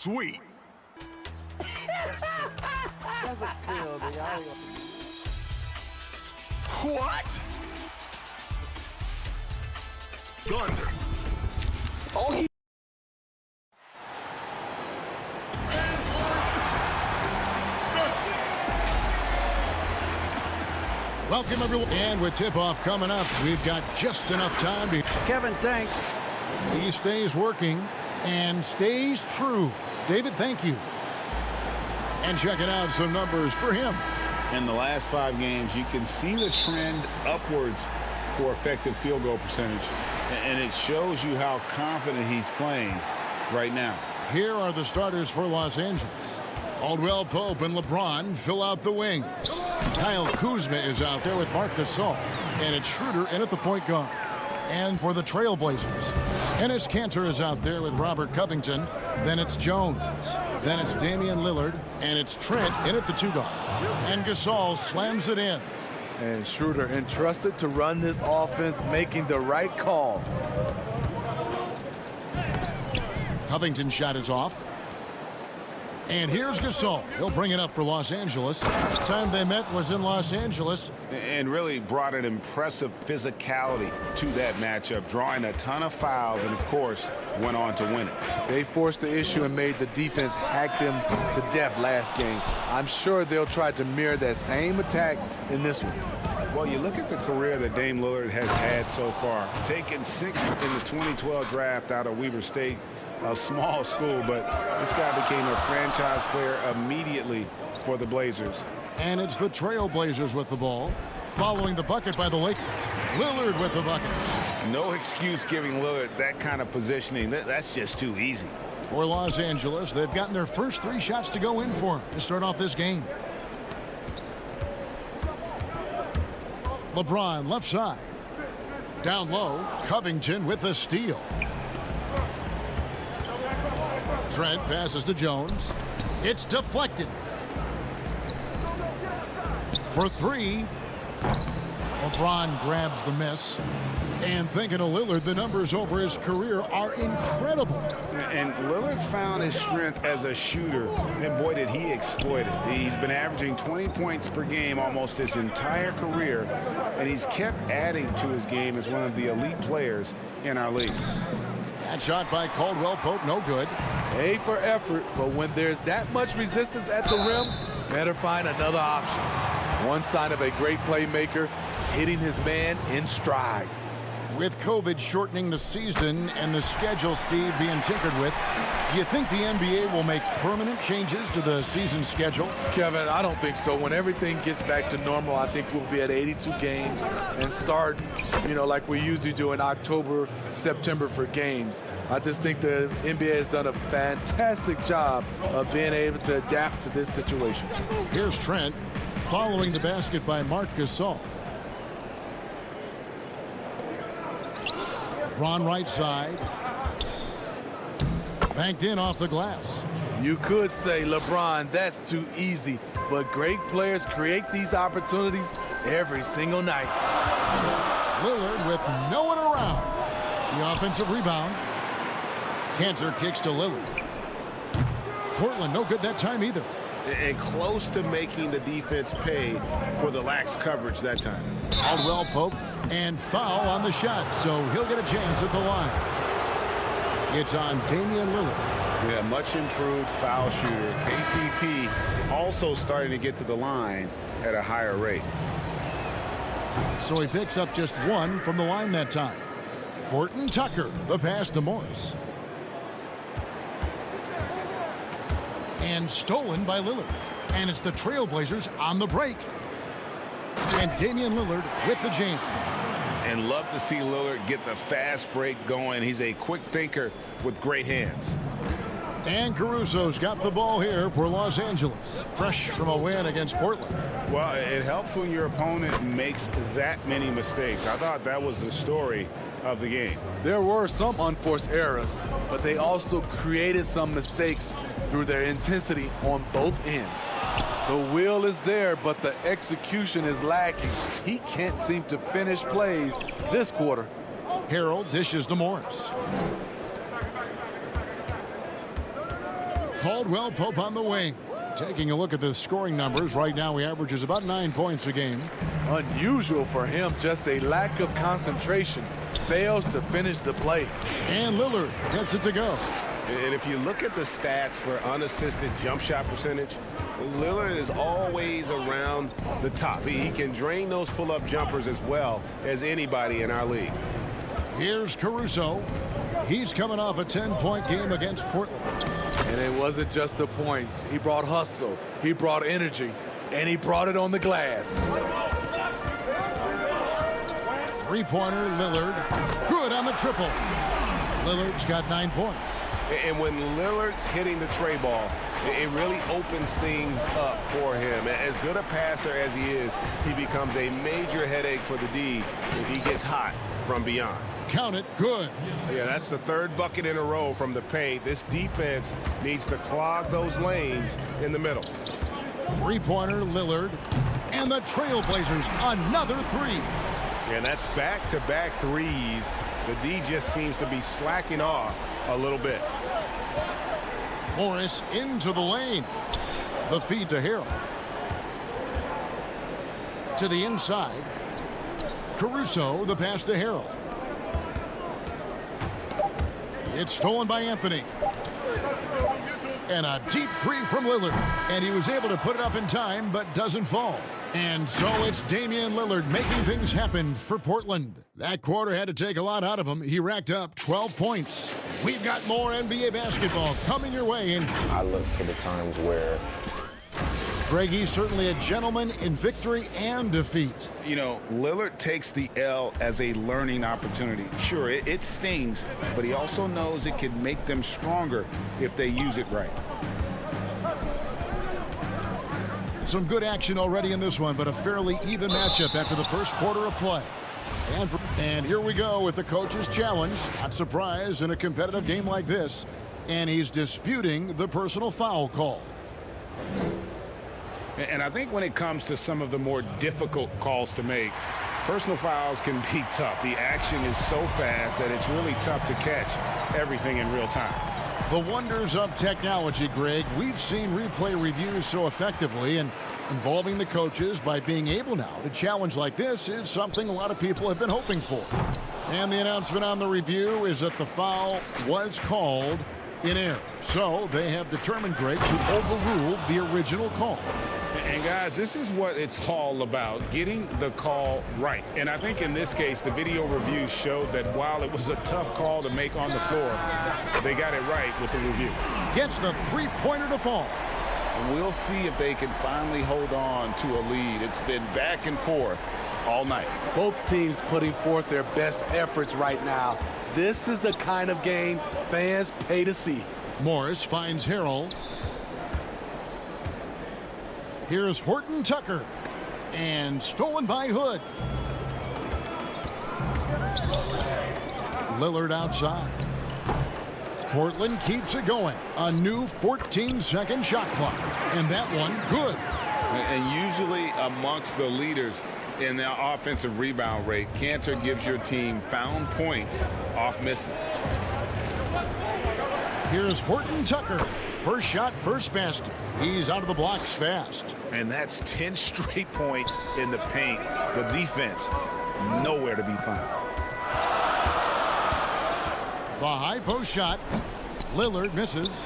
Sweet. What? Thunder. Oh, he Welcome, everyone. And with tip-off coming up, we've got just enough time to... Kevin, thanks. He stays working and stays true. David, thank you. And checking out some numbers for him. In the last 5 games, you can see the trend upwards for effective field goal percentage. And it shows you how confident he's playing right now. Here are the starters for Los Angeles. Caldwell Pope and LeBron fill out the wings. Kyle Kuzma is out there with Marc Gasol. And it's Schroeder in at the point guard. And for the Trailblazers, Enes Kanter is out there with Robert Covington. Then it's Jones. Then it's Damian Lillard. And it's Trent in at the 2 guard. And Gasol slams it in. And Schroeder entrusted to run this offense, making the right call. Covington's shot is off. And here's Gasol. He'll bring it up for Los Angeles. Last time they met was in Los Angeles. And really brought an impressive physicality to that matchup, drawing a ton of fouls and, of course, went on to win it. They forced the issue and made the defense hack them to death last game. I'm sure they'll try to mirror that same attack in this one. Well, you look at the career that Dame Lillard has had so far. Taken 6th in the 2012 draft out of Weber State, a small school, but this guy became a franchise player immediately for the Blazers. And it's the Trailblazers with the ball, following the bucket by the Lakers. Lillard with the bucket. No excuse giving Lillard that kind of positioning. That's just too easy. For Los Angeles, they've gotten their first 3 shots to go in for him to start off this game. LeBron left side. Down low, Covington with the steal. Trent passes to Jones. It's deflected. For 3. LeBron grabs the miss. And thinking of Lillard, the numbers over his career are incredible. And Lillard found his strength as a shooter, and boy, did he exploit it. He's been averaging 20 points per game almost his entire career, and he's kept adding to his game as one of the elite players in our league. That shot by Caldwell Pope, no good. A for effort, but when there's that much resistance at the rim, better find another option. One sign of a great playmaker, hitting his man in stride. With COVID shortening the season and the schedule, Steve, being tinkered with, do you think the NBA will make permanent changes to the season schedule? Kevin, I don't think so. When everything gets back to normal, I think we'll be at 82 games and start, like we usually do in October, September for games. I just think the NBA has done a fantastic job of being able to adapt to this situation. Here's Trent following the basket by Marc Gasol. Ron right side. Banked in off the glass. You could say, LeBron, that's too easy. But great players create these opportunities every single night. Lillard with no one around. The offensive rebound. Kanter kicks to Lillard. Portland no good that time either. And close to making the defense pay for the lax coverage that time. Caldwell Pope and foul on the shot, so he'll get a chance at the line. It's on Damian Lillard. Yeah, much improved foul shooter. KCP also starting to get to the line at a higher rate. So he picks up just 1 from the line that time. Horton Tucker, the pass to Morris. And stolen by Lillard. And it's the Trailblazers on the break. And Damian Lillard with the jam. And love to see Lillard get the fast break going. He's a quick thinker with great hands. And Caruso's got the ball here for Los Angeles. Fresh from a win against Portland. Well, it helps when your opponent makes that many mistakes. I thought that was the story of the game. There were some unforced errors, but they also created some mistakes through their intensity on both ends. The will is there, but the execution is lacking. He can't seem to finish plays this quarter. Harrell dishes to Morris. Caldwell Pope on the wing. Taking a look at the scoring numbers, right now he averages about 9 points a game. Unusual for him, just a lack of concentration. Fails to finish the play. And Lillard gets it to go. And if you look at the stats for unassisted jump shot percentage, Lillard is always around the top. He can drain those pull-up jumpers as well as anybody in our league. Here's Caruso. He's coming off a 10-point game against Portland. And it wasn't just the points. He brought hustle, he brought energy, and he brought it on the glass. Three-pointer, Lillard. Good on the triple. Lillard's got 9 points. And when Lillard's hitting the tray ball, it really opens things up for him. As good a passer as he is, he becomes a major headache for the D if he gets hot from beyond. Count it, good. Yeah, that's the third bucket in a row from the paint. This defense needs to clog those lanes in the middle. Three-pointer, Lillard. And the Trailblazers, another three. And that's back-to-back threes. The D just seems to be slacking off a little bit. Morris into the lane. The feed to Harrell. To the inside. Caruso, the pass to Harrell. It's stolen by Anthony. And a deep three from Lillard. And he was able to put it up in time, but doesn't fall. And so it's Damian Lillard making things happen for Portland. That quarter had to take a lot out of him. He racked up 12 points. We've got more NBA basketball coming your way. And I look to the times where Greg, he's certainly a gentleman in victory and defeat. You know, Lillard takes the L as a learning opportunity. Sure, it stings, but he also knows it can make them stronger if they use it right. Some good action already in this one, but a fairly even matchup after the first quarter of play. And here we go with the coach's challenge. Not surprised in a competitive game like this. And he's disputing the personal foul call. And I think when it comes to some of the more difficult calls to make, personal fouls can be tough. The action is so fast that it's really tough to catch everything in real time. The wonders of technology, Greg. We've seen replay reviews so effectively, and involving the coaches by being able now to challenge like this is something a lot of people have been hoping for. And the announcement on the review is that the foul was called in error. So they have determined, Greg, to overrule the original call. And guys, this is what it's all about, getting the call right. And I think in this case, the video review showed that while it was a tough call to make on the floor, they got it right with the review. Gets the three-pointer to fall. And we'll see if they can finally hold on to a lead. It's been back and forth all night. Both teams putting forth their best efforts right now. This is the kind of game fans pay to see. Morris finds Harrell. Here's Horton Tucker. And stolen by Hood. Lillard outside. Portland keeps it going. A new 14-second shot clock. And that one, good. And usually amongst the leaders in the offensive rebound rate, Cantor gives your team found points off misses. Here's Horton Tucker. First shot, first basket. He's out of the blocks fast. And that's 10 straight points in the paint. The defense, nowhere to be found. The high post shot. Lillard misses.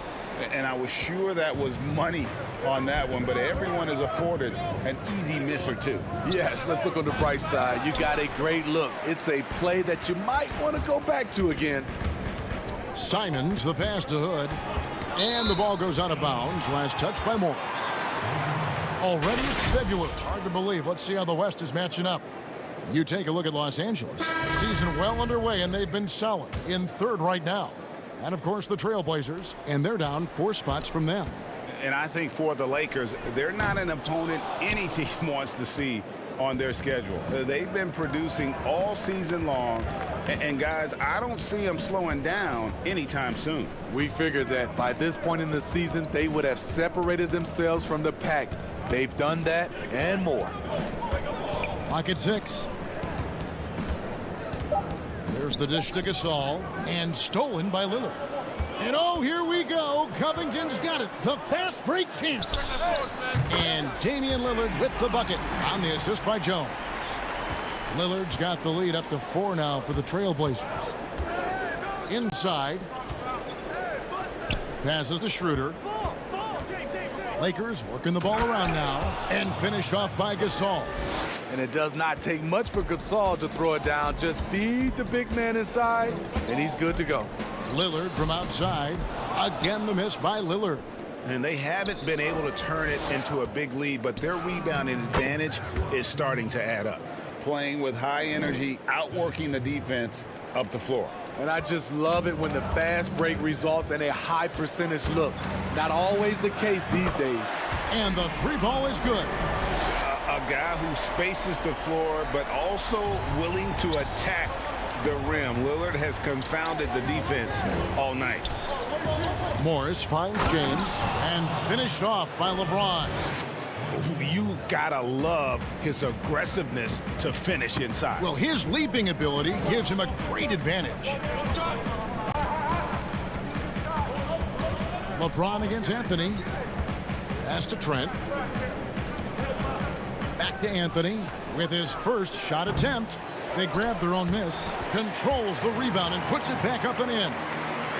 And I was sure that was money on that one, but everyone is afforded an easy miss or two. Yes, let's look on the bright side. You got a great look. It's a play that you might want to go back to again. Simons, the pass to Hood. And the ball goes out of bounds. Last touch by Morris. Already it's February. Hard to believe. Let's see how the West is matching up. You take a look at Los Angeles. Season well underway, and they've been solid in third right now. And, of course, the Trailblazers, and they're down 4 spots from them. And I think for the Lakers, they're not an opponent any team wants to see on their schedule. They've been producing all season long. And guys, I don't see them slowing down anytime soon. We figured that by this point in the season, they would have separated themselves from the pack. They've done that and more. Lock at 6. There's the dish to Gasol, and stolen by Lillard. And oh, here we go. Covington's got it. The fast break chance. And Damian Lillard with the bucket on the assist by Jones. Lillard's got the lead up to 4 now for the Trailblazers. Inside. Passes to Schroeder. Lakers working the ball around now. And finished off by Gasol. And it does not take much for Gasol to throw it down. Just feed the big man inside, and he's good to go. Lillard from outside. Again, the miss by Lillard. And they haven't been able to turn it into a big lead, but their rebounding advantage is starting to add up. Playing with high energy, outworking the defense up the floor. And I just love it when the fast break results in a high percentage look. Not always the case these days. And the 3 ball is good. A guy who spaces the floor, but also willing to attack the rim. Lillard has confounded the defense all night. Morris finds James and finished off by LeBron. You gotta love his aggressiveness to finish inside. Well, his leaping ability gives him a great advantage. LeBron against Anthony. Pass to Trent. Back to Anthony with his first shot attempt. They grab their own miss. Controls the rebound and puts it back up and in.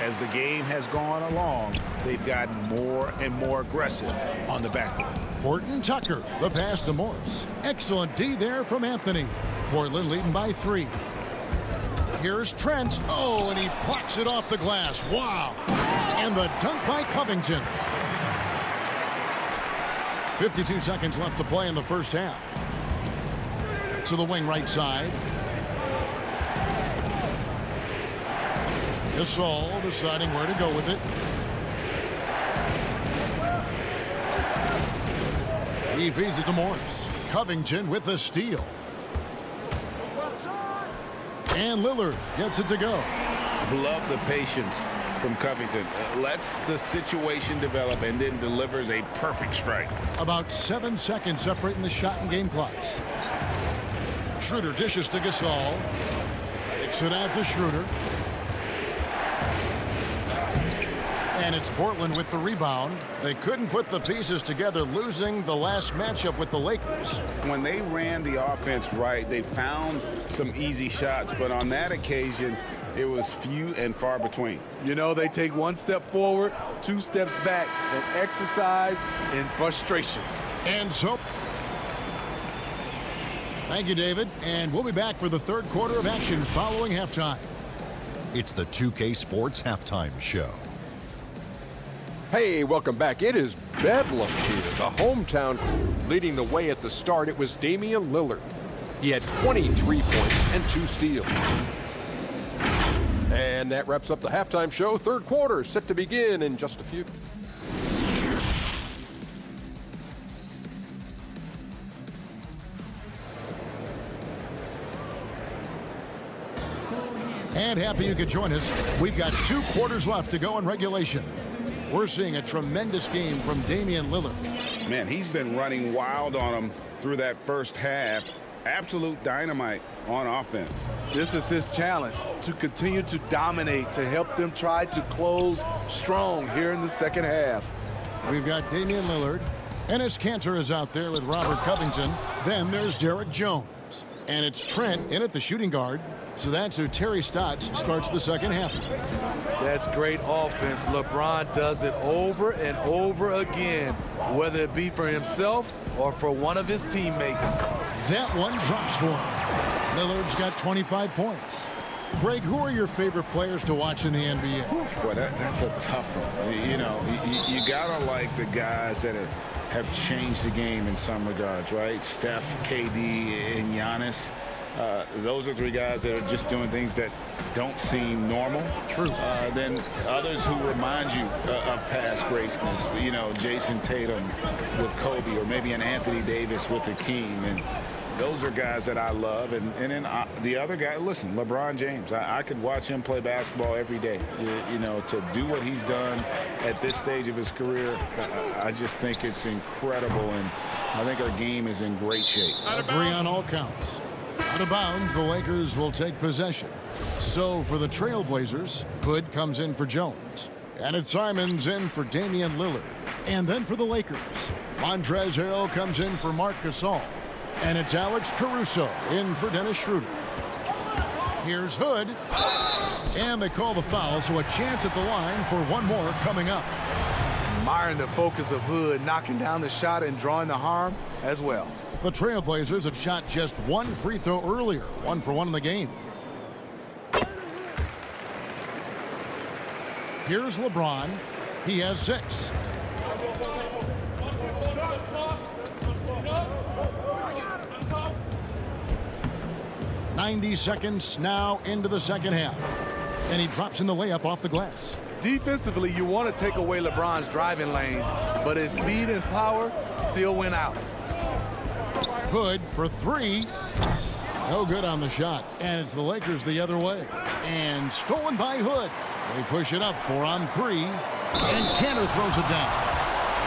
As the game has gone along, they've gotten more and more aggressive on the backboard. Horton Tucker, the pass to Morris. Excellent D there from Anthony. Portland leading by 3. Here's Trent. Oh, and he plucks it off the glass. Wow. And the dunk by Covington. 52 seconds left to play in the first half. To the wing right side. Gasol deciding where to go with it. He feeds it to Morris. Covington with the steal. And Lillard gets it to go. Love the patience from Covington. Lets the situation develop and then delivers a perfect strike. About 7 seconds separating the shot and game clocks. Schroeder dishes to Gasol. Kicks it out to Schroeder. And it's Portland with the rebound. They couldn't put the pieces together, losing the last matchup with the Lakers. When they ran the offense right, they found some easy shots, but on that occasion, it was few and far between. You know, they take 1 step forward, 2 steps back, and exercise in frustration. And so, thank you, David. And we'll be back for the third quarter of action following halftime. It's the 2K Sports Halftime Show. Hey, welcome back. It is bedlam here. The hometown leading the way at the start. It was Damian Lillard. He had 23 points and 2 steals. And that wraps up the halftime show. Third quarter set to begin in just a few. And happy you could join us. We've got 2 quarters left to go in regulation. We're seeing a tremendous game from Damian Lillard. Man, he's been running wild on them through that first half. Absolute dynamite on offense. This is his challenge, to continue to dominate, to help them try to close strong here in the second half. We've got Damian Lillard. Enes Kanter is out there with Robert Covington. Then there's Derek Jones. And it's Trent in at the shooting guard. So that's who Terry Stotts starts the second half. That's great offense. LeBron does it over and over again, whether it be for himself or for one of his teammates. That one drops for him. Lillard's got 25 points. Greg, who are your favorite players to watch in the NBA? Boy, that's a tough one. You know, you gotta like the guys that have changed the game in some regards, right? Steph, KD, and Giannis. Those are 3 guys that are just doing things that don't seem normal. True. Then others who remind you of past greatness. You know, Jason Tatum with Kobe, or maybe an Anthony Davis with Hakeem. And those are guys that I love. And then the other guy, listen, LeBron James. I could watch him play basketball every day. You know, to do what he's done at this stage of his career, I just think it's incredible. And I think our game is in great shape. Agree on all counts. Out of bounds, the Lakers will take possession. So for the Trailblazers, Hood comes in for Jones. And it's Simons in for Damian Lillard. And then for the Lakers, Montrezl Harrell comes in for Marc Gasol. And it's Alex Caruso in for Dennis Schroeder. Here's Hood. And they call the foul, so a chance at the line for one more coming up. Admiring the focus of Hood, knocking down the shot and drawing the harm as well. The Trailblazers have shot just one free throw earlier, 1 for 1 in the game. Here's LeBron. He has 6. "90 seconds now into the second half. And he drops in the layup off the glass. Defensively, you want to take away LeBron's driving lanes, but his speed and power still went out. Hood for 3. No good on the shot. And it's the Lakers the other way. And stolen by Hood. They push it up 4 on 3. And Kanter throws it down.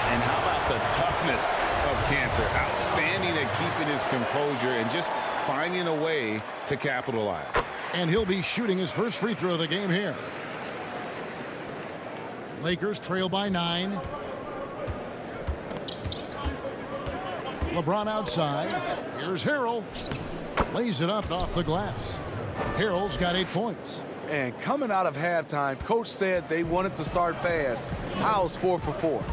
And how about the toughness of Kanter? Outstanding at keeping his composure and just finding a way to capitalize. And he'll be shooting his first free throw of the game here. Lakers trail by 9. LeBron outside. Here's Harrell. Lays it up off the glass. Harrell's got 8 points. And coming out of halftime, coach said they wanted to start fast. Howell's 4 for 4.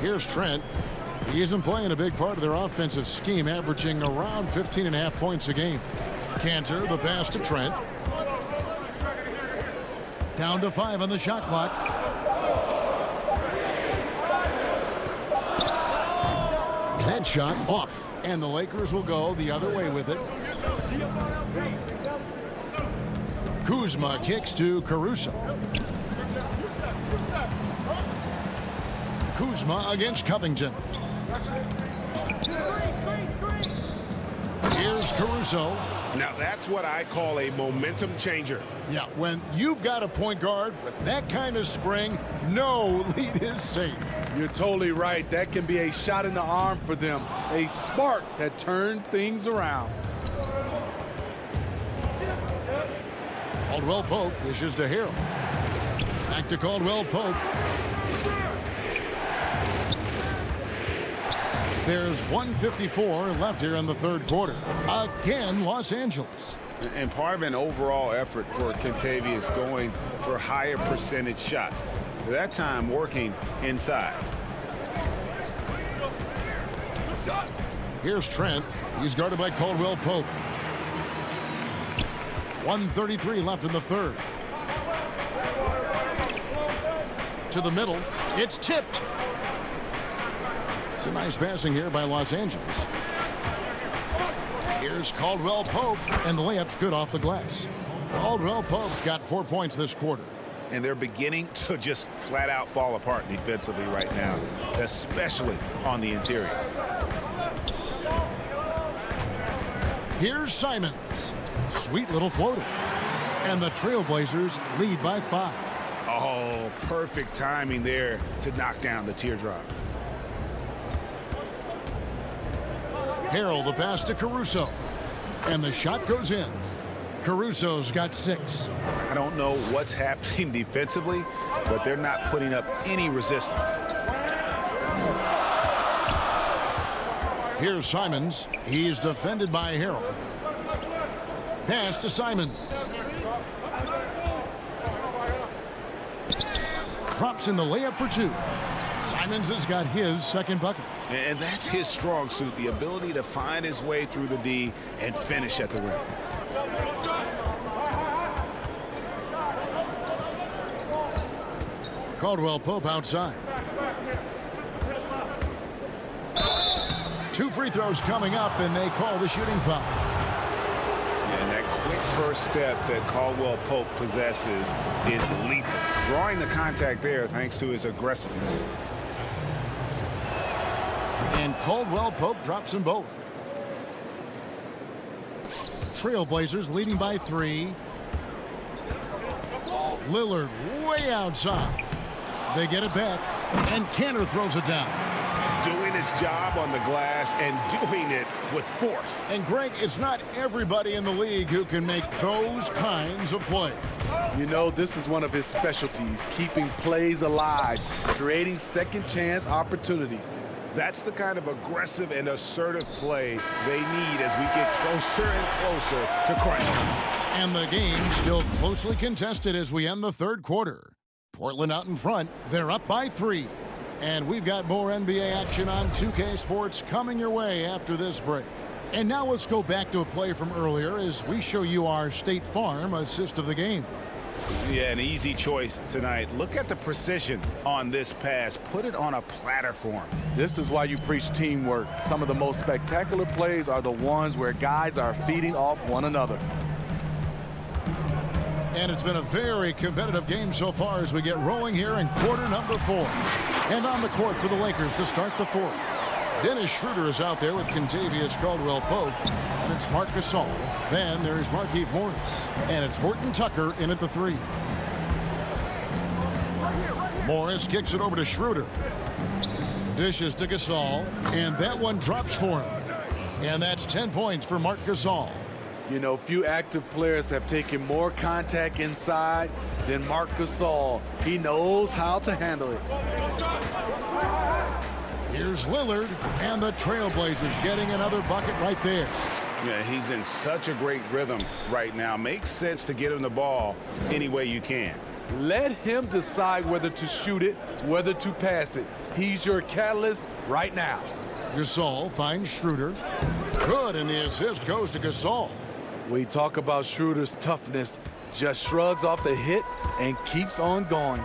Here's Trent. He's been playing a big part of their offensive scheme, averaging around 15.5 points a game. Kanter, the pass to Trent. Down to 5 on the shot clock. That shot off. And the Lakers will go the other way with it. Kuzma kicks to Caruso. Kuzma against Covington. Here's Caruso. Now that's what I call a momentum changer. Yeah, when you've got a point guard with that kind of spring, no lead is safe. You're totally right. That can be a shot in the arm for them. A spark that turned things around. Caldwell Pope dishes to Harrell. Back to Caldwell Pope. There's 1:54 left here in the third quarter. Again, Los Angeles. And part of an overall effort for Kentavious going for higher percentage shots. That time working inside. Here's Trent. He's guarded by Caldwell Pope. 1:33 left in the third. To the middle. It's tipped. It's a nice passing here by Los Angeles. Here's Caldwell Pope, and the layup's good off the glass. Caldwell Pope's got 4 points this quarter. And they're beginning to just flat out fall apart defensively right now, especially on the interior. Here's Simons. Sweet little floater. And the Trailblazers lead by 5. Oh, perfect timing there to knock down the teardrop. Harrell the pass to Caruso. And the shot goes in. Caruso's got 6. I don't know what's happening defensively, but they're not putting up any resistance. Here's Simons. He's defended by Harrell. Pass to Simons. Drops in the layup for 2. Simons has got his second bucket. And that's his strong suit, the ability to find his way through the D and finish at the rim. Caldwell Pope outside. 2 free throws coming up, and they call the shooting foul. And that quick first step that Caldwell Pope possesses is lethal. Drawing the contact there thanks to his aggressiveness. And Caldwell Pope drops them both. Trailblazers leading by 3. Lillard way outside. They get it back, and Kanter throws it down. Doing his his job on the glass and doing it with force. And Greg, it's not everybody in the league who can make those kinds of plays. You know, this is one of his specialties, keeping plays alive, creating second chance opportunities. That's the kind of aggressive and assertive play they need as we get closer and closer to crushing. And the game still closely contested as we end the third quarter. Portland out in front. They're up by 3. And we've got more NBA action on 2K Sports coming your way after this break. And now let's go back to a play from earlier as we show you our State Farm assist of the game. Yeah, an easy choice tonight. Look at the precision on this pass. Put it on a platter for him. This is why you preach teamwork. Some of the most spectacular plays are the ones where guys are feeding off one another. And it's been a very competitive game so far as we get rolling here in quarter number 4. And on the court for the Lakers to start the fourth. Dennis Schroeder is out there with Kentavious Caldwell-Pope. And it's Marc Gasol. Then there's Markieff Morris. And it's Horton Tucker in at the 3. Morris kicks it over to Schroeder. Dishes to Gasol. And that one drops for him. And that's 10 points for Marc Gasol. You know, few active players have taken more contact inside than Marc Gasol. He knows how to handle it. Here's Lillard, and the Trailblazers getting another bucket right there. Yeah, he's in such a great rhythm right now. Makes sense to get him the ball any way you can. Let him decide whether to shoot it, whether to pass it. He's your catalyst right now. Gasol finds Schroeder. Good, and the assist goes to Gasol. We talk about Schroeder's toughness. Just shrugs off the hit and keeps on going.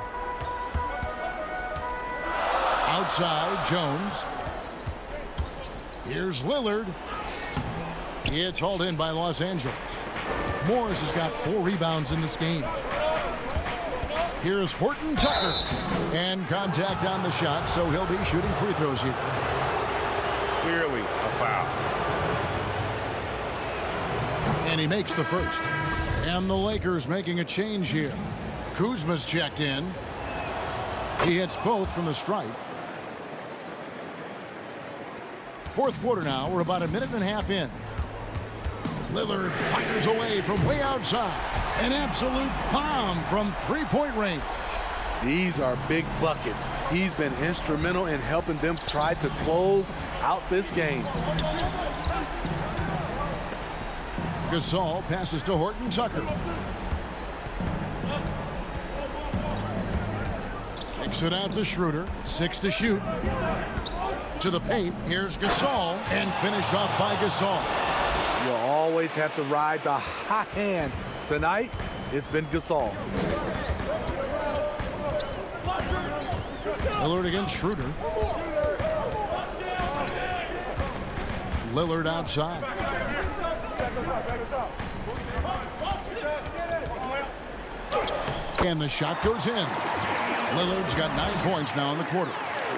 Outside, Jones. Here's Lillard. It's hauled in by Los Angeles. Morris has got 4 rebounds in this game. Here's Horton Tucker. And contact on the shot, so he'll be shooting free throws here. Clearly a foul. And he makes the first. And the Lakers making a change here. Kuzma's checked in. He hits both from the stripe. Fourth quarter now. We're about a minute and a half in. Lillard fires away from way outside. An absolute bomb from three-point range. These are big buckets. He's been instrumental in helping them try to close out this game. Gasol passes to Horton Tucker. Kicks it out to Schroeder. 6 to shoot. To the paint. Here's Gasol. And finished off by Gasol. You'll always have to ride the hot hand. Tonight, it's been Gasol. Lillard against Schroeder. Lillard outside. And the shot goes in. Lillard's got 9 points now in the quarter.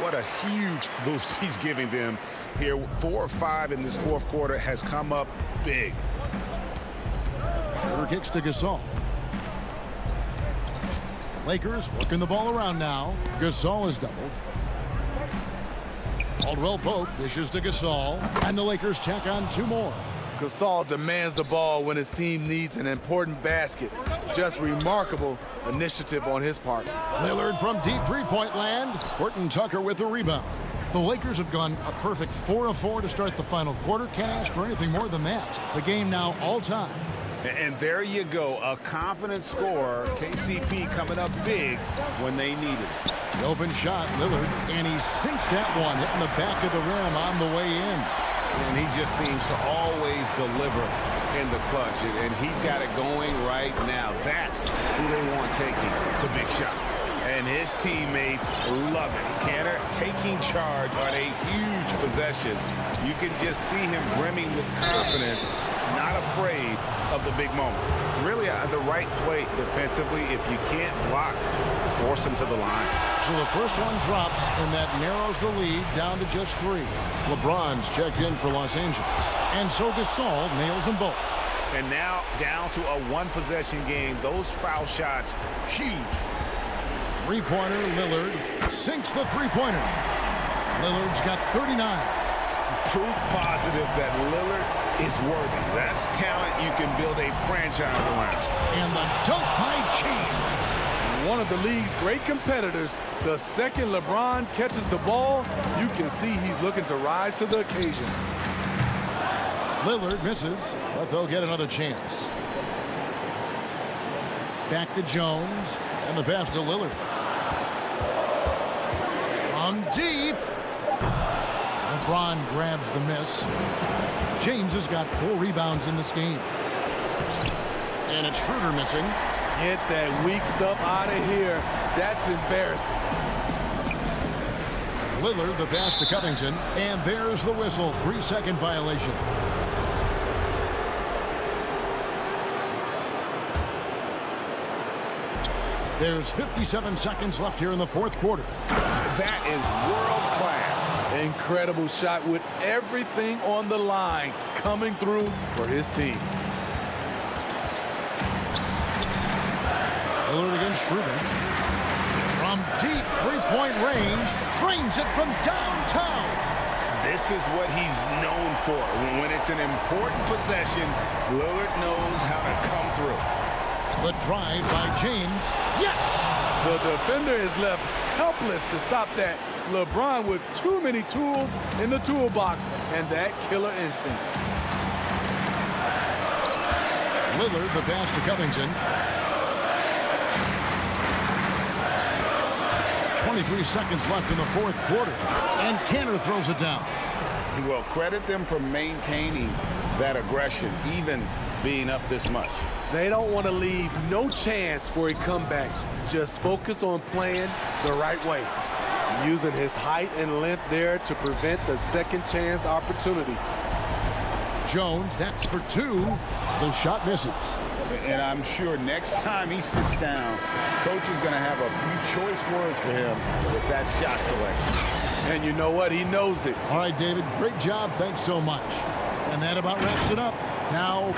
What a huge boost he's giving them here. 4 or 5 in this fourth quarter has come up big. Schroeder kicks to Gasol. Lakers working the ball around now. Gasol is doubled. Caldwell-Pope dishes to Gasol. And the Lakers tack on 2 more. Gasol demands the ball when his team needs an important basket. Just remarkable initiative on his part. Lillard from deep three-point land. Horton Tucker with the rebound. The Lakers have gone a perfect 4 of 4 to start the final quarter. Can't ask for anything more than that. The game now all-time. And there you go, a confident scorer. KCP coming up big when they need it. The open shot, Lillard, and he sinks that one, hitting the back of the rim on the way in. And he just seems to always deliver in the clutch. And he's got it going right now. That's who they want taking the big shot. And his teammates love it. Cantor taking charge on a huge possession. You can just see him brimming with confidence, not afraid of the big moment. Really the right play defensively. If you can't block, force him to the line. So the first one drops, and that narrows the lead down to just 3. LeBron's checked in for Los Angeles. And so Gasol nails them both. And now down to a 1-possession game. Those foul shots, huge. Three-pointer, Lillard sinks the three-pointer. Lillard's got 39. Proof positive that Lillard is worthy. That's talent you can build a franchise around. And the dunk by James. One of the league's great competitors. The second LeBron catches the ball, you can see he's looking to rise to the occasion. Lillard misses, but they'll get another chance. Back to Jones, and the pass to Lillard. From deep. LeBron grabs the miss. James has got 4 rebounds in this game. And it's Schroeder missing. Get that weak stuff out of here. That's embarrassing. Lillard the pass to Covington, and there's the whistle. 3-second violation. There's 57 seconds left here in the fourth quarter. That is world class. Incredible shot with everything on the line coming through for his team. Lillard against Schroeder. From deep three-point range, trains it from downtown. This is what he's known for. When it's an important possession, Lillard knows how to come through. The drive by James. Yes! The defender is left helpless to stop that. LeBron with too many tools in the toolbox and that killer instinct. Lillard the pass to Covington. 23 seconds left in the fourth quarter. And Cantor throws it down. Well, credit them for maintaining that aggression, even being up this much. They don't want to leave no chance for a comeback. Just focus on playing the right way. Using his height and length there to prevent the second chance opportunity. Jones, that's for 2. The shot misses. And I'm sure next time he sits down, coach is going to have a few choice words for him with that shot selection. And you know what? He knows it. All right, David, great job. Thanks so much. And that about wraps it up. Now...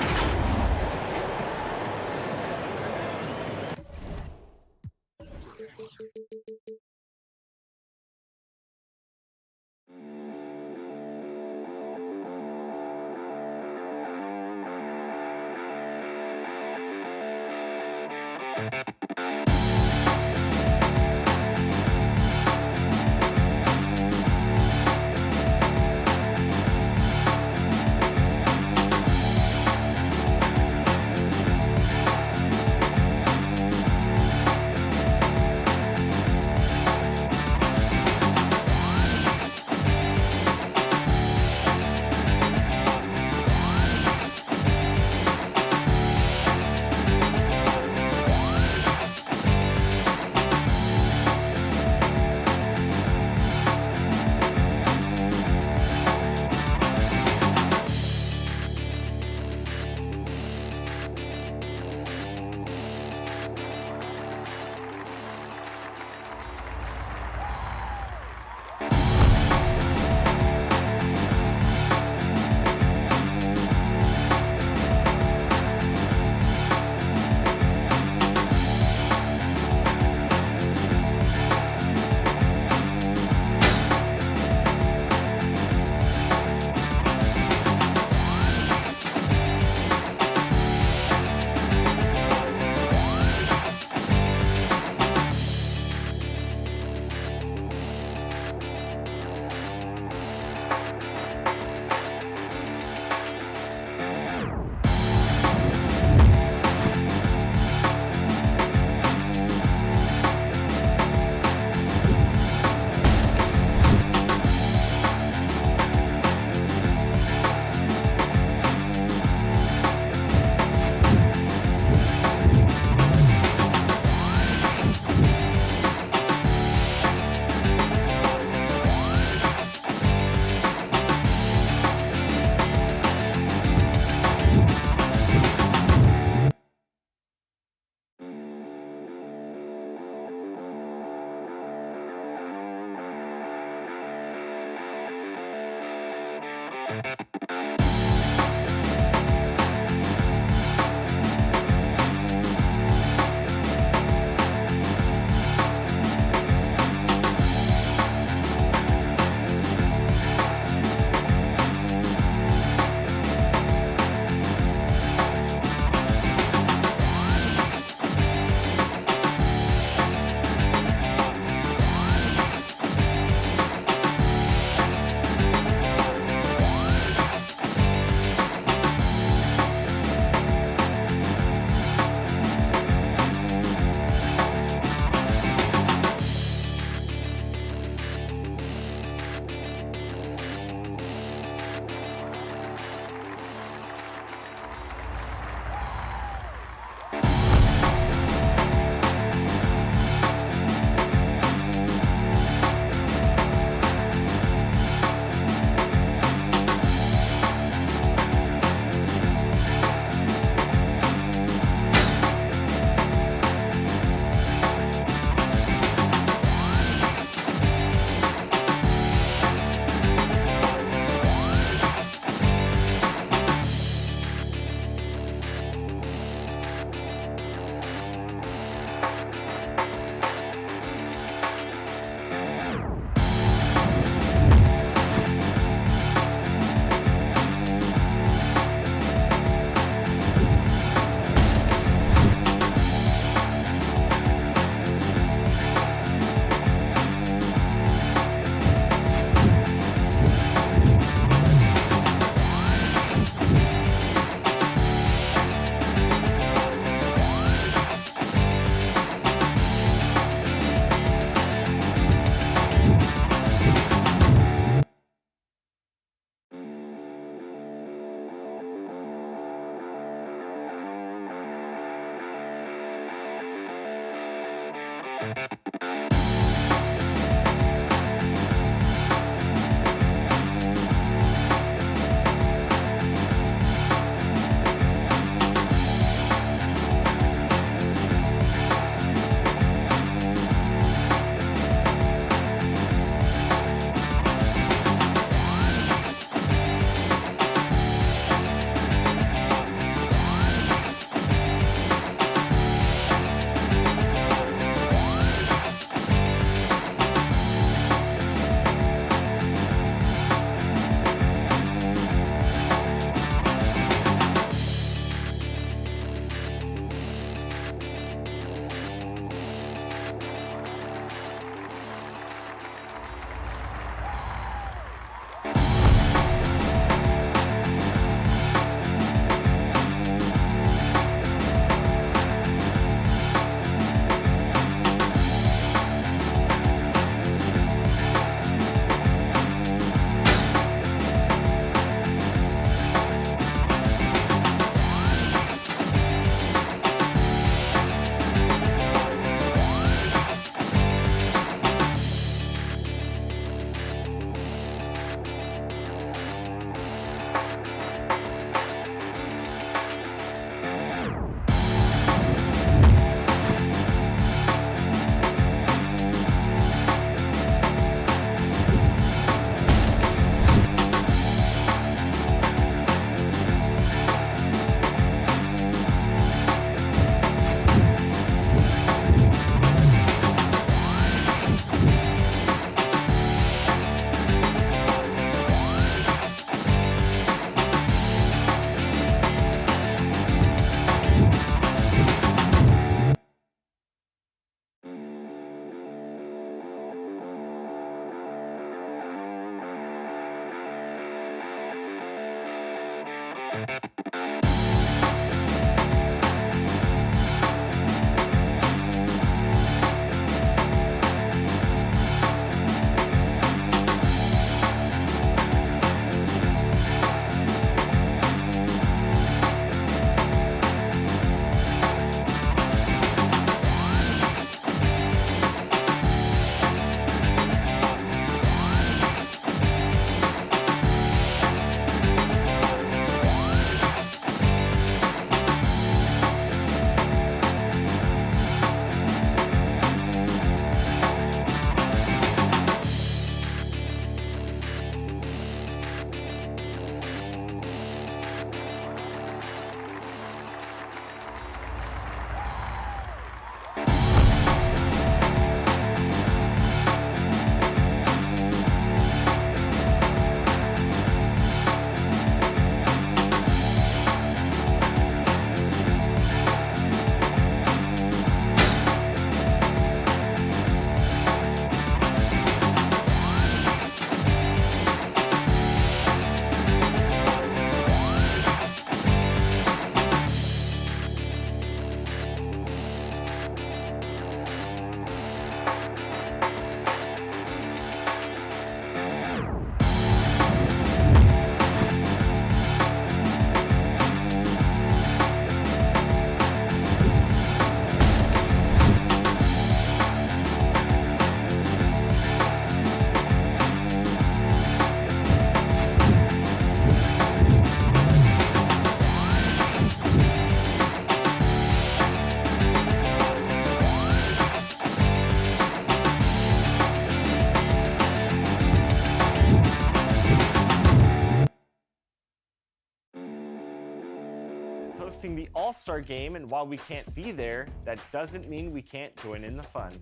Hosting the All-Star Game, and while we can't be there, that doesn't mean we can't join in the fun.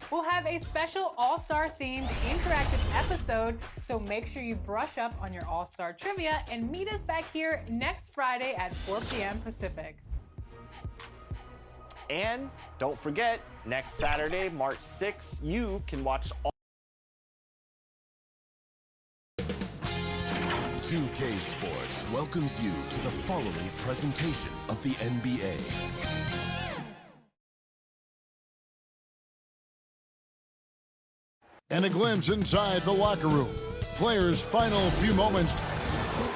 We'll have a special All-Star themed interactive episode, so make sure you brush up on your All-Star trivia and meet us back here next Friday at 4 p.m. Pacific. And don't forget, next Saturday, March 6th, you can watch all 2K Sports welcomes you to the following presentation of the NBA. And a glimpse inside the locker room. Players' final few moments.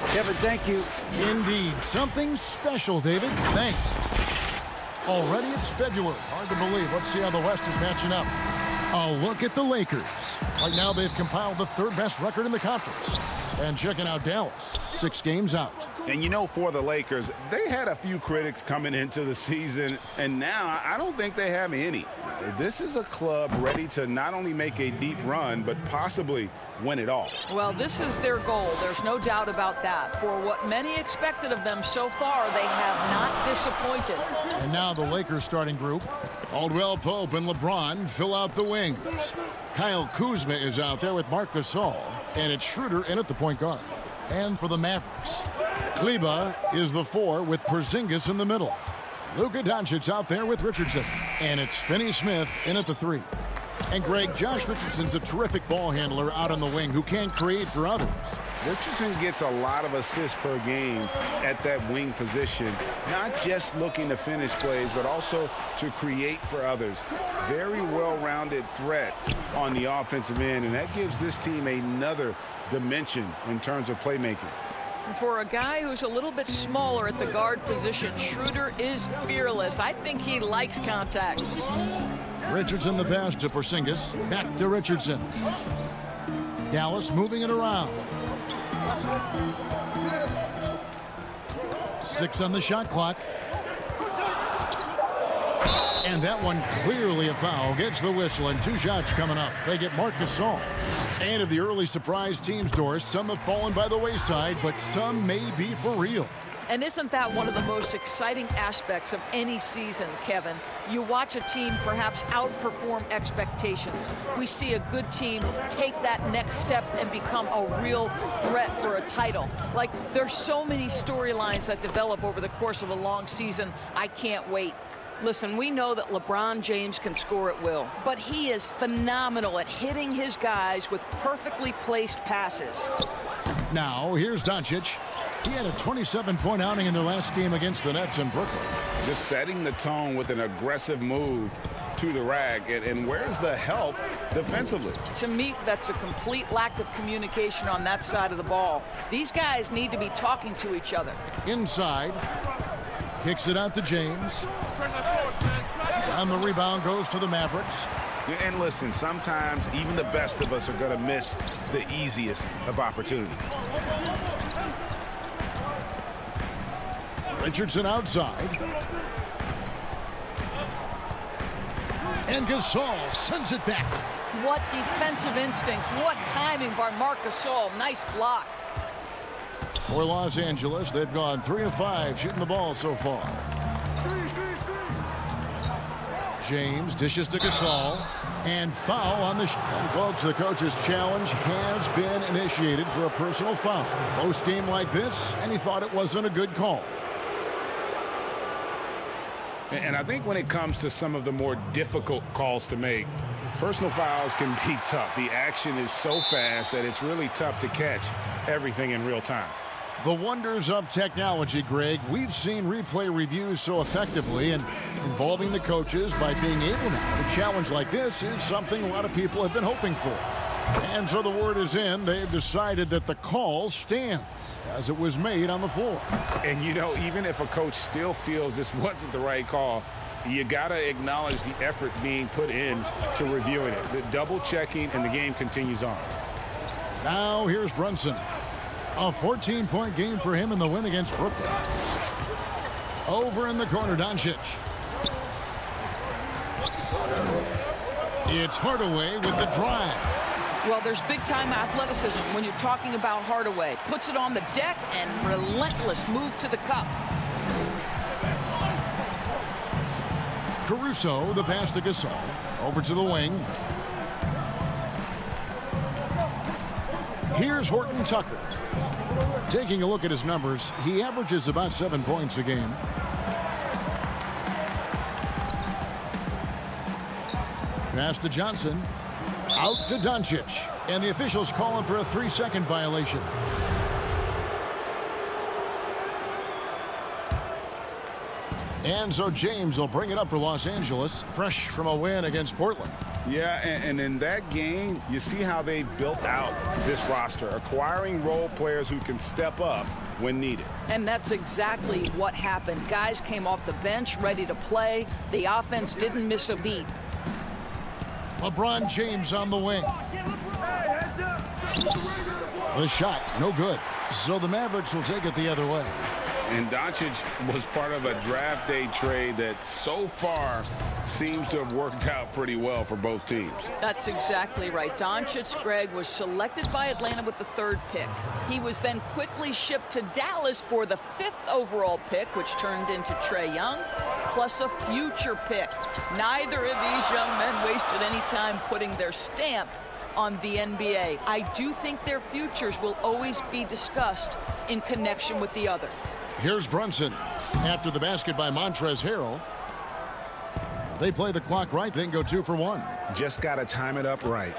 Kevin, thank you. Indeed, something special, David. Thanks. Already it's February. Hard to believe. Let's see how the West is matching up. A look at the Lakers. Right now they've compiled the third best record in the conference. And checking out Dallas, 6 games out. And you know, for the Lakers, they had a few critics coming into the season, and now I don't think they have any. This is a club ready to not only make a deep run, but possibly win it all. Well, this is their goal. There's no doubt about that. For what many expected of them so far, they have not disappointed. And now the Lakers starting group. Caldwell Pope and LeBron fill out the wings. Kyle Kuzma is out there with Marc Gasol, and it's Schroeder in at the point guard. And for the Mavericks, Kleba is the 4 with Porzingis in the middle. Luka Doncic out there with Richardson, and it's Finney-Smith in at the 3. And Greg, Josh Richardson's a terrific ball handler out on the wing who can create for others. Richardson gets a lot of assists per game at that wing position, not just looking to finish plays, but also to create for others. Very well-rounded threat on the offensive end, and that gives this team another dimension in terms of playmaking. For a guy who's a little bit smaller at the guard position, Schroeder is fearless. I think he likes contact. Richardson the pass to Porzingis. Back to Richardson. Dallas moving it around. 6 on the shot clock. And that one clearly a foul. Gets the whistle, and 2 shots coming up. They get Marc Gasol. And of the early surprise teams, Doris, some have fallen by the wayside, but some may be for real. And isn't that one of the most exciting aspects of any season, Kevin? You watch a team perhaps outperform expectations. We see a good team take that next step and become a real threat for a title. Like, there's so many storylines that develop over the course of a long season. I can't wait. Listen, we know that LeBron James can score at will, but he is phenomenal at hitting his guys with perfectly placed passes. Now, here's Doncic. He had a 27-point outing in their last game against the Nets in Brooklyn. Just setting the tone with an aggressive move to the rack. And where's the help defensively? To me, that's a complete lack of communication on that side of the ball. These guys need to be talking to each other. Inside. Kicks it out to James. And the rebound goes to the Mavericks. And listen, sometimes even the best of us are going to miss the easiest of opportunities. Richardson outside. And Gasol sends it back. What defensive instincts. What timing by Marc Gasol. Nice block. For Los Angeles, they've gone 3 of 5 shooting the ball so far. James dishes to Gasol. And foul on the shot. And folks, the coach's challenge has been initiated for a personal foul. Close game like this, and he thought it wasn't a good call. And I think when it comes to some of the more difficult calls to make, personal fouls can be tough. The action is so fast that it's really tough to catch everything in real time. The wonders of technology, Greg. We've seen replay reviews so effectively, and involving the coaches by being able now to challenge like this is something a lot of people have been hoping for. And so the word is in. They've decided that the call stands as it was made on the floor. And, you know, even if a coach still feels this wasn't the right call, you got to acknowledge the effort being put in to reviewing it. The double checking, and the game continues on. Now here's Brunson. A 14-point game for him in the win against Brooklyn. Over in the corner, Doncic. It's Hardaway with the drive. Well, there's big-time athleticism when you're talking about Hardaway. Puts it on the deck and relentless move to the cup. Caruso, the pass to Gasol. Over to the wing. Here's Horton Tucker. Taking a look at his numbers, he averages about 7 points a game. Pass to Johnson. Out to Doncic. And the officials call him for a 3-second violation. And so James will bring it up for Los Angeles, fresh from a win against Portland. Yeah, and in that game, you see how they built out this roster, acquiring role players who can step up when needed. And that's exactly what happened. Guys came off the bench ready to play. The offense didn't miss a beat. LeBron James on the wing. The shot, no good. So the Mavericks will take it the other way. And Doncic was part of a draft day trade that so far seems to have worked out pretty well for both teams. That's exactly right. Doncic, Greg, was selected by Atlanta with the 3rd pick. He was then quickly shipped to Dallas for the 5th overall pick, which turned into Trae Young, plus a future pick. Neither of these young men wasted any time putting their stamp on the NBA. I do think their futures will always be discussed in connection with the other. Here's Brunson. After the basket by Montrezl Harrell. They play the clock right, then go 2 for 1. Just got to time it up right.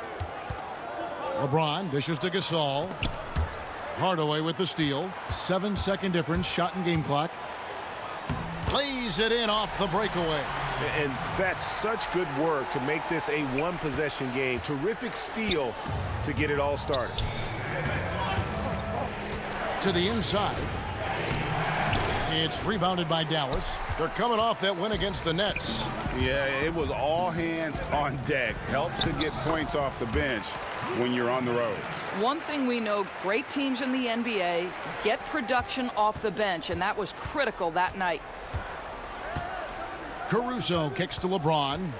LeBron dishes to Gasol. Hardaway with the steal. 7-second difference, shot and game clock. Lays it in off the breakaway. And that's such good work to make this a one-possession game. Terrific steal to get it all started. To the inside. It's rebounded by Dallas. They're coming off that win against the Nets. Yeah, it was all hands on deck. Helps to get points off the bench when you're on the road. One thing we know, great teams in the NBA get production off the bench, and that was critical that night. Caruso kicks to LeBron.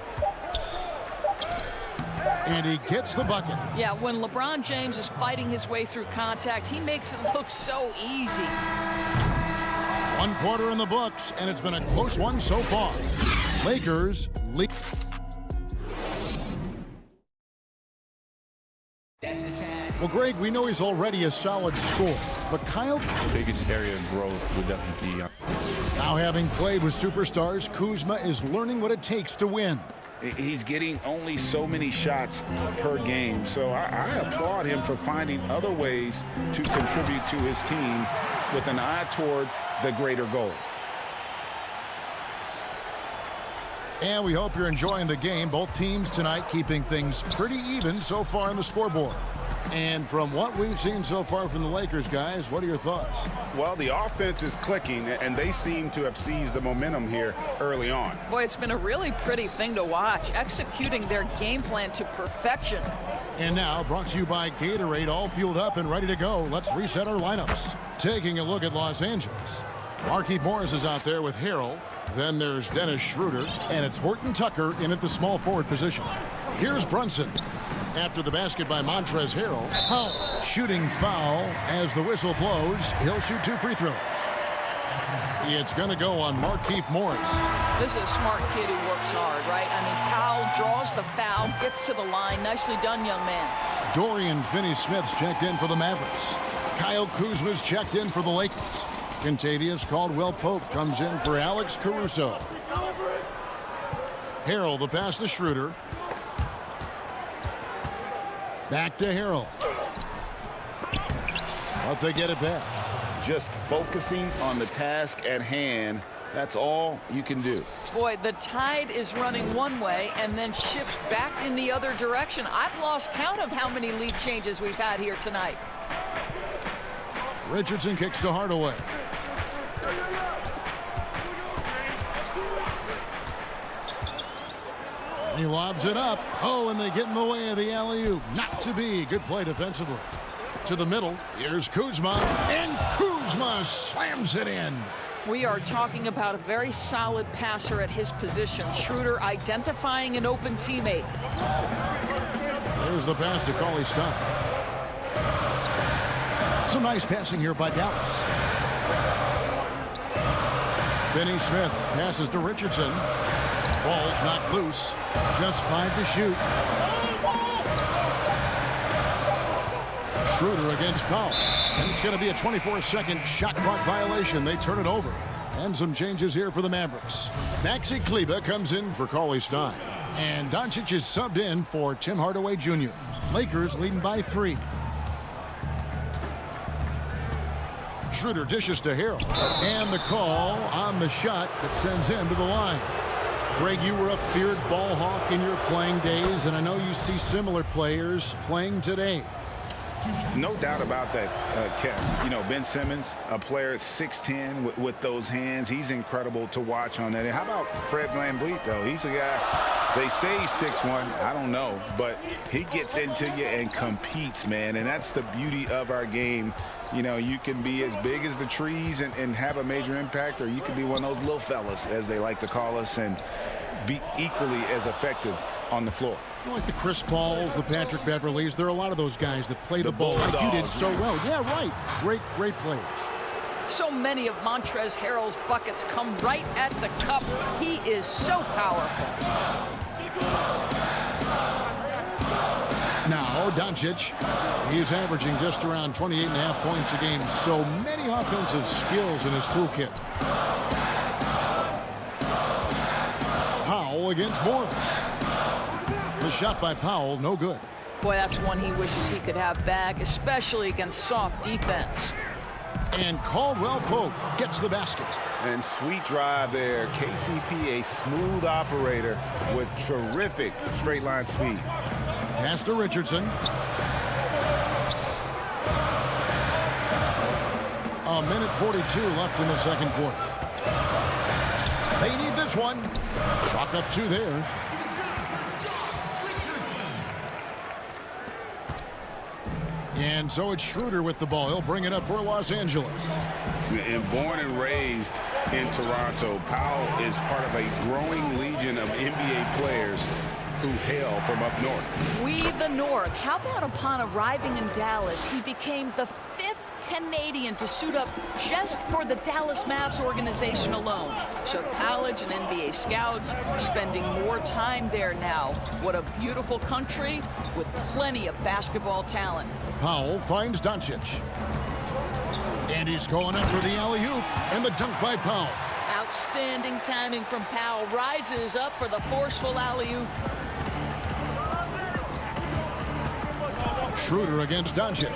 And he gets the bucket. Yeah, when LeBron James is fighting his way through contact, he makes it look so easy. 1 quarter in the books, and it's been a close one so far. Lakers lead. Well, Greg, we know he's already a solid scorer, but Kyle... The biggest area of growth would definitely be... Now, having played with superstars, Kuzma is learning what it takes to win. He's getting only so many shots per game, so I applaud him for finding other ways to contribute to his team with an eye toward the greater goal. And we hope you're enjoying the game. Both teams tonight keeping things pretty even so far on the scoreboard. And from what we've seen so far from the Lakers, guys, what are your thoughts? Well, the offense is clicking, and they seem to have seized the momentum here early on. Boy, it's been a really pretty thing to watch, executing their game plan to perfection. And now, brought to you by Gatorade, all fueled up and ready to go. Let's reset our lineups. Taking a look at Los Angeles. Markieff Morris is out there with Harrell. Then there's Dennis Schroeder, and it's Horton Tucker in at the small forward position. Here's Brunson. After the basket by Montrezl Harrell, Powell shooting foul as the whistle blows. He'll shoot 2 free throws. It's going to go on Markieff Morris. This is a smart kid who works hard, right? I mean, Powell draws the foul, gets to the line. Nicely done, young man. Dorian Finney-Smith's checked in for the Mavericks. Kyle Kuzma's checked in for the Lakers. Kentavious Caldwell-Pope comes in for Alex Caruso. Harrell, the pass to Schroeder. Back to Harrell. But they get it back. Just focusing on the task at hand, that's all you can do. Boy, the tide is running one way and then shifts back in the other direction. I've lost count of how many lead changes we've had here tonight. Richardson kicks to Hardaway. He lobs it up. Oh, and they get in the way of the alley-oop. Not to be. Good play defensively. To the middle. Here's Kuzma. And Kuzma slams it in. We are talking about a very solid passer at his position. Schroeder identifying an open teammate. There's the pass to Cauley Stein. Some nice passing here by Dallas. Finney-Smith passes to Richardson. Ball's not loose. Just 5 to shoot. Schroeder against Powell. And it's going to be a 24-second shot clock violation. They turn it over. And some changes here for the Mavericks. Maxi Kleber comes in for Cauley Stein. And Doncic is subbed in for Tim Hardaway Jr. Lakers leading by 3. Schroeder dishes to Harrell. And the call on the shot that sends him to the line. Greg, you were a feared ball hawk in your playing days, and I know you see similar players playing today. No doubt about that, Kev. You know, Ben Simmons, a player at 6'10", with those hands. He's incredible to watch on that. And how about Fred VanVleet, though? He's a guy, they say he's 6'1". I don't know. But he gets into you and competes, man. And that's the beauty of our game. You know, you can be as big as the trees and have a major impact, or you can be one of those little fellas, as they like to call us, and be equally as effective on the floor. Like the Chris Pauls, the Patrick Beverleys, there are a lot of those guys that play the ball like you did so well. Yeah, right. Great players. So many of Montrezl Harrell's buckets come right at the cup. He is so powerful. Now, Doncic, he's averaging just around 28.5 points a game. So many offensive skills in his toolkit. Powell against Morris. The shot by Powell, no good. Boy, that's one he wishes he could have back, especially against soft defense. And Caldwell-Pope gets the basket. And sweet drive there. KCP, a smooth operator with terrific straight line speed. Pass to Richardson. A minute 42 left in the second quarter. They need this one. Chalk up 2 there. And so it's Schroeder with the ball. He'll bring it up for Los Angeles. And born and raised in Toronto, Powell is part of a growing legion of NBA players who hail from up north. We the North. How about upon arriving in Dallas, he became the 5th Canadian to suit up just for the Dallas Mavs organization alone. So college and NBA scouts spending more time there now. What a beautiful country with plenty of basketball talent. Powell finds Doncic. And he's going up for the alley-oop. And the dunk by Powell. Outstanding timing from Powell. Rises up for the forceful alley-oop. Schroeder against Doncic.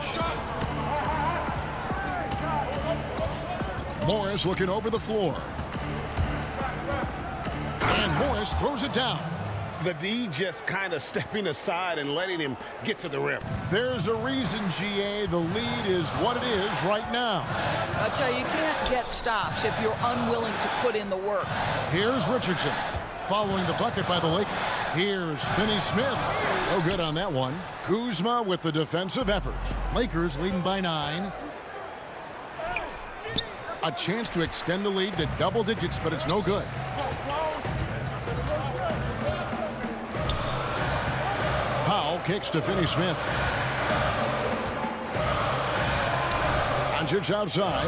Morris looking over the floor. And Morris throws it down. The D just kind of stepping aside and letting him get to the rim. There's a reason, GA. The lead is what it is right now. I'll tell you, you can't get stops if you're unwilling to put in the work. Here's Richardson following the bucket by the Lakers. Here's Finney Smith. No good on that one. Kuzma with the defensive effort. Lakers leading by 9. A chance to extend the lead to double digits, but it's no good. Powell kicks to Finney Smith. Doncic outside.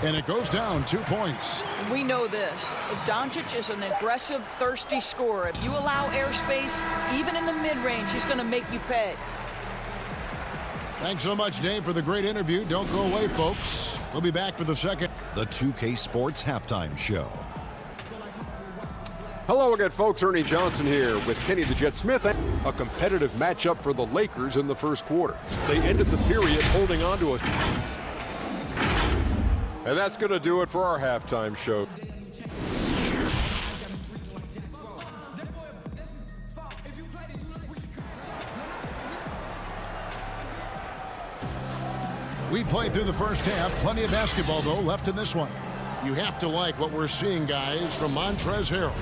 And it goes down 2 points. We know this. Doncic is an aggressive, thirsty scorer. If you allow airspace, even in the mid-range, he's going to make you pay. Thanks so much, Dave, for the great interview. Don't go away, folks. We'll be back for the second. The 2K Sports Halftime Show. Hello again, folks. Ernie Johnson here with Kenny the Jet Smith. A competitive matchup for the Lakers in the first quarter. They ended the period holding on to it. And that's going to do it for our halftime show. We played through the first half. Plenty of basketball, though, left in this one. You have to like what we're seeing, guys, from Montrezl Harrell.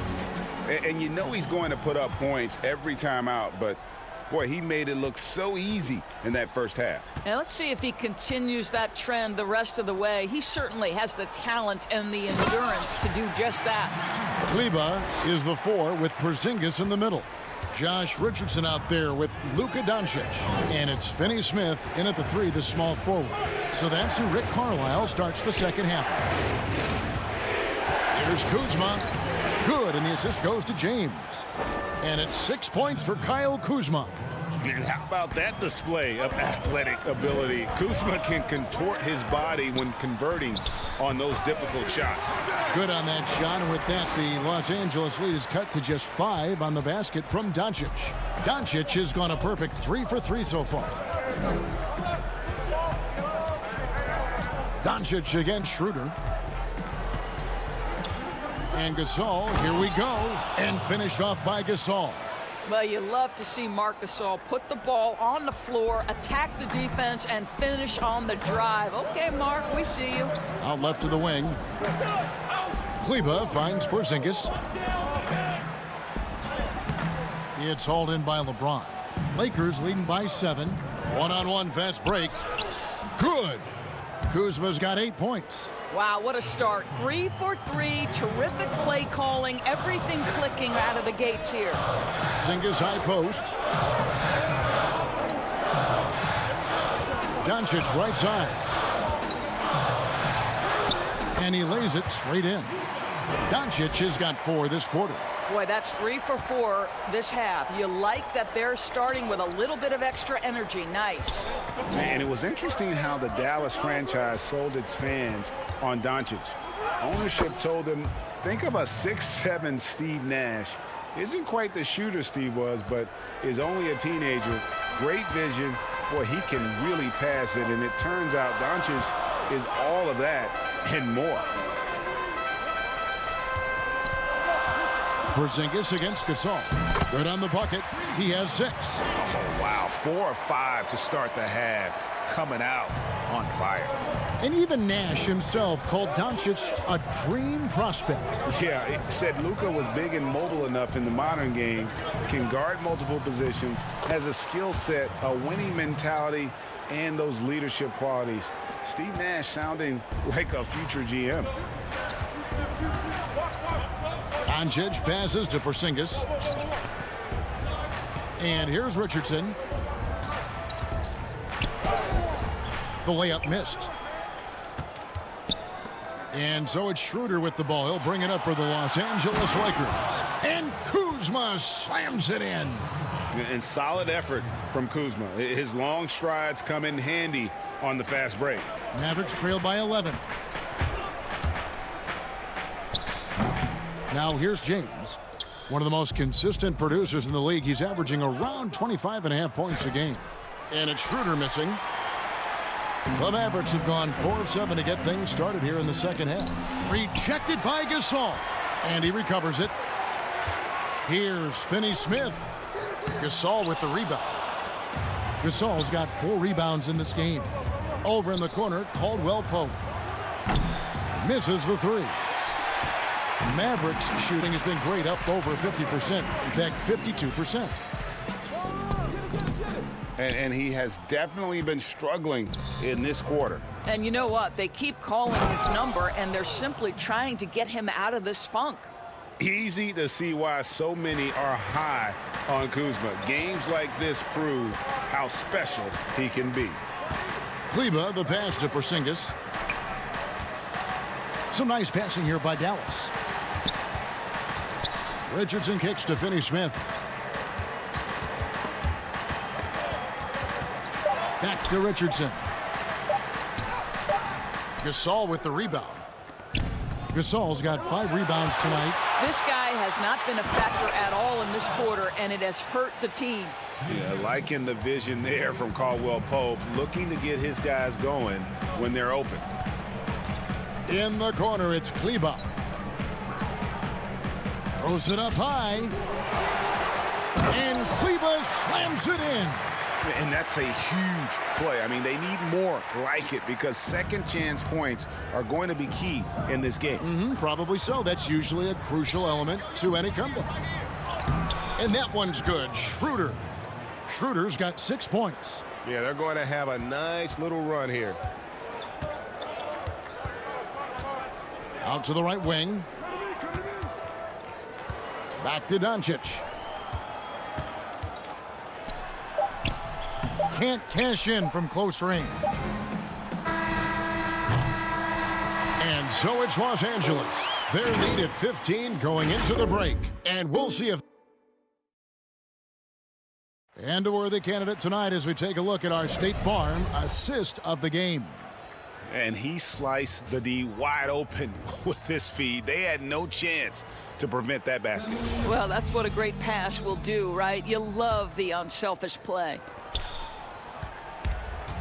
And you know he's going to put up points every time out, but boy, he made it look so easy in that first half. And let's see if he continues that trend the rest of the way. He certainly has the talent and the endurance to do just that. Kleba is the 4 with Porzingis in the middle. Josh Richardson out there with Luka Doncic. And it's Finney Smith in at the 3, the small forward. So that's who Rick Carlisle starts the second half. Here's Kuzma. Good, and the assist goes to James. And it's 6 points for Kyle Kuzma. And how about that display of athletic ability? Kuzma can contort his body when converting on those difficult shots. Good on that shot, and with that, the Los Angeles lead is cut to just 5 on the basket from Doncic. Doncic has gone a perfect 3 for 3 so far. Doncic against Schroeder. And Gasol, here we go, and finished off by Gasol. Well, you love to see Marc Gasol put the ball on the floor, attack the defense, and finish on the drive. Okay, Mark, we see you. Out left of the wing. Kleba finds Porzingis. It's hauled in by LeBron. Lakers leading by 7. One-on-one fast break. Good. Kuzma's got 8 points. Wow, what a start. 3 for 3. Terrific play calling. Everything clicking out of the gates here. Porzingis high post. Doncic right side. And he lays it straight in. Doncic has got 4 this quarter. Boy, that's 3 for 4 this half. You like that they're starting with a little bit of extra energy. Nice. And it was interesting how the Dallas franchise sold its fans on Doncic. Ownership told them, think of a 6'7" Steve Nash. Isn't quite the shooter Steve was, but is only a teenager. Great vision. Boy, he can really pass it. And it turns out Doncic is all of that and more. Porzingis against Gasol. Good on the bucket. He has 6. Oh, wow. 4 of 5 to start the half. Coming out on fire. And even Nash himself called Doncic a dream prospect. Yeah, it said Luka was big and mobile enough in the modern game, can guard multiple positions, has a skill set, a winning mentality, and those leadership qualities. Steve Nash sounding like a future GM. Doncic passes to Porzingis. And here's Richardson. The layup missed. And so it's Schroeder with the ball. He'll bring it up for the Los Angeles Lakers. And Kuzma slams it in. And solid effort from Kuzma. His long strides come in handy on the fast break. Mavericks trail by 11. Now here's James, one of the most consistent producers in the league. He's averaging around 25.5 points a game. And it's Schroeder missing. The Mavericks have gone 4 of 7 to get things started here in the second half. Rejected by Gasol. And he recovers it. Here's Finney-Smith. Gasol with the rebound. Gasol's got 4 rebounds in this game. Over in the corner, Caldwell Pope. Misses the 3. Mavericks shooting has been great, up over 50%. In fact, 52%. And he has definitely been struggling in this quarter. And you know what? They keep calling his number, and they're simply trying to get him out of this funk. Easy to see why so many are high on Kuzma. Games like this prove how special he can be. Kleba, the pass to Porzingis. Some nice passing here by Dallas. Richardson kicks to Finney-Smith. Back to Richardson. Gasol with the rebound. Gasol's got 5 rebounds tonight. This guy has not been a factor at all in this quarter, and it has hurt the team. Yeah, liking the vision there from Caldwell Pope, looking to get his guys going when they're open. In the corner, it's Kleba. Throws it up high. And Kleba slams it in. And that's a huge play. I mean, they need more like it because second chance points are going to be key in this game. Probably so. That's usually a crucial element to any comeback. And that one's good. Schroeder. Schroeder's got 6 points. Yeah, they're going to have a nice little run here. Out to the right wing. Back to Doncic. Can't cash in from close range. And so it's Los Angeles. Their lead at 15 going into the break. And we'll see if... And a worthy candidate tonight as we take a look at our State Farm assist of the game. And he sliced the D wide open with this feed. They had no chance to prevent that basket. Well, that's what a great pass will do, right? You love the unselfish play.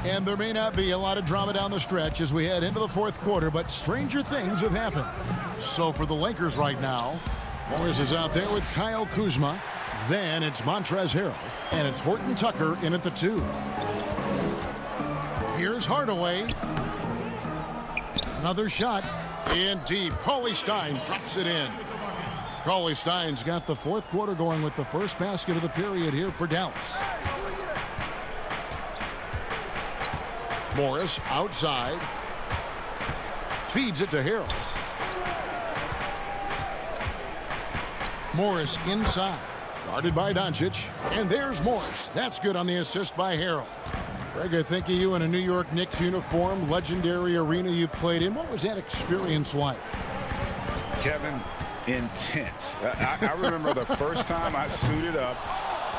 And there may not be a lot of drama down the stretch as we head into the fourth quarter, but stranger things have happened. So for the Lakers right now, Morris is out there with Kyle Kuzma. Then it's Montrezl Harrell, and it's Horton Tucker in at the 2. Here's Hardaway. Another shot in deep. Cauley-Stein drops it in. Cauley-Stein's got the fourth quarter going with the first basket of the period here for Dallas. Morris outside. Feeds it to Harrell. Morris inside. Guarded by Doncic. And there's Morris. That's good on the assist by Harrell. Greg, I think of you in a New York Knicks uniform, legendary arena you played in. What was that experience like? Kevin, intense. I remember the first time I suited up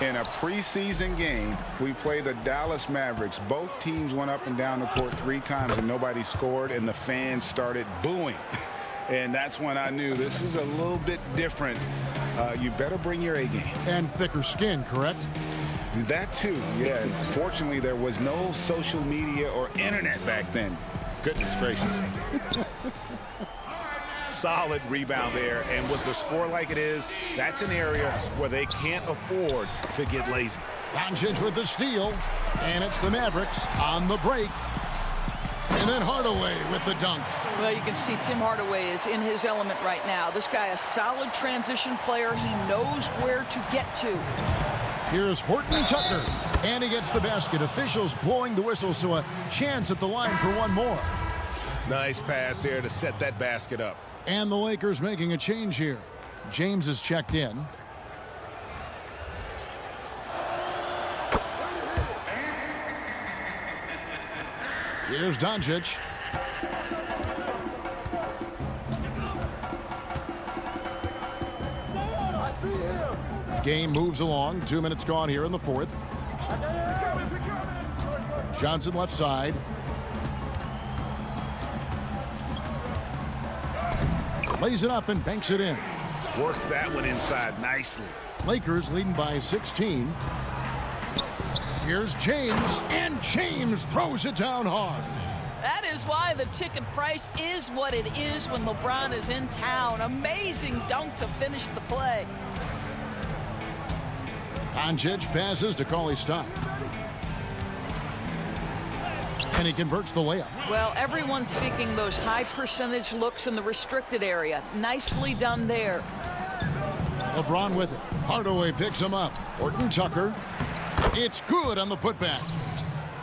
in a preseason game. We played the Dallas Mavericks. Both teams went up and down the court 3 times and nobody scored, and the fans started booing. And that's when I knew this is a little bit different. You better bring your A game. And thicker skin, correct? That too, yeah. Fortunately, there was no social media or internet back then. Goodness gracious. Solid rebound there, and with the score like it is, that's an area where they can't afford to get lazy. Doncic with the steal, and it's the Mavericks on the break. And then Hardaway with the dunk. Well, you can see Tim Hardaway is in his element right now. This guy, a solid transition player. He knows where to get to. Here's Horton Tucker, and he gets the basket. Officials blowing the whistle, so a chance at the line for one more. Nice pass there to set that basket up. And the Lakers making a change here. James is checked in. Here's Doncic. Game moves along. 2 minutes gone here in the fourth. Johnson left side. Lays it up and banks it in. Worked that one inside nicely. Lakers leading by 16. Here's James, and James throws it down hard. That is why the ticket price is what it is when LeBron is in town. Amazing dunk to finish the play. Doncic passes to Cauley Stein. And he converts the layup. Well, everyone's seeking those high percentage looks in the restricted area. Nicely done there. LeBron with it. Hardaway picks him up. Horton Tucker. It's good on the putback.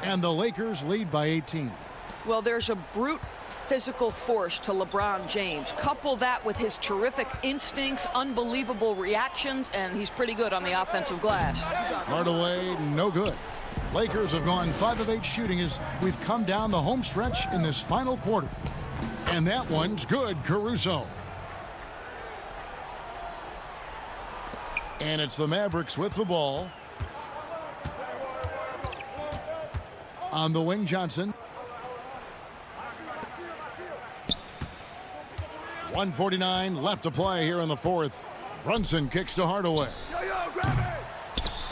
And the Lakers lead by 18. Well, there's a brute physical force to LeBron James. Couple that with his terrific instincts, unbelievable reactions, and he's pretty good on the offensive glass. Hardaway, no good. Lakers have gone 5 of 8 shooting as we've come down the home stretch in this final quarter. And that one's good, Caruso. And it's the Mavericks with the ball. On the wing, Johnson. 1:49 left to play here in the fourth. Brunson kicks to Hardaway.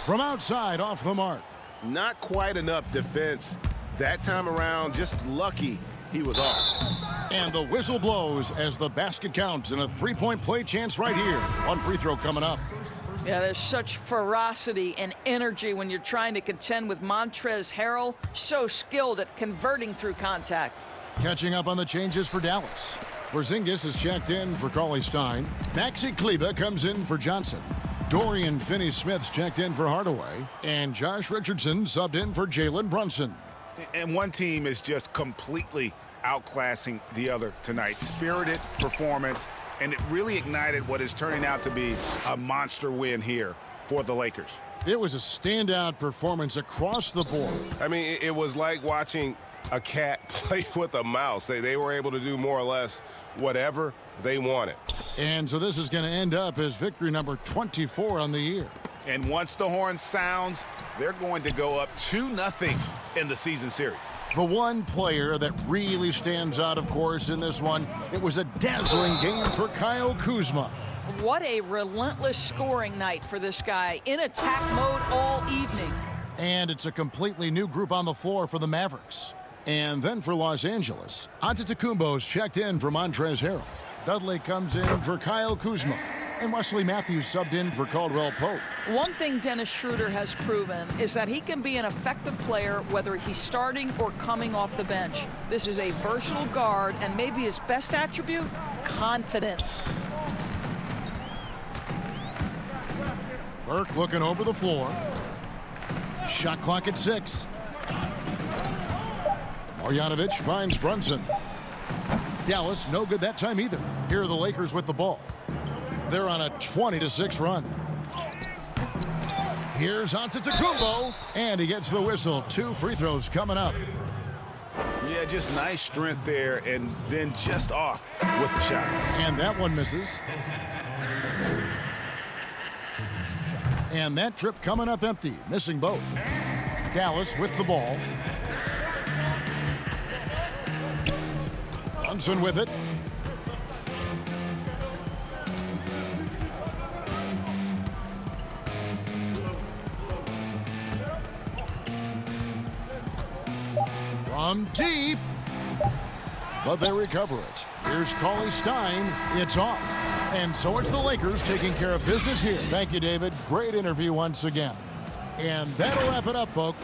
From outside, off the mark. Not quite enough defense that time around. Just lucky he was off. And the whistle blows as the basket counts and a three-point play chance right here. One free throw coming up. Yeah, there's such ferocity and energy when you're trying to contend with Montrezl Harrell. So skilled at converting through contact. Catching up on the changes for Dallas. Porzingis is checked in for Cauley Stein. Maxi Kleber comes in for Johnson. Dorian Finney-Smith's checked in for Hardaway. And Josh Richardson subbed in for Jalen Brunson. And one team is just completely outclassing the other tonight. Spirited performance, and it really ignited what is turning out to be a monster win here for the Lakers. It was a standout performance across the board. I mean, it was like watching a cat play with a mouse. They were able to do more or less whatever they wanted. And so this is going to end up as victory number 24 on the year. And once the horn sounds, they're going to go up 2-0 in the season series. The one player that really stands out, of course, in this one, it was a dazzling game for Kyle Kuzma. What a relentless scoring night for this guy. In attack mode all evening. And it's a completely new group on the floor for the Mavericks. And then for Los Angeles, Antetokounmpo's checked in for Montrezl Harrell. Dudley comes in for Kyle Kuzma. And Wesley Matthews subbed in for Caldwell Pope. One thing Dennis Schroeder has proven is that he can be an effective player whether he's starting or coming off the bench. This is a versatile guard, and maybe his best attribute, confidence. Burke looking over the floor. Shot clock at 6. Marjanovic finds Brunson. Dallas no good that time either. Here are the Lakers with the ball. They're on a 20-6 run. Here's Antetokounmpo, and he gets the whistle. 2 free throws coming up. Yeah, just nice strength there, and then just off with the shot. And that one misses. And that trip coming up empty, missing both. Dallas with the ball. Brunson with it. From deep. But they recover it. Here's Cauley Stein. It's off. And so it's the Lakers taking care of business here. Thank you, David. Great interview once again. And that'll wrap it up, folks.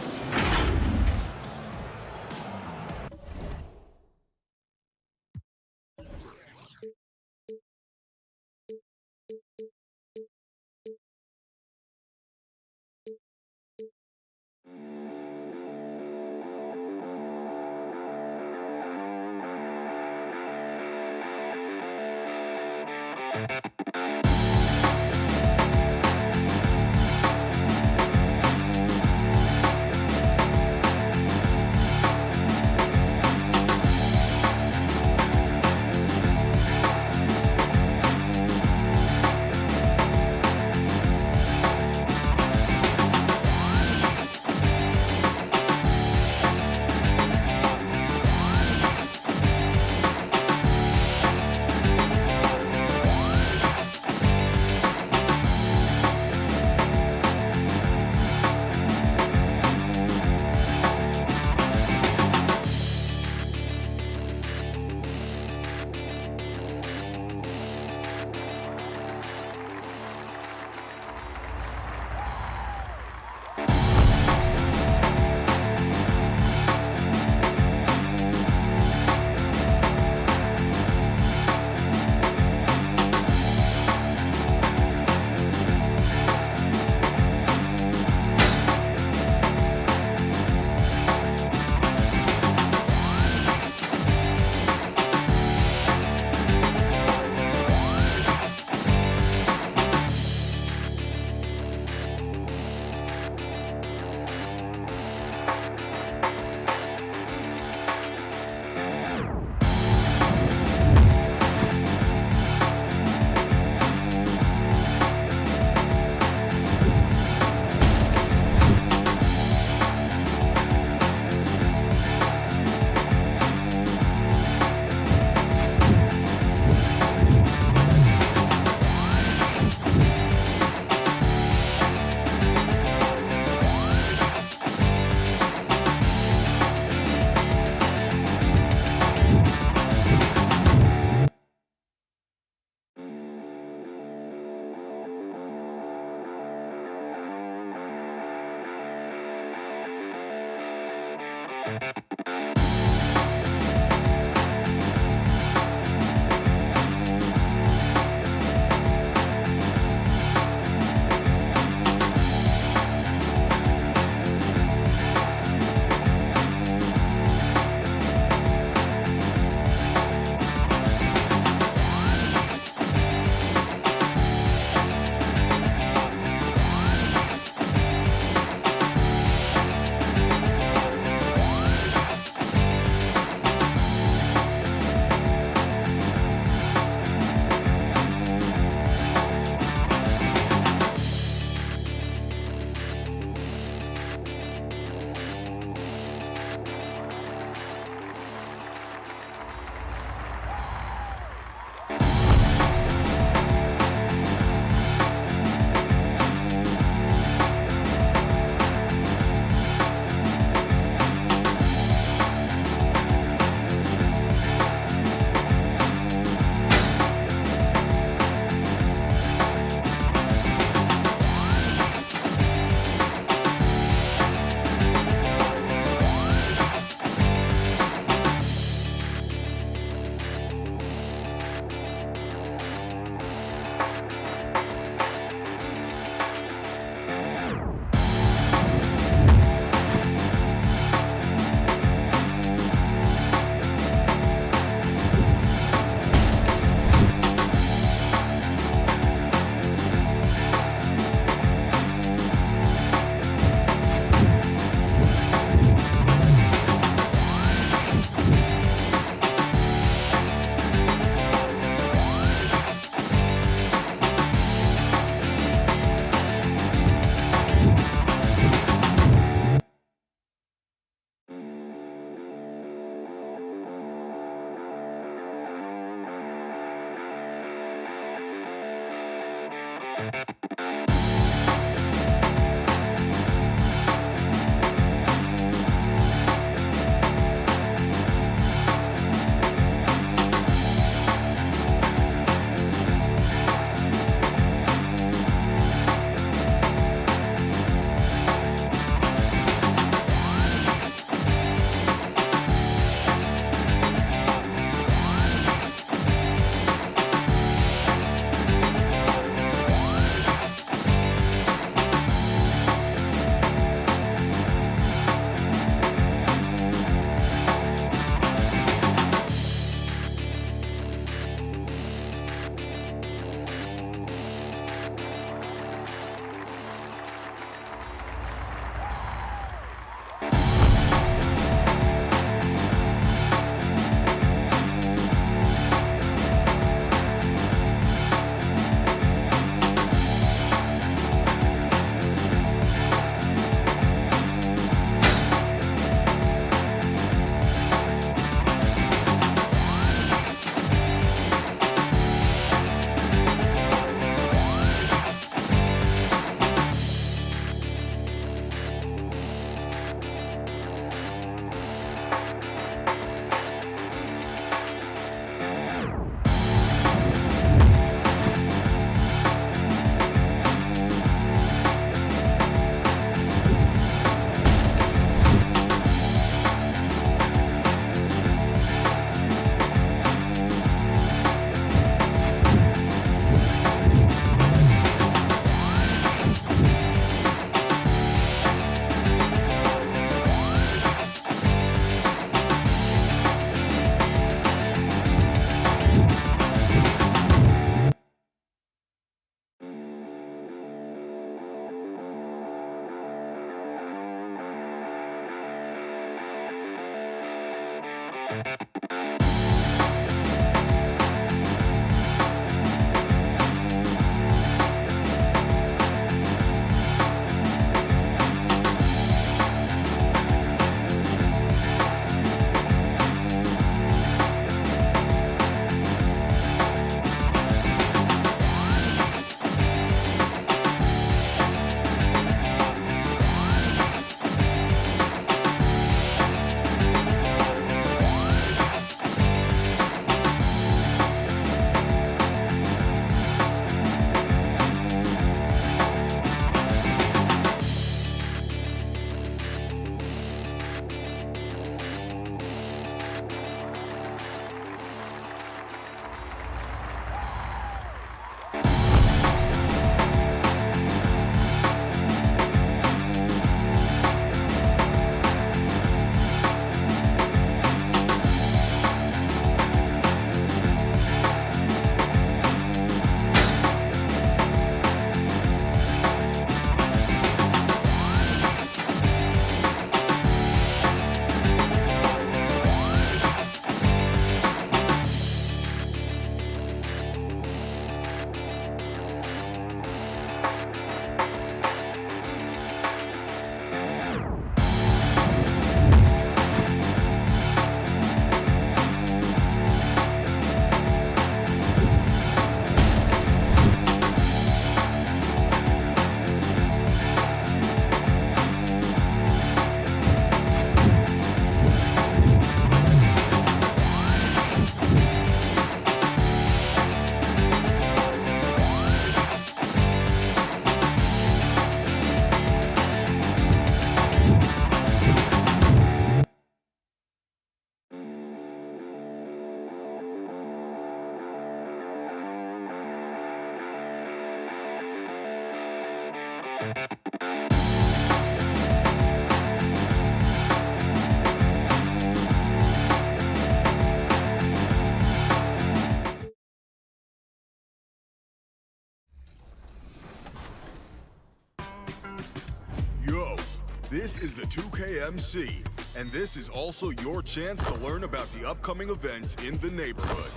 This is the 2KMC, and this is also your chance to learn about the upcoming events in the neighborhood.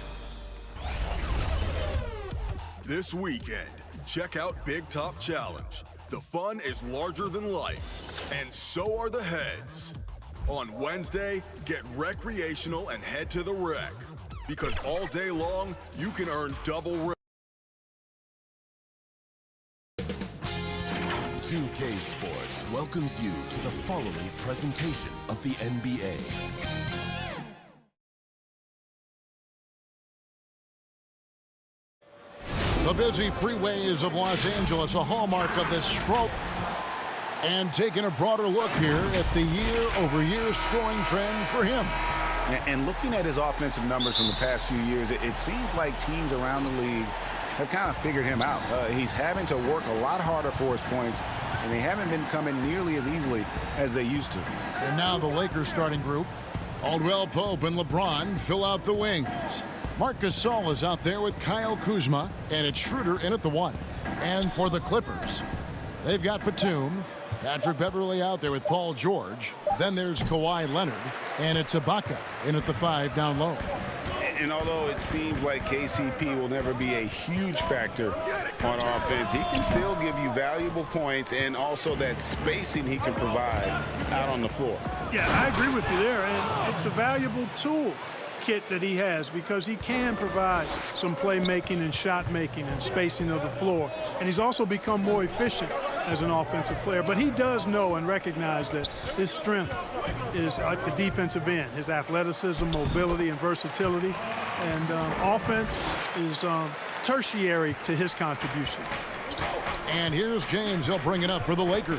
This weekend, check out Big Top Challenge. The fun is larger than life, and so are the heads. On Wednesday, get recreational and head to the rec, because all day long, you can earn double 2K Sports welcomes you to the following presentation of the NBA. The busy freeways of Los Angeles, a hallmark of this stroke. And taking a broader look here at the year-over-year scoring trend for him. And looking at his offensive numbers from the past few years, it seems like teams around the league have kind of figured him out. He's having to work a lot harder for his points, and they haven't been coming nearly as easily as they used to. And now the Lakers starting group. Caldwell Pope and LeBron fill out the wings. Marc Gasol is out there with Kyle Kuzma, and it's Schroeder in at the 1. And for the Clippers, they've got Batum, Patrick Beverley out there with Paul George. Then there's Kawhi Leonard, and it's Ibaka in at the 5 down low. And although it seems like KCP will never be a huge factor on offense, he can still give you valuable points and also that spacing he can provide out on the floor. Yeah, I agree with you there, and it's a valuable tool kit that he has because he can provide some playmaking and shot making and spacing of the floor, and he's also become more efficient as an offensive player. But he does know and recognize that his strength is at the defensive end, his athleticism, mobility, and versatility, and offense is tertiary to his contribution. And here's James. He'll bring it up for the Lakers.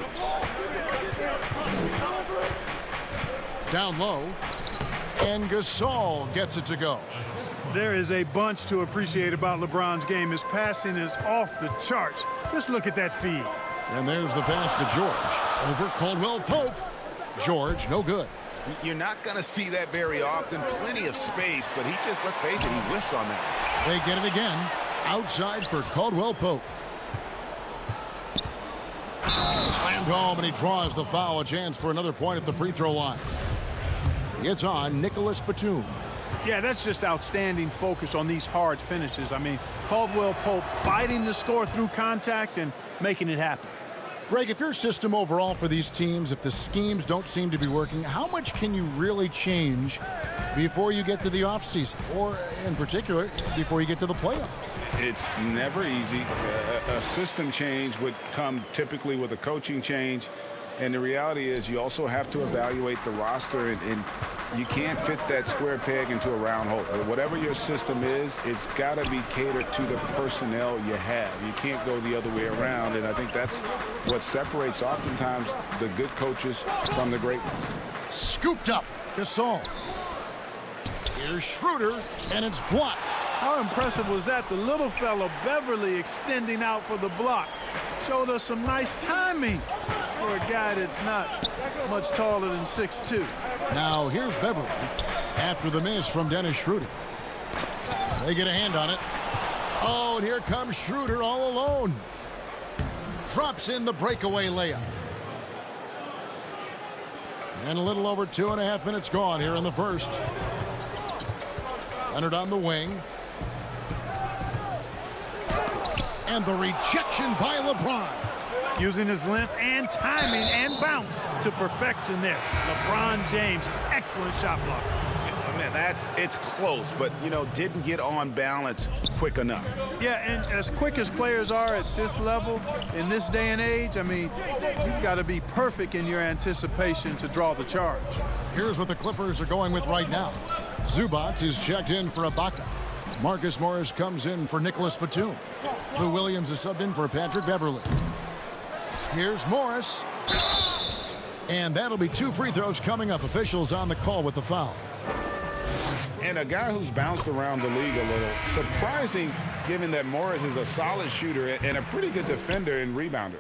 Down low. And Gasol gets it to go. There is a bunch to appreciate about LeBron's game. His passing is off the charts. Just look at that feed. And there's the pass to George. Over Caldwell Pope. George, no good. You're not going to see that very often. Plenty of space, but he just, let's face it, he whiffs on that. They get it again. Outside for Caldwell Pope. Slammed home, and he draws the foul. A chance for another point at the free throw line. It's on Nicholas Batum. Yeah, that's just outstanding focus on these hard finishes. I mean, Caldwell Pope fighting to score through contact and making it happen. Greg, if your system overall for these teams, if the schemes don't seem to be working, how much can you really change before you get to the offseason, or in particular, before you get to the playoffs? It's never easy. A system change would come typically with a coaching change. And the reality is you also have to evaluate the roster, and you can't fit that square peg into a round hole. Whatever your system is, it's got to be catered to the personnel you have. You can't go the other way around, and I think that's what separates oftentimes the good coaches from the great ones. Scooped up. Gasol. Here's Schroeder, and it's blocked. How impressive was that? The little fella, Beverly, extending out for the block. Showed us some nice timing for a guy that's not much taller than 6'2". Now here's Beverly after the miss from Dennis Schroeder. They get a hand on it. Oh, and here comes Schroeder all alone. Drops in the breakaway layup. And a little over 2.5 minutes gone here in the first. Leonard on the wing. And the rejection by LeBron. Using his length and timing and bounce to perfection there. LeBron James, excellent shot blocker. Man, it's close, but, didn't get on balance quick enough. Yeah, and as quick as players are at this level, in this day and age, I mean, you've got to be perfect in your anticipation to draw the charge. Here's what the Clippers are going with right now. Zubac is checked in for Ibaka. Marcus Morris comes in for Nicholas Batum. Lou Williams is subbed in for Patrick Beverley. Here's Morris. And that'll be 2 free throws coming up. Officials on the call with the foul. And a guy who's bounced around the league a little. Surprising, given that Morris is a solid shooter and a pretty good defender and rebounder.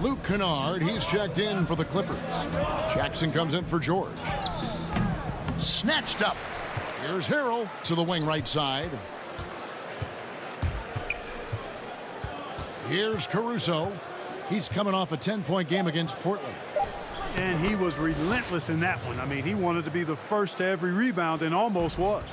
Luke Kennard, he's checked in for the Clippers. Jackson comes in for George. Snatched up. Here's Harrell to the wing right side. Here's Caruso. He's coming off a 10-point game against Portland. And he was relentless in that one. I mean, he wanted to be the first to every rebound and almost was.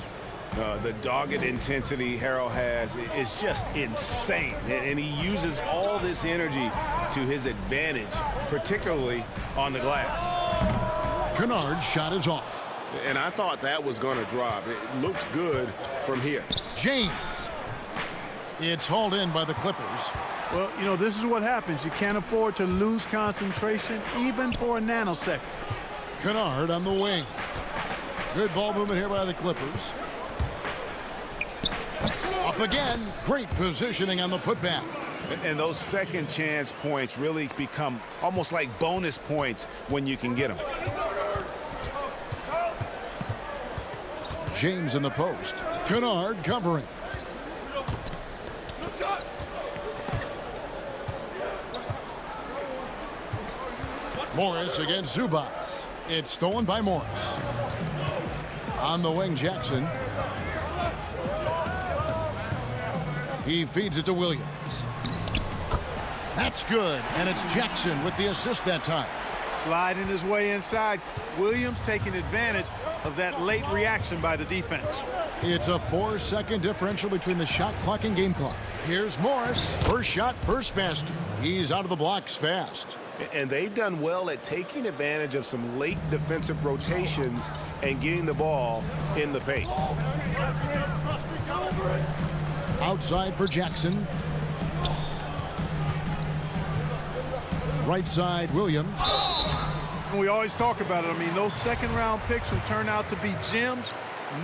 The dogged intensity Harrell has is just insane. And he uses all this energy to his advantage, particularly on the glass. Kennard's shot is off. And I thought that was going to drop. It looked good from here. James. It's hauled in by the Clippers. Well, you know, this is what happens. You can't afford to lose concentration even for a nanosecond. Kennard on the wing. Good ball movement here by the Clippers. Up again. Great positioning on the putback. And those second chance points really become almost like bonus points when you can get them. James in the post. Kennard covering. Morris against Zubats. It's stolen by Morris. On the wing, Jackson. He feeds it to Williams. That's good, and it's Jackson with the assist that time. Sliding his way inside. Williams taking advantage of that late reaction by the defense. It's a 4-second differential between the shot clock and game clock. Here's Morris. First shot, first basket. He's out of the blocks fast. And they've done well at taking advantage of some late defensive rotations and getting the ball in the paint. Outside for Jackson. Right side, Williams. We always talk about it. I mean, those second-round picks will turn out to be gems.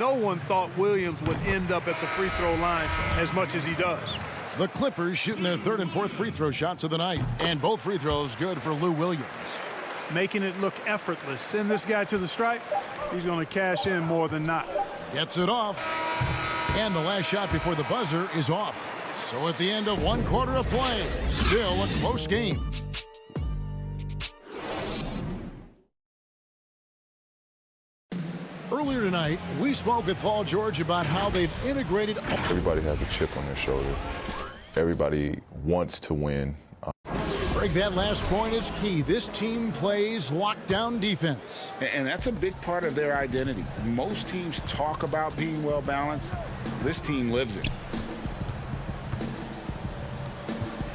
No one thought Williams would end up at the free throw line as much as he does. The Clippers shooting their third and fourth free throw shots of the night. And both free throws good for Lou Williams. Making it look effortless. Send this guy to the stripe. He's going to cash in more than not. Gets it off. And the last shot before the buzzer is off. So at the end of one quarter of play, still a close game. Earlier tonight, we spoke with Paul George about how they've integrated. Everybody has a chip on their shoulder. Everybody wants to win. Greg, that last point is key. This team plays lockdown defense. And that's a big part of their identity. Most teams talk about being well balanced. This team lives it.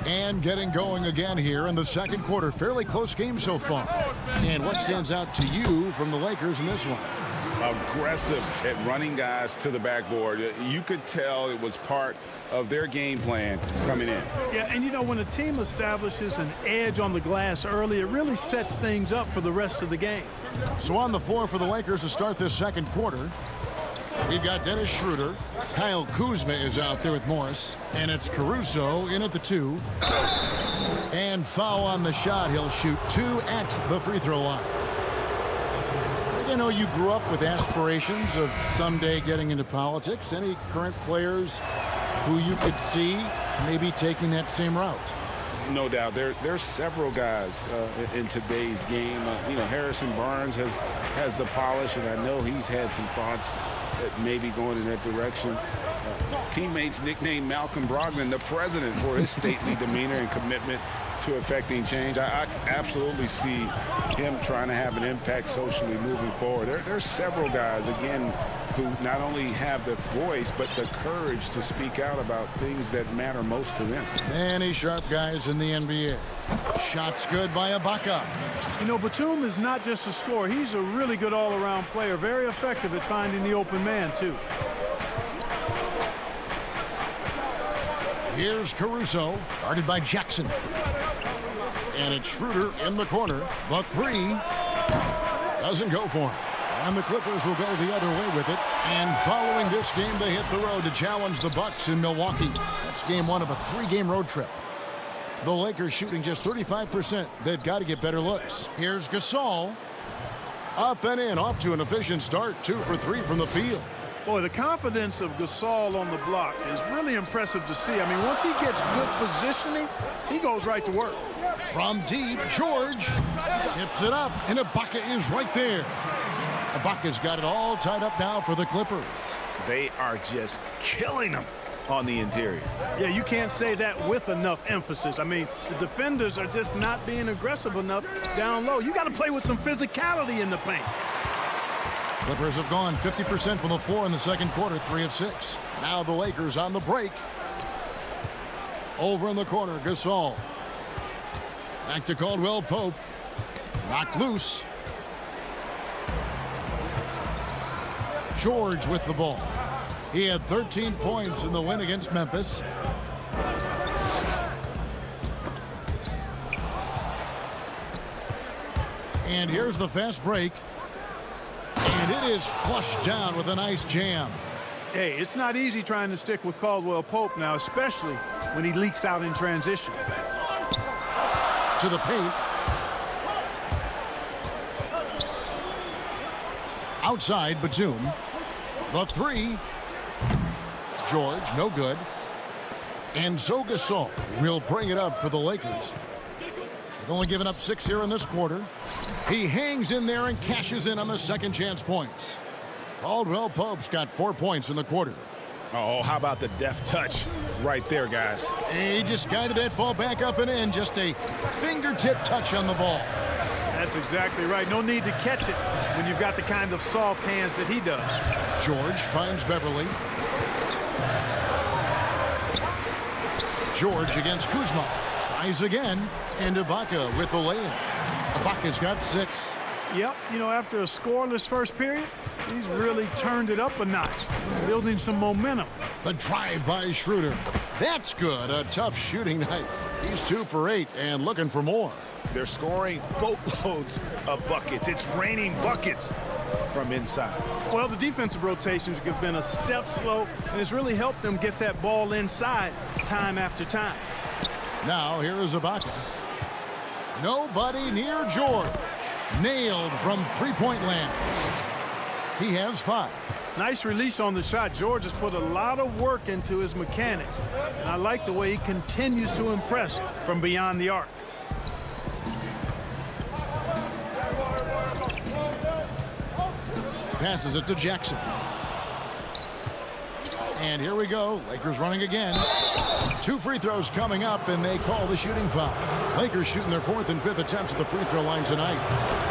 And getting going again here in the second quarter. Fairly close game so far. And what stands out to you from the Lakers in this one? Aggressive at running guys to the backboard. You could tell it was part of their game plan coming in. Yeah, and you know, when a team establishes an edge on the glass early, it really sets things up for the rest of the game. So on the floor for the Lakers to start this second quarter, we've got Dennis Schroeder. Kyle Kuzma is out there with Morris. And it's Caruso in at the 2. And foul on the shot. He'll shoot 2 at the free throw line. You know, you grew up with aspirations of someday getting into politics. Any current players who you could see maybe taking that same route? No doubt. There's several guys in today's game. You know, Harrison Barnes has the polish, and I know he's had some thoughts that maybe going in that direction. Teammates nicknamed Malcolm Brogdon the president for his stately demeanor and commitment to affecting change. I absolutely see him trying to have an impact socially moving forward. There's several guys, again, who not only have the voice, but the courage to speak out about things that matter most to them. Many sharp guys in the NBA. Shots good by Ibaka. You know, Batum is not just a scorer. He's a really good all-around player, very effective at finding the open man, too. Here's Caruso, guarded by Jackson. And it's Schroeder in the corner. The 3 doesn't go for him. And the Clippers will go the other way with it. And following this game, they hit the road to challenge the Bucks in Milwaukee. That's game 1 of a 3-game road trip. The Lakers shooting just 35%. They've got to get better looks. Here's Gasol. Up and in, off to an efficient start. 2 for 3 from the field. Boy, the confidence of Gasol on the block is really impressive to see. I mean, once he gets good positioning, he goes right to work. From deep, George tips it up, and Ibaka is right there. Ibaka's got it all tied up now for the Clippers. They are just killing them on the interior. Yeah, you can't say that with enough emphasis. I mean, the defenders are just not being aggressive enough down low. You got to play with some physicality in the paint. Clippers have gone 50% from the floor in the second quarter, 3 of 6. Now the Lakers on the break. Over in the corner, Gasol. Back to Caldwell Pope. Knocked loose. George with the ball. He had 13 points in the win against Memphis. And here's the fast break. And it is flushed down with a nice jam. Hey, it's not easy trying to stick with Caldwell Pope now, especially when he leaks out in transition. To the paint. Outside, Batum. The three. George, no good. And so Gasol will bring it up for the Lakers. They've only given up 6 here in this quarter. He hangs in there and cashes in on the second chance points. Caldwell Pope's got 4 points in the quarter. Oh, how about the deft touch right there, guys? He just guided that ball back up and in. Just a fingertip touch on the ball. That's exactly right. No need to catch it when you've got the kind of soft hands that he does. George finds Beverly. George against Kuzma. Tries again. And Ibaka with the lay-in. Ibaka's got 6. Yep, you know, after a scoreless first period, he's really turned it up a notch, building some momentum. The drive by Schroeder. That's good. A tough shooting night. He's 2 for 8 and looking for more. They're scoring boatloads of buckets. It's raining buckets from inside. Well, the defensive rotations have been a step slow, and it's really helped them get that ball inside time after time. Now here is Ibaka. Nobody near George. Nailed from three-point land. He has 5. Nice release on the shot. George has put a lot of work into his mechanics. And I like the way he continues to impress from beyond the arc. Passes it to Jackson. And here we go. Lakers running again. 2 free throws coming up, and they call the shooting foul. Lakers shooting their 4th and 5th attempts at the free throw line tonight.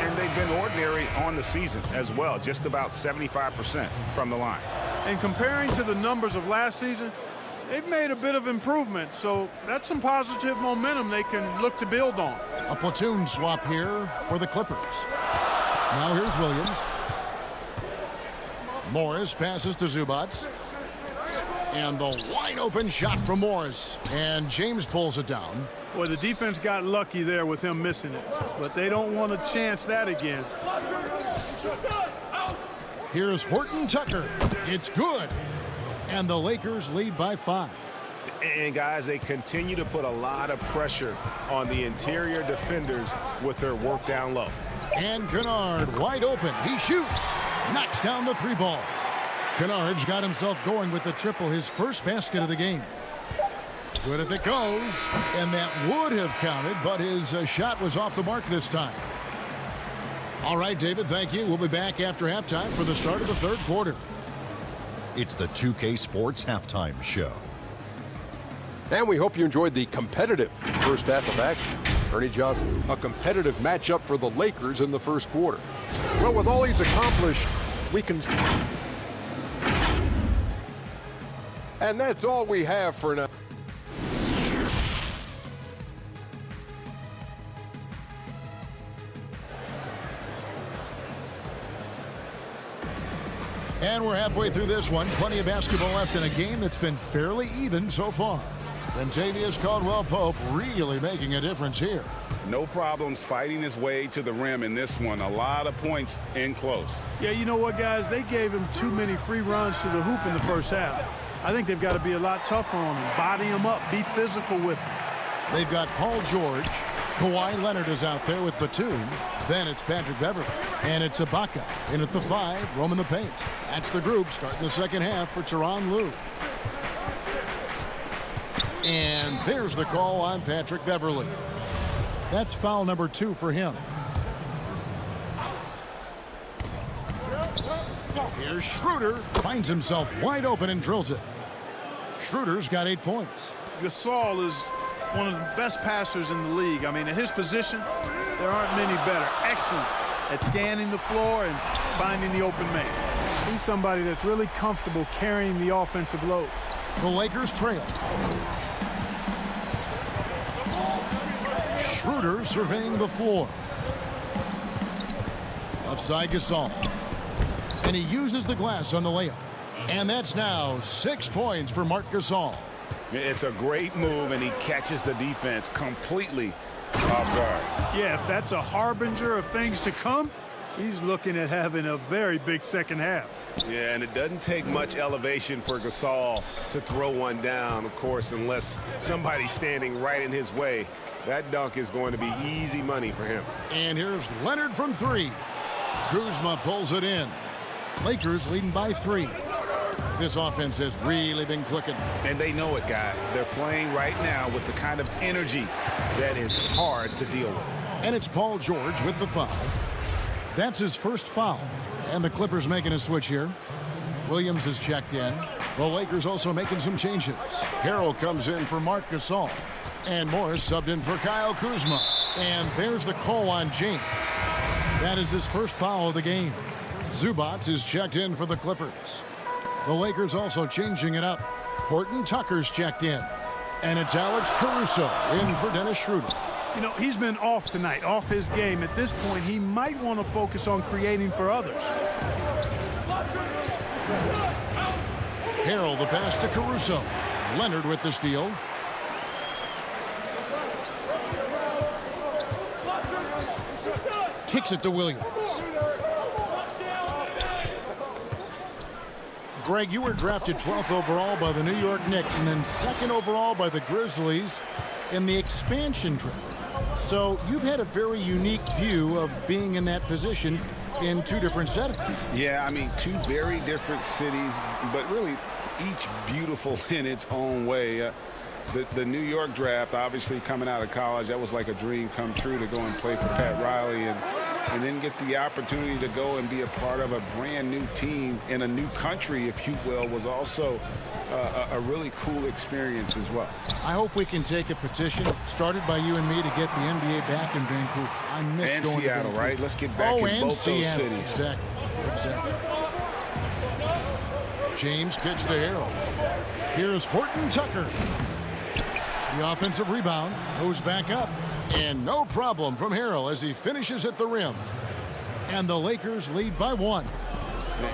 And they've been ordinary on the season as well, just about 75% from the line. And comparing to the numbers of last season, they've made a bit of improvement, so that's some positive momentum they can look to build on. A platoon swap here for the Clippers. Now here's Williams. Morris passes to Zubac. And the wide open shot from Morris. And James pulls it down. Boy, the defense got lucky there with him missing it. But they don't want to chance that again. Here's Horton Tucker. It's good. And the Lakers lead by 5. And guys, they continue to put a lot of pressure on the interior defenders with their work down low. And Kennard wide open. He shoots. Knocks down the 3 ball. Kennard's got himself going with the triple, his first basket of the game. Good if it goes, and that would have counted, but his shot was off the mark this time. All right, David, thank you. We'll be back after halftime for the start of the 3rd quarter. It's the 2K Sports Halftime Show. And we hope you enjoyed the competitive first half of action. Ernie Johnson, a competitive matchup for the Lakers in the 1st quarter. Well, with all he's accomplished, we can... And that's all we have for now. And we're halfway through this one. Plenty of basketball left in a game that's been fairly even so far. Kentavious Caldwell-Pope really making a difference here. No problems fighting his way to the rim in this one. A lot of points in close. Yeah, you know what, guys? They gave him too many free runs to the hoop in the first half. I think they've got to be a lot tougher on him. Body him up. Be physical with him. They've got Paul George. Kawhi Leonard is out there with Batum. Then it's Patrick Beverly. And it's Ibaka in at the 5, roaming the paint. That's the group starting the second half for Tyronn Lue. And there's the call on Patrick Beverly. That's foul number 2 for him. Here's Schroeder. Finds himself wide open and drills it. Schroeder's got 8 points. Gasol is one of the best passers in the league. I mean, at his position, there aren't many better. Excellent at scanning the floor and finding the open man. He's somebody that's really comfortable carrying the offensive load. The Lakers trail. Schroeder surveying the floor. Offside Gasol. And he uses the glass on the layup. And that's now 6 points for Marc Gasol. It's a great move, and he catches the defense completely off guard. Yeah, if that's a harbinger of things to come, he's looking at having a very big second half. Yeah, and it doesn't take much elevation for Gasol to throw one down, of course, unless somebody's standing right in his way. That dunk is going to be easy money for him. And here's Leonard from three. Kuzma pulls it in. Lakers leading by 3. This offense has really been clicking. And they know it, guys. They're playing right now with the kind of energy that is hard to deal with. And it's Paul George with the foul. That's his first foul. And the Clippers making a switch here. Williams is checked in. The Lakers also making some changes. Harrell comes in for Marc Gasol. And Morris subbed in for Kyle Kuzma. And there's the call on James. That is his first foul of the game. Zubac is checked in for the Clippers. The Lakers also changing it up. Horton Tucker's checked in. And it's Alex Caruso in for Dennis Schroeder. You know, he's been off tonight, off his game. At this point, he might want to focus on creating for others. Harrell the pass to Caruso. Leonard with the steal. Kicks it to Williams. Greg, you were drafted 12th overall by the New York Knicks and then 2nd overall by the Grizzlies in the expansion draft. So you've had a very unique view of being in that position in 2 different settings. Yeah, I mean, 2 very different cities, but really each beautiful in its own way. The New York draft, obviously coming out of college, that was like a dream come true to go and play for Pat Riley and then get the opportunity to go and be a part of a brand new team in a new country, if you will, was also a really cool experience as well. I hope we can take a petition started by you and me to get the NBA back in Vancouver. I miss and going Seattle, to right? Let's get back in both those cities. Exactly. James kicks to Harrell. Here's Horton Tucker. The offensive rebound goes back up. And no problem from Harrell as he finishes at the rim. And the Lakers lead by 1.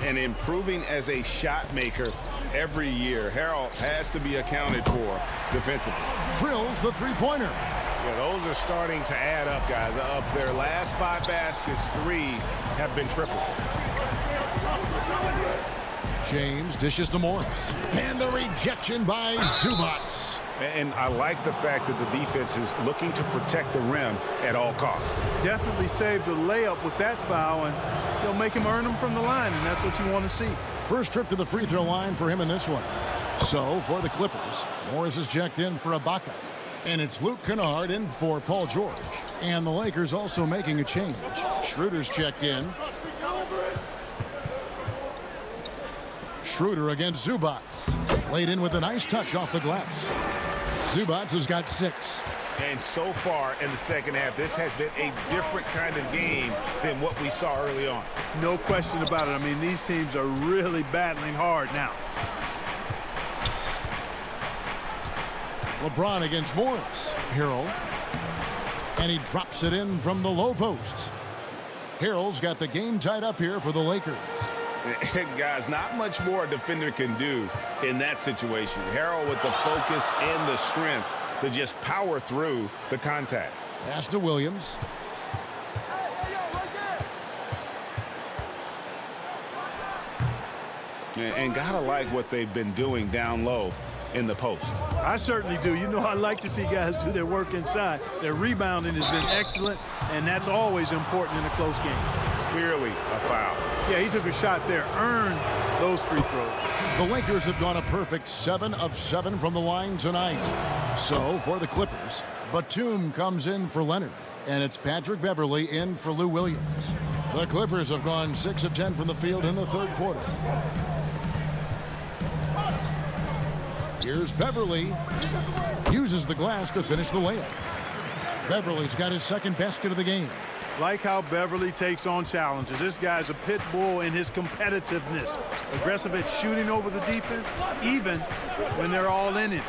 And improving as a shot maker every year. Harrell has to be accounted for defensively. Drills the three-pointer. Yeah, those are starting to add up, guys. Of their last 5 baskets, 3 have been triples. James dishes to Morris. And the rejection by Zubac. And I like the fact that the defense is looking to protect the rim at all costs. Definitely saved a layup with that foul, and they'll make him earn them from the line, and that's what you want to see. First trip to the free throw line for him in this one. So for the Clippers, Morris is checked in for Ibaka. And it's Luke Kennard in for Paul George. And the Lakers also making a change. Schroeder's checked in. Schroeder against Zubac. Laid in with a nice touch off the glass. Zubac has got 6. And so far in the second half, this has been a different kind of game than what we saw early on. No question about it. I mean, these teams are really battling hard now. LeBron against Morris. Harrell. And he drops it in from the low post. Harrell's got the game tied up here for the Lakers. Guys, not much more a defender can do in that situation. Harrell with the focus and the strength to just power through the contact. Pass to Williams. And gotta like what they've been doing down low in the post. I certainly do. You know, I like to see guys do their work inside. Their rebounding has been excellent, and that's always important in a close game. Clearly a foul. Yeah, he took a shot there, earned those free throws. The Lakers have gone a perfect 7 of 7 from the line tonight. So for the Clippers, Batum comes in for Leonard, and it's Patrick Beverley in for Lou Williams. The Clippers have gone 6 of 10 from the field in the 3rd quarter. Here's Beverley. Uses the glass to finish the layup. Beverley's got his 2nd basket of the game. Like how Beverley takes on challenges. This guy's a pit bull in his competitiveness. Aggressive at shooting over the defense, even when they're all in it.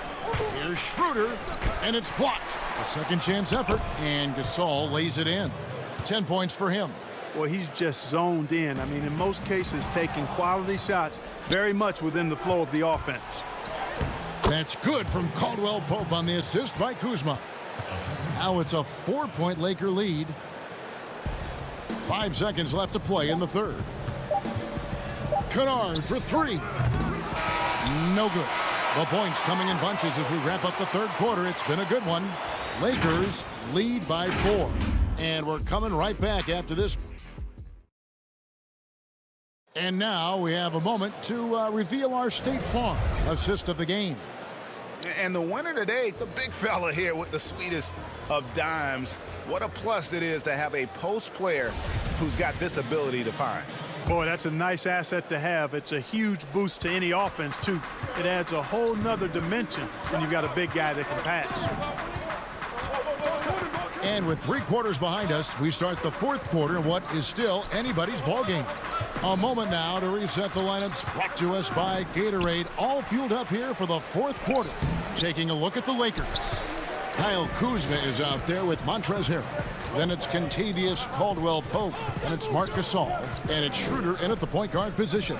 Here's Schroeder, and it's blocked. A second chance effort, and Gasol lays it in. 10 points for him. Well, he's just zoned in. I mean, in most cases, taking quality shots very much within the flow of the offense. That's good from Caldwell Pope on the assist by Kuzma. Now it's a 4-point Laker lead. 5 seconds left to play in the third. Kennard for three. No good. The points coming in bunches as we wrap up the third quarter. It's been a good one. Lakers lead by 4. And we're coming right back after this. And now we have a moment to reveal our State Farm assist of the game. And the winner today, the big fella here with the sweetest of dimes. What a plus it is to have a post player who's got this ability to find. Boy, that's a nice asset to have. It's a huge boost to any offense, too. It adds a whole nother dimension when you've got a big guy that can pass. And with 3 quarters behind us, we start the fourth quarter in what is still anybody's ball game. A moment now to reset the lineups, brought to us by Gatorade, all fueled up here for the fourth quarter. Taking a look at the Lakers. Kyle Kuzma is out there with Montrezl Harrell. Then it's Kentavious Caldwell-Pope. And it's Marc Gasol. And it's Schroeder in at the point guard position.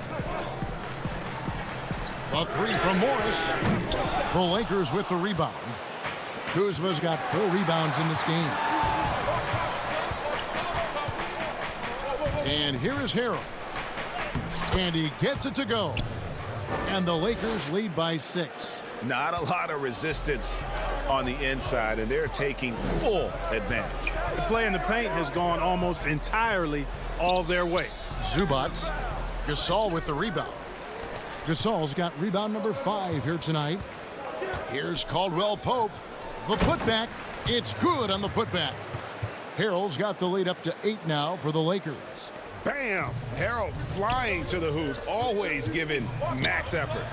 The three from Morris. The Lakers with the rebound. Kuzma's got 4 rebounds in this game. And here is Harrell. And he gets it to go. And the Lakers lead by 6. Not a lot of resistance on the inside, and they're taking full advantage. The play in the paint has gone almost entirely all their way. Zubats. Gasol with the rebound. Gasol's got rebound number 5 here tonight. Here's Caldwell-Pope. The putback. It's good on the putback. Harrell's got the lead up to 8 now for the Lakers. Bam! Harrell flying to the hoop, always giving max effort.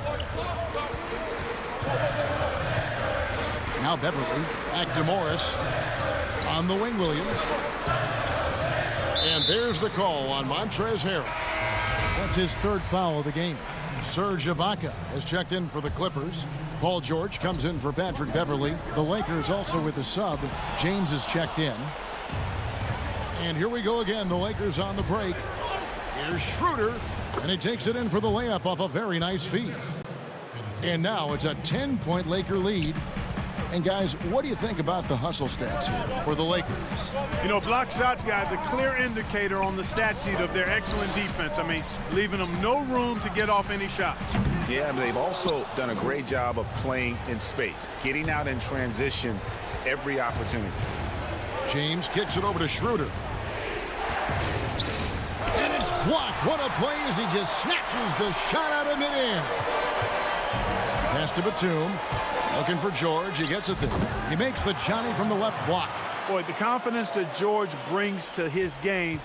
Now Beverly, back to Morris. On the wing, Williams. And there's the call on Montrezl Harrell. That's his 3rd foul of the game. Serge Ibaka has checked in for the Clippers. Paul George comes in for Patrick Beverly. The Lakers also with the sub. James has checked in. And here we go again. The Lakers on the break. Here's Schroeder. And he takes it in for the layup off a very nice feed. And now it's a 10-point Laker lead. And guys, what do you think about the hustle stats here for the Lakers? You know, block shots, guys, a clear indicator on the stat sheet of their excellent defense. I mean, leaving them no room to get off any shots. Yeah, and they've also done a great job of playing in space, getting out in transition every opportunity. James kicks it over to Schroeder. And it's blocked. What a play as he just snatches the shot out of midair. Pass to Batum. Looking for George. He gets it there. He makes the Johnny from the left block. Boy, the confidence that George brings to his game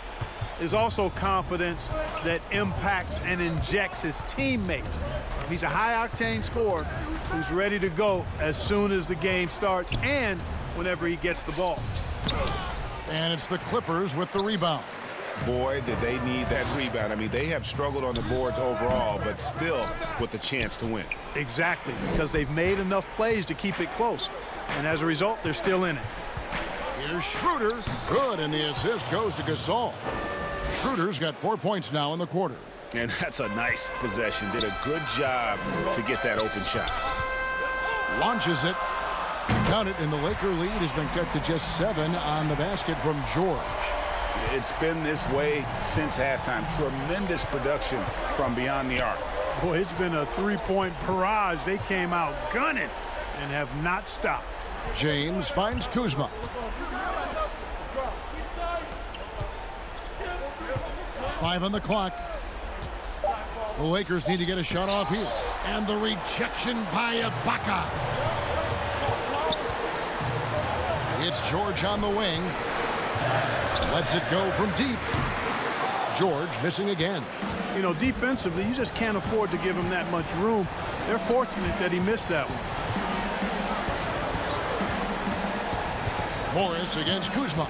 is also confidence that impacts and injects his teammates. He's a high-octane scorer who's ready to go as soon as the game starts and whenever he gets the ball. And it's the Clippers with the rebound. Boy, did they need that rebound. I mean, they have struggled on the boards overall, but still with the chance to win. Exactly, because they've made enough plays to keep it close. And as a result, they're still in it. Here's Schroeder. Good, and the assist goes to Gasol. Schroeder's got 4 points now in the quarter. And that's a nice possession. Did a good job to get that open shot. Launches it. Count it, and the Laker lead has been cut to just 7 on the basket from George. It's been this way since halftime. Tremendous production from beyond the arc. Boy, it's been a 3-point barrage. They came out gunning and have not stopped. James finds Kuzma. Five on the clock. The Lakers need to get a shot off here. And the rejection by Ibaka. It's George on the wing. Lets it go from deep. George missing again. You know, defensively, you just can't afford to give him that much room. They're fortunate that he missed that one. Morris against Kuzma.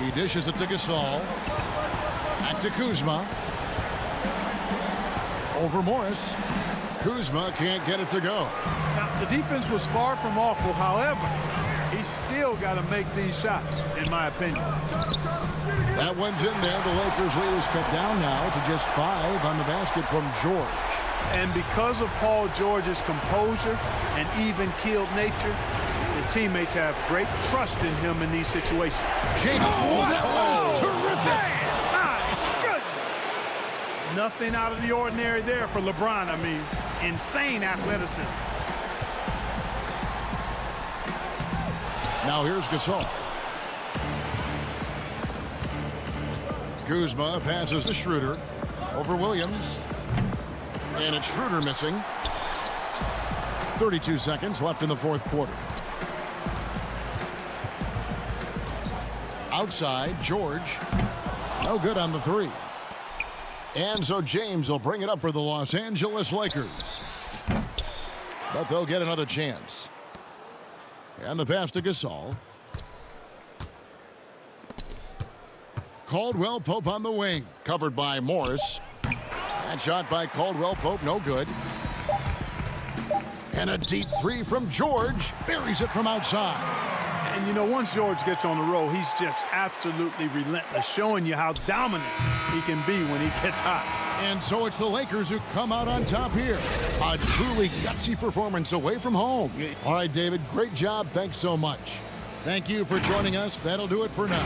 He dishes it to Gasol. Back to Kuzma. Over Morris. Kuzma can't get it to go. Now, the defense was far from awful. However, he's still got to make these shots, in my opinion. That one's in there. The Lakers lead is cut down now to just 5 on the basket from George. And because of Paul George's composure and even-keeled nature, His teammates have great trust in him in these situations. That was terrific. My goodness. Nothing out of the ordinary there for LeBron. I mean, insane athleticism. Now here's Gasol. Kuzma passes to Schroeder. Over Williams. And it's Schroeder missing. 32 seconds left in the fourth quarter. Outside, George. No good on the three. And so James will bring it up for the Los Angeles Lakers. But they'll get another chance. And the pass to Gasol. Caldwell Pope on the wing. Covered by Morris. That shot by Caldwell Pope, no good. And a deep three from George. Buries it from outside. And, you know, once George gets on the roll, he's just absolutely relentless, showing you how dominant he can be when he gets hot. And so it's the Lakers who come out on top here. A truly gutsy performance away from home. All right, David, great job. Thanks so much. Thank you for joining us. That'll do it for now.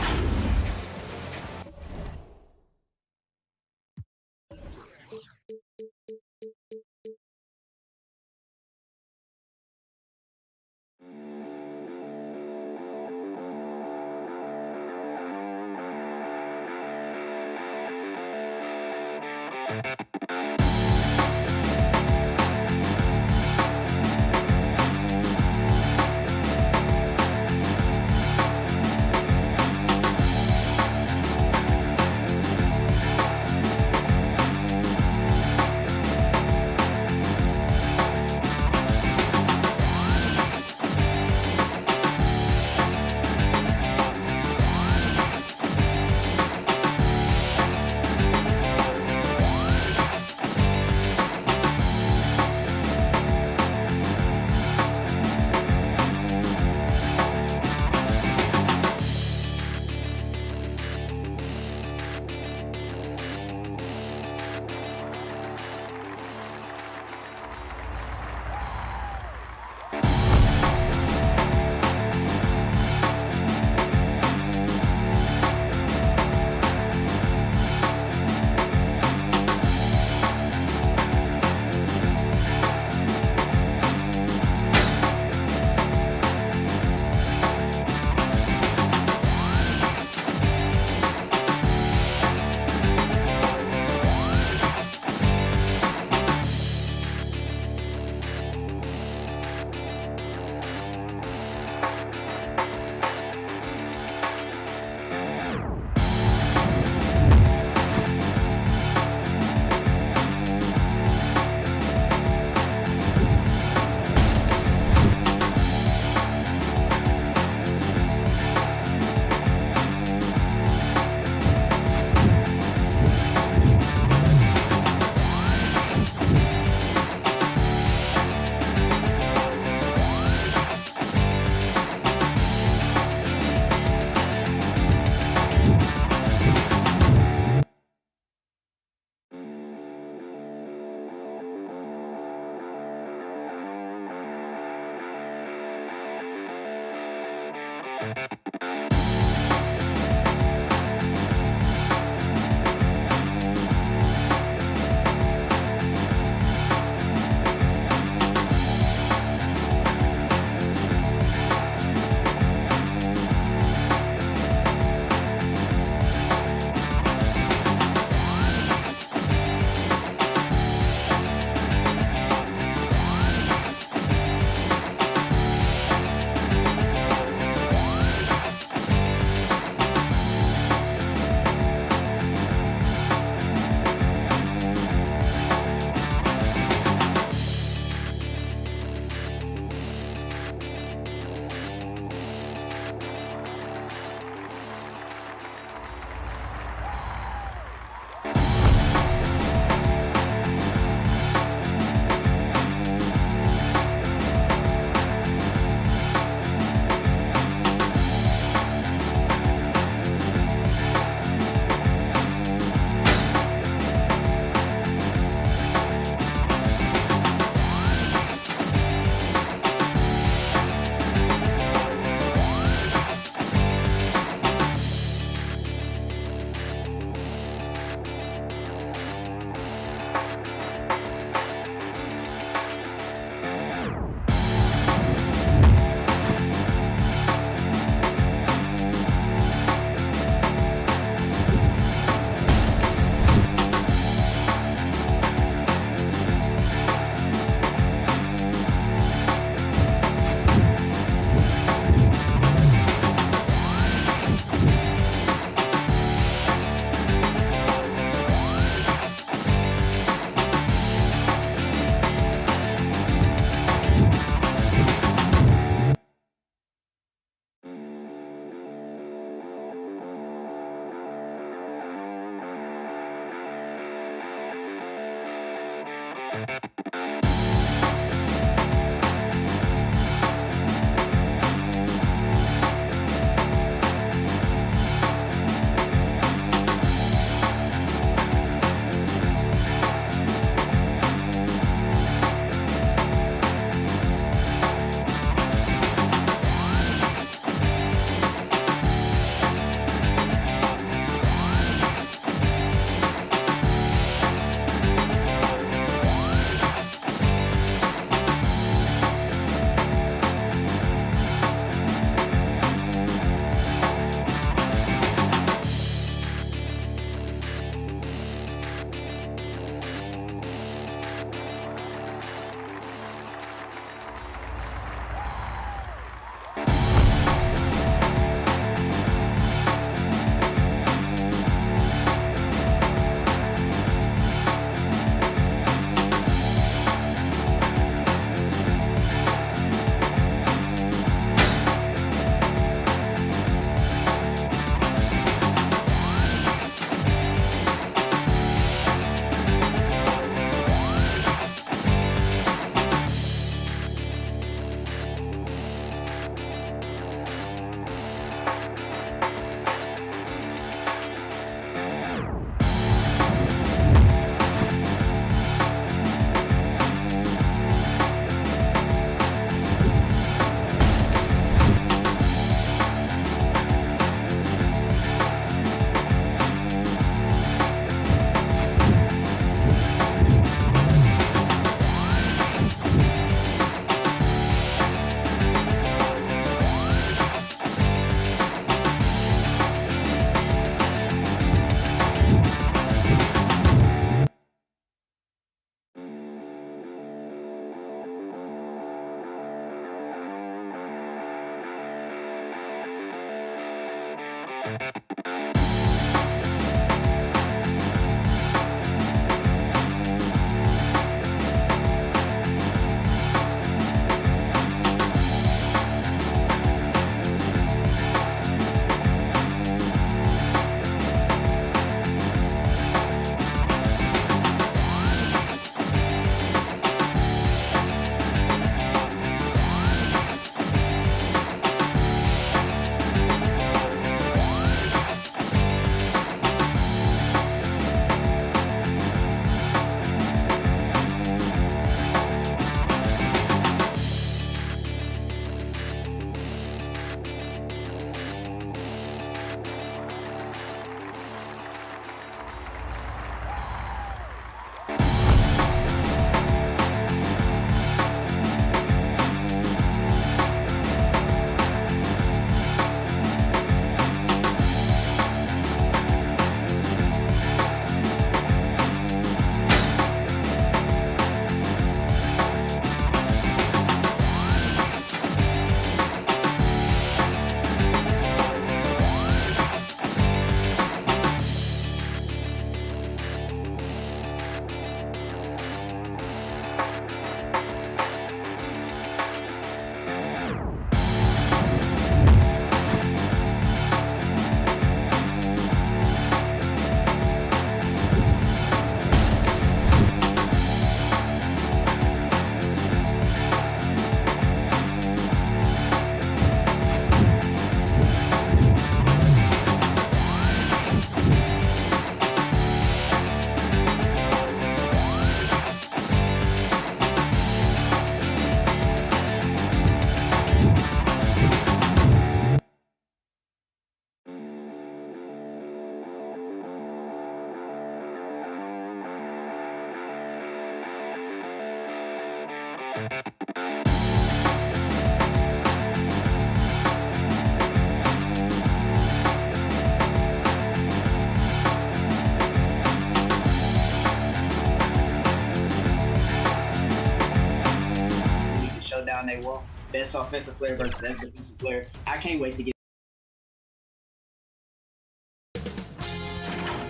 showdown they want. Best offensive player versus best defensive player. I can't wait to get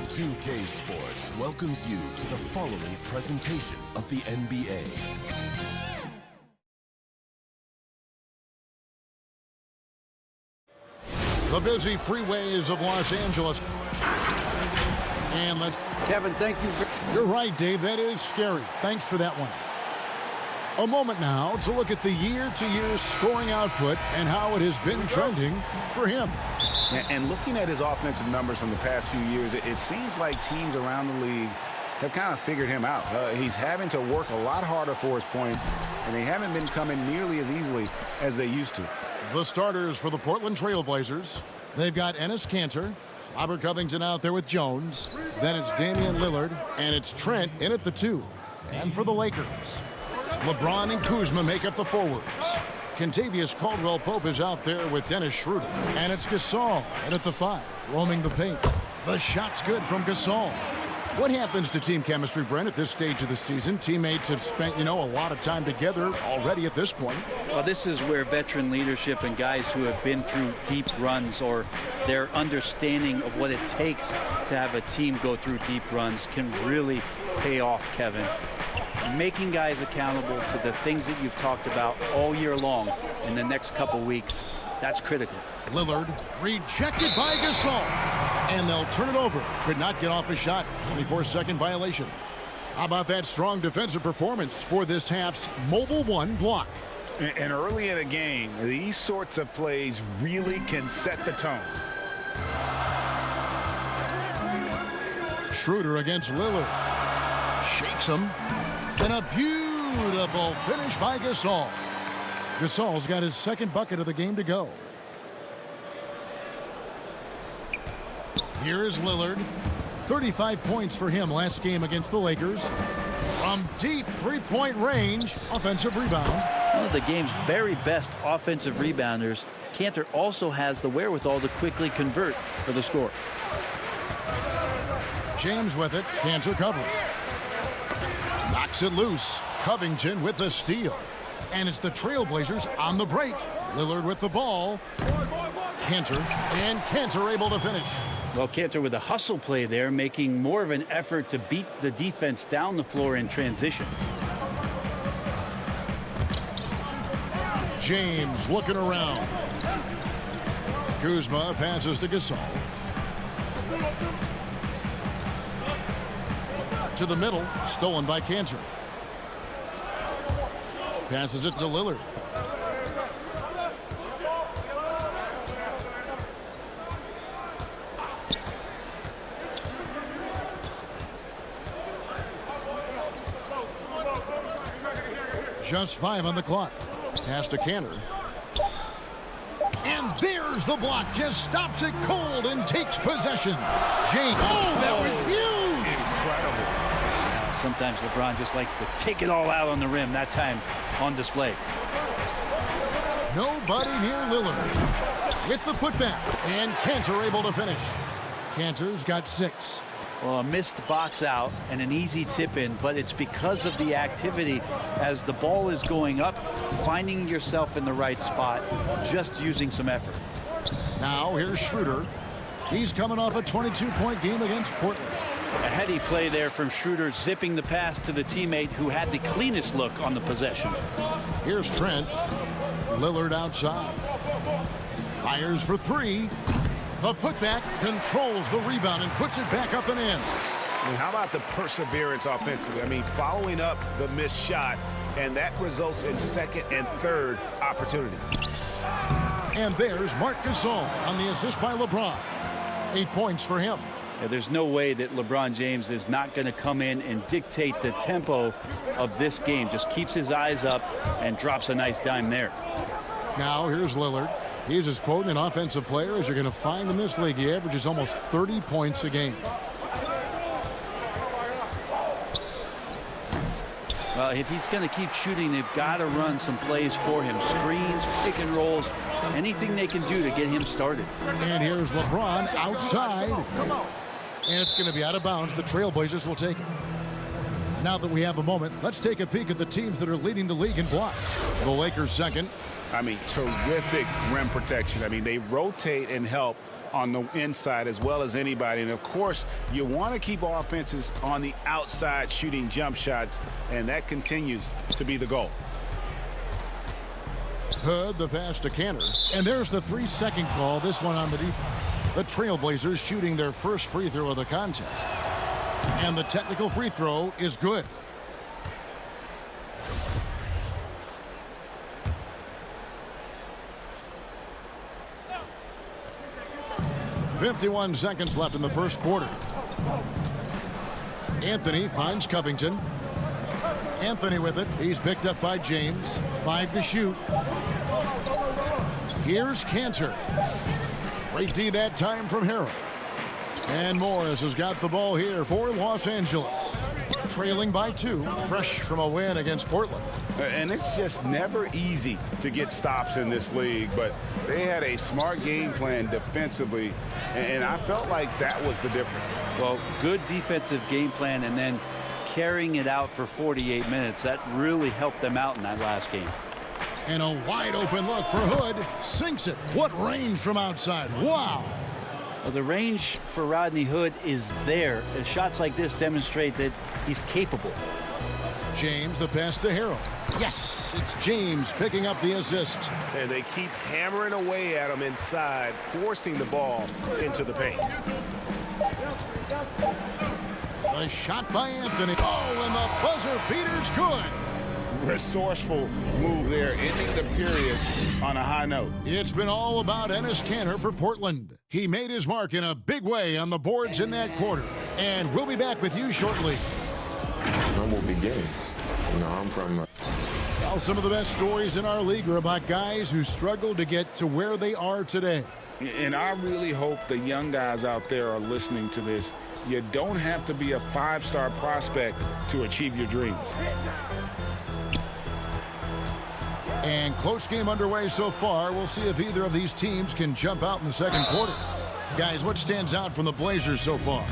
2K Sports welcomes you to the following presentation of the NBA. The busy freeways of Los Angeles. And let's... Kevin, thank you. You're right, Dave. That is scary. Thanks for that one. A moment now to look at the year-to-year scoring output and how it has been trending for him. And looking at his offensive numbers from the past few years, it seems like teams around the league have kind of figured him out. He's having to work a lot harder for his points, and they haven't been coming nearly as easily as they used to. The starters for the Portland Trail Blazers. They've got Enes Kanter, Robert Covington out there with Jones. Then it's Damian Lillard, and it's Trent in at the 2. And for the Lakers, LeBron and Kuzma make up the forwards. Kentavious Caldwell-Pope is out there with Dennis Schroeder. And it's Gasol in at the 5, roaming the paint. The shot's good from Gasol. What happens to team chemistry, Brent, at this stage of the season? Teammates have spent, a lot of time together already at this point. Well, this is where veteran leadership and guys who have been through deep runs or their understanding of what it takes to have a team go through deep runs can really pay off, Kevin. Making guys accountable to the things that you've talked about all year long in the next couple weeks, that's critical. Lillard rejected by Gasol. And they'll turn it over. Could not get off a shot. 24-second violation. How about that strong defensive performance for this half's Mobile One block? And early in a game, these sorts of plays really can set the tone. Schroeder against Lillard. Shakes him. And a beautiful finish by Gasol. Gasol's got his second bucket of the game to go. Here is Lillard. 35 points for him last game against the Lakers. From deep three-point range, offensive rebound. One of the game's very best offensive rebounders, Kanter also has the wherewithal to quickly convert for the score. James with it. Kanter covering. Knocks it loose. Covington with the steal. And it's the Trailblazers on the break. Lillard with the ball. Kanter. And Kanter able to finish. Well, Kanter with a hustle play there, making more of an effort to beat the defense down the floor in transition. James looking around. Kuzma passes to Gasol. To the middle, stolen by Kanter. Passes it to Lillard. Just 5 on the clock. Pass to Kanter. And there's the block. Just stops it cold and takes possession. James. Oh, that was huge. Incredible. Sometimes LeBron just likes to take it all out on the rim. That time on display. Nobody near Lillard. With the putback. And Kanter able to finish. Kanter's got 6. Well, a missed box out and an easy tip in, but it's because of the activity as the ball is going up, finding yourself in the right spot, just using some effort. Now here's Schroeder. He's coming off a 22-point game against Portland. A heady play there from Schroeder, zipping the pass to the teammate who had the cleanest look on the possession. Here's Trent. Lillard outside. Fires for 3. The putback controls the rebound and puts it back up and in. And how about the perseverance offensively? I mean, following up the missed shot, and that results in second and third opportunities. And there's Marc Gasol on the assist by LeBron. 8 points for him. Yeah, there's no way that LeBron James is not going to come in and dictate the tempo of this game. Just keeps his eyes up and drops a nice dime there. Now here's Lillard. He's as potent an offensive player as you're going to find in this league. He averages almost 30 points a game. Well, if he's going to keep shooting, they've got to run some plays for him. Screens, pick and rolls, anything they can do to get him started. And here's LeBron outside. And it's going to be out of bounds. The Trailblazers will take it. Now that we have a moment, let's take a peek at the teams that are leading the league in blocks. The Lakers second. I mean, terrific rim protection. I mean, they rotate and help on the inside as well as anybody. And, of course, you want to keep offenses on the outside shooting jump shots, and that continues to be the goal. Hood, the pass to Kanter. And there's the 3-second call, this one on the defense. The Trailblazers shooting their first free throw of the contest. And the technical free throw is good. .51 seconds left in the first quarter. Anthony finds Covington. Anthony with it. He's picked up by James. 5 to shoot. Here's Cantor. Great D that time from Harrell. And Morris has got the ball here for Los Angeles. Trailing by 2. Fresh from a win against Portland. And it's just never easy to get stops in this league, but they had a smart game plan defensively, and I felt like that was the difference. Well, good defensive game plan and then carrying it out for 48 minutes. That really helped them out in that last game. And a wide open look for Hood. Sinks it. What range from outside. Wow. Well, the range for Rodney Hood is there. Shots like this demonstrate that he's capable. James, the pass to Harrell. Yes, it's James picking up the assist. And they keep hammering away at him inside, forcing the ball into the paint. A shot by Anthony. Oh, and the buzzer beater's good. Resourceful move there, ending the period on a high note. It's been all about Enes Kanter for Portland. He made his mark in a big way on the boards in that quarter. And we'll be back with you shortly. Humble beginnings. You know, I'm from... Well, some of the best stories in our league are about guys who struggled to get to where they are today. And I really hope the young guys out there are listening to this. You don't have to be a 5-star prospect to achieve your dreams. And close game underway so far. We'll see if either of these teams can jump out in the second quarter. Guys, what stands out from the Blazers so far?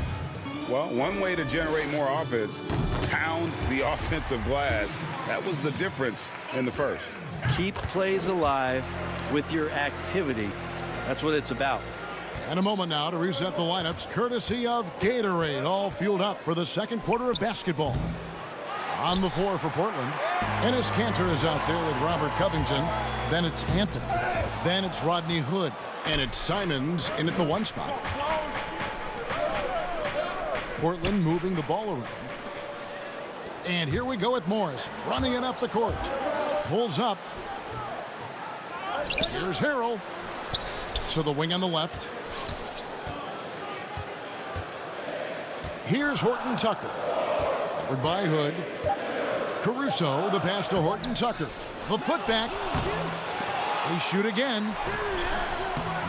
Well, one way to generate more offense, pound the offensive glass. That was the difference in the first. Keep plays alive with your activity. That's what it's about. And a moment now to reset the lineups, courtesy of Gatorade, all fueled up for the second quarter of basketball. On the floor for Portland, Enes Kanter is out there with Robert Covington. Then it's Anthony. Then it's Rodney Hood. And it's Simons in at the 1 spot. Portland moving the ball around. And here we go with Morris, running it up the court. Pulls up. Here's Harrell. To the wing on the left. Here's Horton Tucker. Covered by Hood. Caruso, the pass to Horton Tucker. The putback. They shoot again.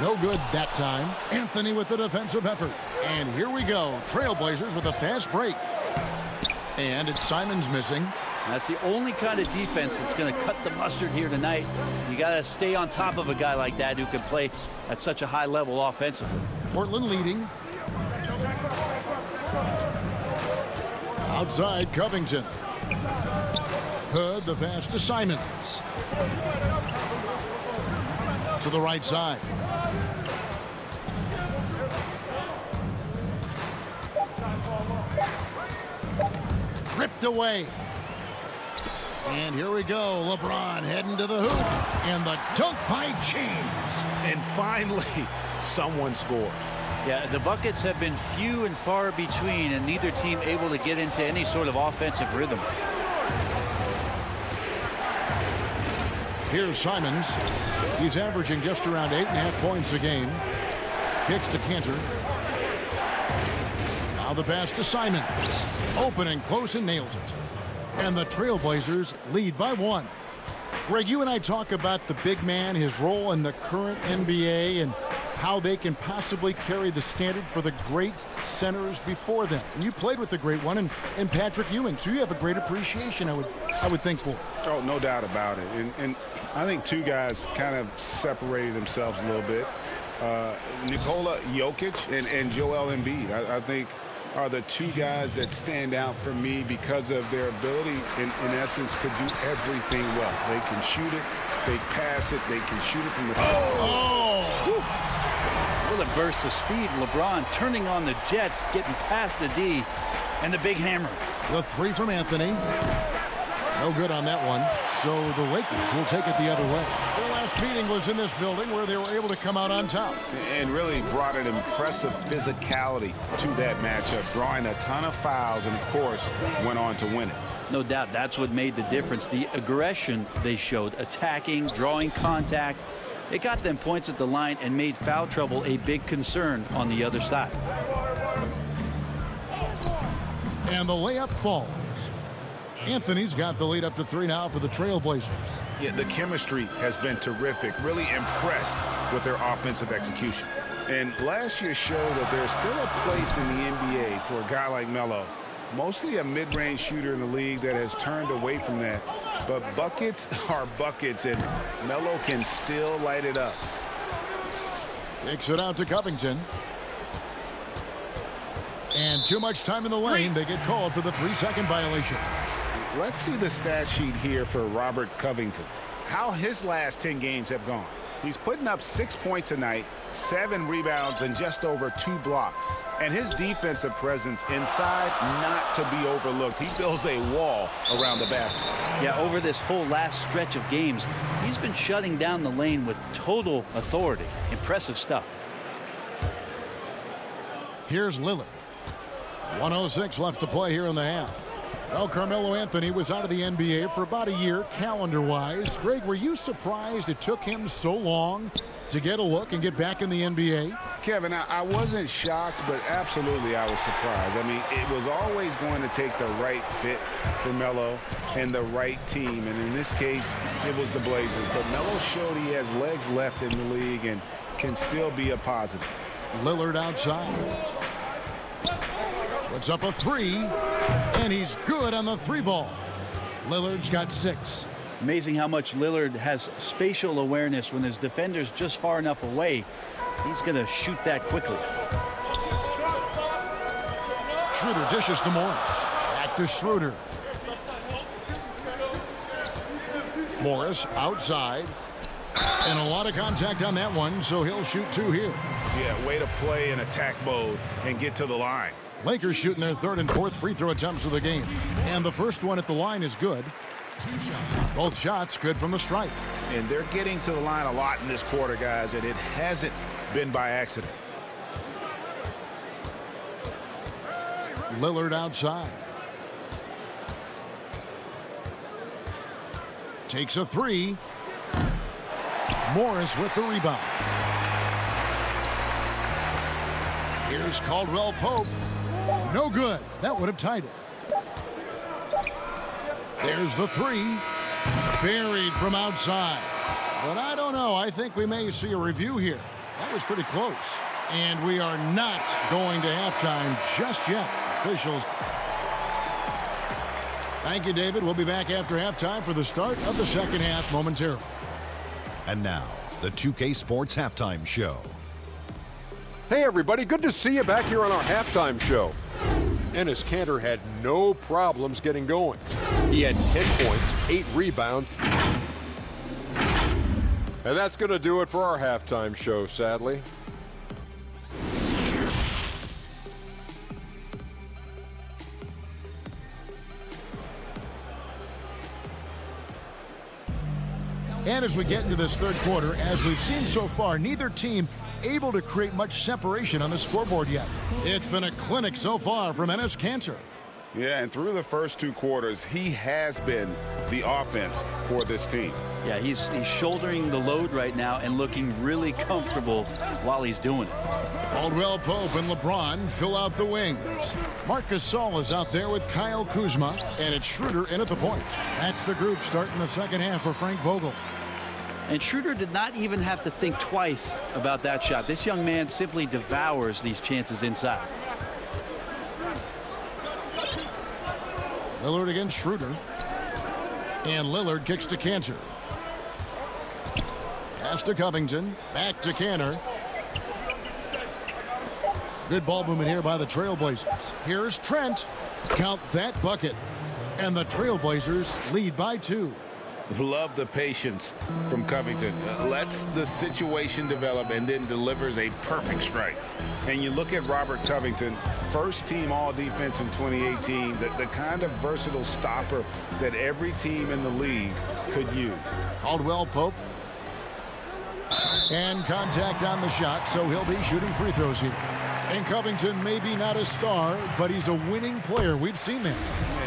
No good that time. Anthony with the defensive effort. And here we go. Trailblazers with a fast break. And it's Simons missing. That's the only kind of defense that's going to cut the mustard here tonight. You got to stay on top of a guy like that who can play at such a high level offensively. Portland leading. Outside Covington. Hood, the pass to Simons. To the right side. Ripped away. And here we go. LeBron heading to the hoop. And the dunk by James. And finally, someone scores. Yeah, the buckets have been few and far between, and neither team able to get into any sort of offensive rhythm. Here's Simons. He's averaging just around 8.5 points a game. Kicks to Kanter. Now the pass to Simons. Open and close and nails it. And the Trailblazers lead by 1. Greg, you and I talk about the big man, his role in the current NBA, and how they can possibly carry the standard for the great centers before them. And you played with the great one in Patrick Ewing, so you have a great appreciation, I would think, for. Oh, no doubt about it. And I think two guys kind of separated themselves a little bit. Nikola Jokic and Joel Embiid, I think, are the two guys that stand out for me because of their ability, in essence, to do everything well. They can shoot it, they pass it, they can shoot it from the What a burst of speed. LeBron turning on the Jets, getting past the D, and the big hammer. The 3 from Anthony. No good on that one. so the Lakers will take it the other way. Their last meeting was in this building where they were able to come out on top. And really brought an impressive physicality to that matchup, drawing a ton of fouls and, of course, went on to win it. No doubt that's what made the difference. The aggression they showed, attacking, drawing contact. It got them points at the line and made foul trouble a big concern on the other side. And the layup falls. Anthony's got the lead up to 3 now for the Trailblazers. Yeah, the chemistry has been terrific. Really impressed with their offensive execution. And last year showed that there's still a place in the NBA for a guy like Melo. Mostly a mid-range shooter in the league that has turned away from that. But buckets are buckets, and Melo can still light it up. Kicks it out to Covington. And too much time in the lane. They get called for the 3-second violation. Let's see the stat sheet here for Robert Covington. How his last 10 games have gone. He's putting up 6 points a night, 7 rebounds, and just over 2 blocks. And his defensive presence inside, not to be overlooked. He builds a wall around the basket. Yeah, over this whole last stretch of games, he's been shutting down the lane with total authority. Impressive stuff. Here's Lillard. 1:06 left to play here in the half. Well, Carmelo Anthony was out of the NBA for about a year, calendar-wise. Greg, were you surprised it took him so long to get a look and get back in the NBA? Kevin, I wasn't shocked, but absolutely I was surprised. I mean, it was always going to take the right fit for Melo and the right team. And in this case, it was the Blazers. But Melo showed he has legs left in the league and can still be a positive. Lillard outside. Puts up a 3, and he's good on the 3 ball. Lillard's got 6. Amazing how much Lillard has spatial awareness when his defender's just far enough away. He's going to shoot that quickly. Schroeder dishes to Morris. Back to Schroeder. Morris outside. And a lot of contact on that one, so he'll shoot 2 here. Yeah, way to play in attack mode and get to the line. Lakers shooting their 3rd and 4th free throw attempts of the game. And the first one at the line is good. Both shots good from the stripe. And they're getting to the line a lot in this quarter, guys, and it hasn't been by accident. Lillard outside. Takes a 3. Morris with the rebound. Here's Caldwell Pope. No good. That would have tied it. There's the 3. Buried from outside. But I don't know. I think we may see a review here. That was pretty close. And we are not going to halftime just yet. Officials. Thank you, David. We'll be back after halftime for the start of the second half momentarily. And now, the 2K Sports Halftime Show. Hey, everybody. Good to see you back here on our halftime show. Enes Kanter had no problems getting going. He had 10 points, 8 rebounds. And that's going to do it for our halftime show, sadly. And as we get into this third quarter, as we've seen so far, neither team able to create much separation on the scoreboard yet. It's been a clinic so far from Enes Kanter. Yeah, and through the first 2 quarters, he has been the offense for this team. Yeah, he's shouldering the load right now and looking really comfortable while he's doing it. Caldwell Pope and LeBron fill out the wings. Marc Gasol is out there with Kyle Kuzma, and it's Schroeder in at the point. That's the group starting the second half for Frank Vogel. And Schroeder did not even have to think twice about that shot. This young man simply devours these chances inside. Lillard against Schroeder. And Lillard kicks to Kanter. Pass to Covington. Back to Kanter. Good ball movement here by the Trailblazers. Here's Trent. Count that bucket. And the Trailblazers lead by 2. Love the patience from Covington. Lets the situation develop and then delivers a perfect strike. And you look at Robert Covington, first team all-defense in 2018, the kind of versatile stopper that every team in the league could use. Caldwell Pope. And contact on the shot, so he'll be shooting free throws here. And Covington maybe not a star, but he's a winning player. We've seen that.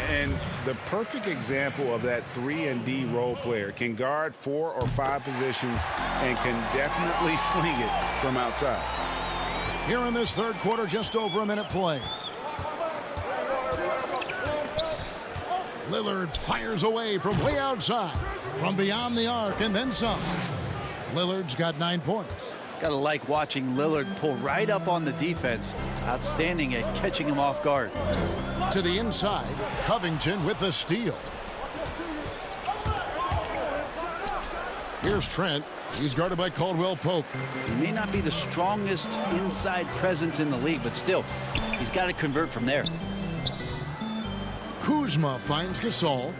And the perfect example of that 3-and-D role player, can guard 4 or 5 positions and can definitely sling it from outside. Here in this third quarter, just over a minute play. Lillard fires away from way outside, from beyond the arc, and then some. Lillard's got 9 points. Gotta like watching Lillard pull right up on the defense. Outstanding at catching him off guard. To the inside, Covington with the steal. Here's Trent. He's guarded by Caldwell Pope. He may not be the strongest inside presence in the league, but still, he's got to convert from there. Kuzma finds Gasol.